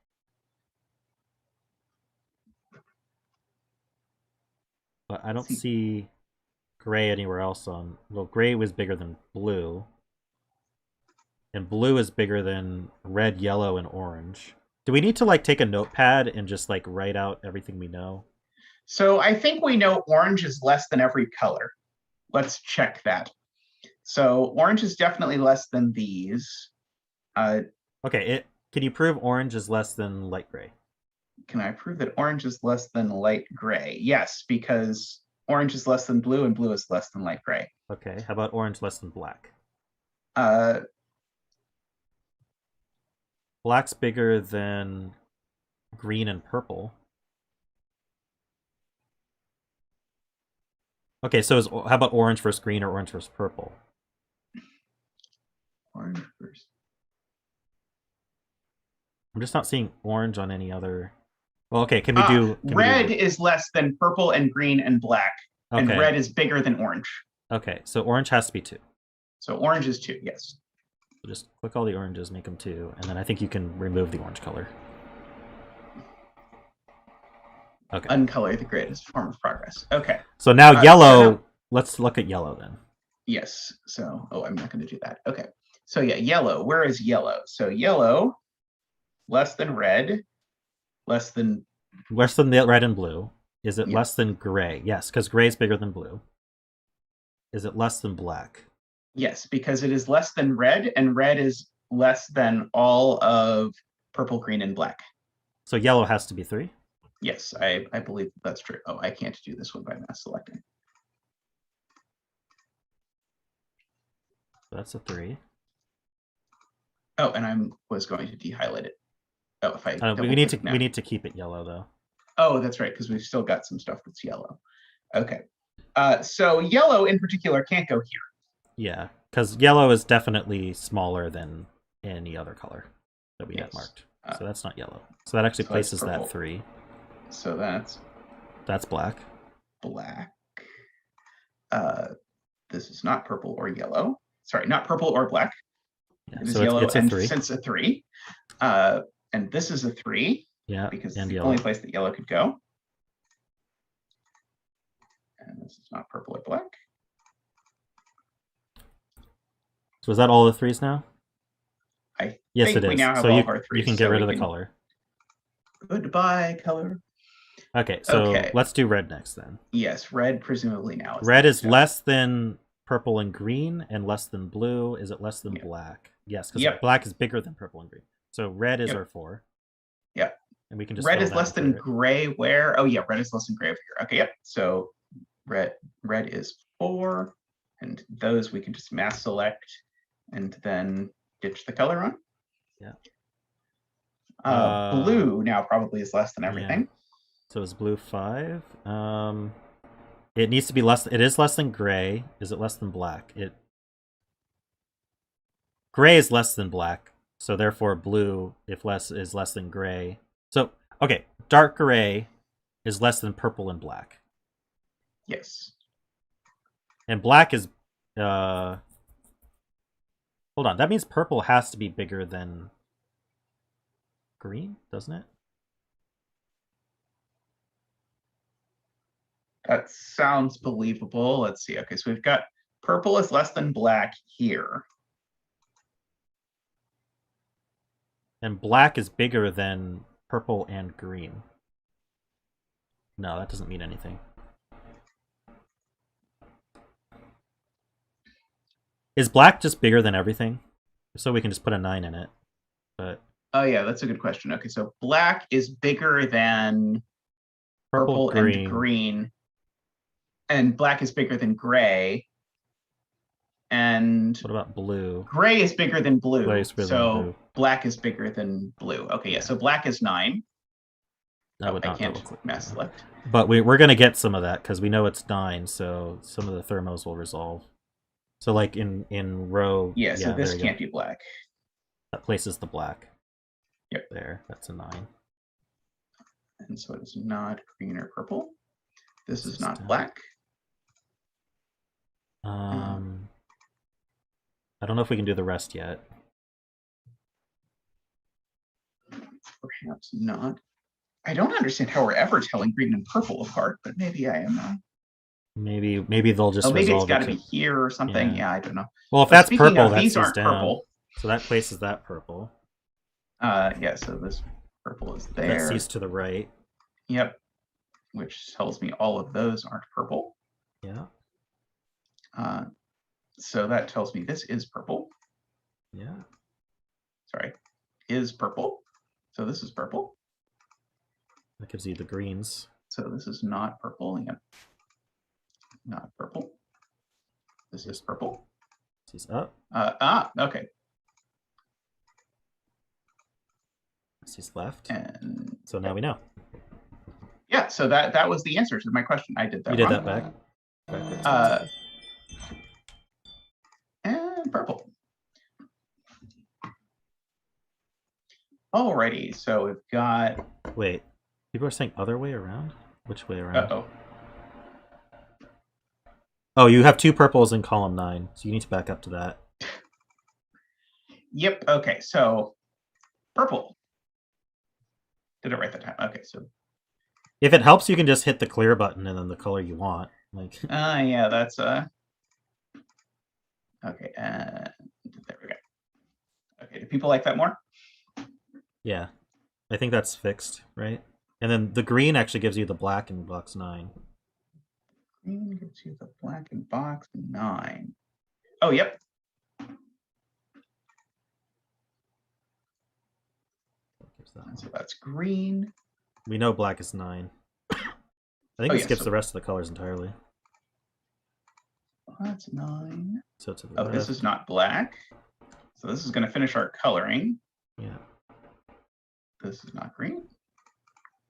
But I don't see gray anywhere else on... Well, gray was bigger than blue. And blue is bigger than red, yellow, and orange. Do we need to like take a notepad and just like write out everything we know? So I think we know orange is less than every color. Let's check that. So orange is definitely less than these. Okay, can you prove orange is less than light gray? Can I prove that orange is less than light gray? Yes, because orange is less than blue and blue is less than light gray. Okay, how about orange less than black? Black's bigger than green and purple. Okay, so how about orange versus green or orange versus purple? Orange versus... I'm just not seeing orange on any other... Well, okay, can we do... red is less than purple and green and black, and red is bigger than orange. Okay, so orange has to be 2. So orange is 2, yes. So just click all the oranges, make them 2, and then I think you can remove the orange color. Okay. Uncolor the greatest form of progress. Okay. So now yellow, let's look at yellow then. Yes, so, I'm not going to do that. Okay. So yeah, yellow, where is yellow? So yellow, less than red, less than the red and blue. Is it less than gray? Yes, because gray is bigger than blue. Is it less than black? Yes, because it is less than red, and red is less than all of purple, green, and black. So yellow has to be 3? Yes, I believe that's true. Oh, I can't do this one by mass selecting. That's a 3. Oh, and I was going to de-highlight it. Oh, if I we need to keep it yellow though. Oh, that's right, because we've still got some stuff that's yellow. Okay. So yellow in particular can't go here. Yeah, because yellow is definitely smaller than any other color that we had marked. So that's not yellow. So that actually places that 3. So that's black. Black. This is not purple or yellow. Sorry, not purple or black. Yeah, it is so yellow it's a and 3. since a 3. And this is a 3. Yeah, because and it's the yellow. only place that yellow could go. And this is not purple or black. So is that all the 3s now? Yes, it is. We now have so all of our 3s. You can get rid of the color. Goodbye, color. Okay, so let's do red next then. Yes, red presumably now. Red is less than purple and green and less than blue. Is it less than black? Yes, because black is bigger than purple and green. So red is our 4. Yep. And we can just red is less than gray where? Oh yeah, red is less than gray over here. Okay, yep. So red is 4, and those we can just mass select and then ditch the color on. Yeah. Blue now probably is less than everything. Yeah. So is blue 5? It needs to be less. It is less than gray. Is it less than black? Gray is less than black. So therefore blue, if less, is less than gray. So, okay, dark gray is less than purple and black. Yes. And black is, hold on, that means purple has to be bigger than green, doesn't it? That sounds believable. Let's see. Okay, so we've got purple is less than black here. And black is bigger than purple and green. No, that doesn't mean anything. Is black just bigger than everything? So we can just put a 9 in it. But oh yeah, that's a good question. Okay, so black is bigger than purple and green. And black is bigger than gray. And what about blue? Gray is bigger than blue. Bigger so than blue. Black is bigger than blue. Okay, yeah. So black is 9. That would not I can't mass select. But we're going to get some of that because we know it's 9. So some of the thermos will resolve. So like in row. Yeah, so this there you can't go. be black. That places the black. Yep. There, that's a 9. And so it is not green or purple. This is This not down. black. I don't know if we can do the rest yet. Perhaps not. I don't understand how we're ever telling green and purple apart, but maybe I am. Maybe they'll just Oh, maybe it's resolve got to it be here or something. Yeah. Yeah, I don't know. Well, if But that's speaking purple, of, that these stays aren't down. purple. So that places that purple. Yeah, so this purple is there. That sees to the right. Yep. Which tells me all of those aren't purple. Yeah. So that tells me this is purple. Yeah. Sorry, is purple. So this is purple. That gives you the greens. So this is not purple. Yep. Not purple. This is purple. Sees up. Okay. Sees left. And so now we know. Yeah, so that was the answer to my question. I did that. You did wrong. that backwards. And purple. Alrighty, so we've got. Wait, people are saying other way around? Which way around? Uh-oh. Oh, you have 2 purples in column 9, so you need to back up to that. Yep, okay, so purple. Did it right that time. Okay, so. If it helps, you can just hit the clear button and then the color you want. Like. Yeah, that's okay, there we go. Okay, do people like that more? Yeah, I think that's fixed, right? And then the green actually gives you the black in box 9. Green gives you the black in box 9. Oh, yep. So that's green. We know black is 9. I think it skips the rest of the colors entirely. That's 9. So to the left. This is not black. So this is going to finish our coloring. Yeah. This is not green.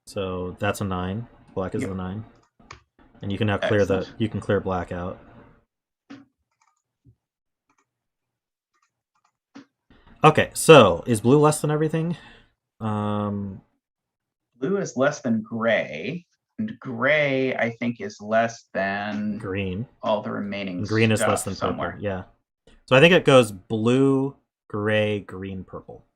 So that's a 9. Black is the 9. And you can now clear you can clear black out. Okay, so is blue less than everything? Blue is less than gray, and gray I think is less than green. All the remaining green stuff is less than somewhere. Purple. Yeah. So I think it goes blue, gray, green, purple.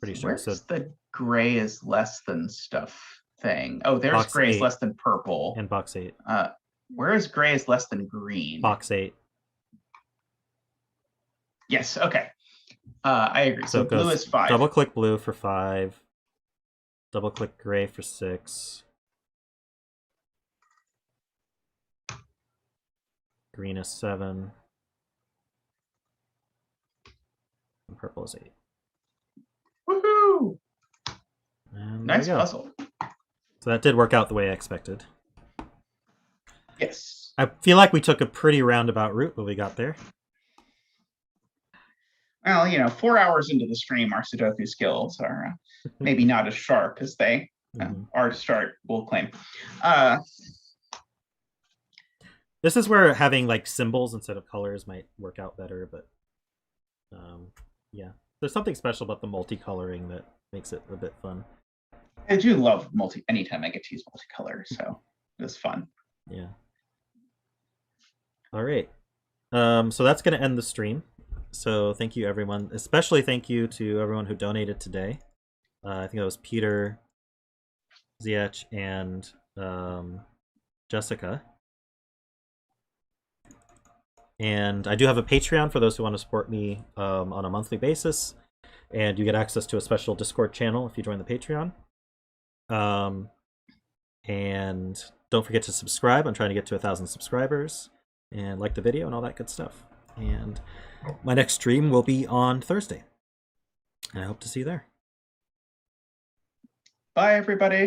Pretty sure. Where's the gray is less than stuff thing? Oh, there's box gray 8. is less than purple. And box 8. Where is gray is less than green? Box 8. Yes. Okay. I agree. So blue is 5. Double click blue for 5. Double click gray for 6. Green is 7. And purple is 8. Woohoo! And nice puzzle. So that did work out the way I expected. Yes. I feel like we took a pretty roundabout route, but we got there. Well, 4 hours into the stream, our Sudoku skills are maybe not as sharp as they are to start, we'll claim. This is where having like symbols instead of colors might work out better, but yeah. There's something special about the multicoloring that makes it a bit fun. I do love anytime I get to use multicolor, so it's fun. Yeah. All right. So that's going to end the stream. So thank you, everyone. Especially thank you to everyone who donated today. I think that was Peter, Ziech, and Jessica. And I do have a Patreon for those who want to support me on a monthly basis. And you get access to a special Discord channel if you join the Patreon. And don't forget to subscribe. I'm trying to get to 1,000 subscribers. And like the video and all that good stuff. And my next stream will be on Thursday. And I hope to see you there. Bye, everybody.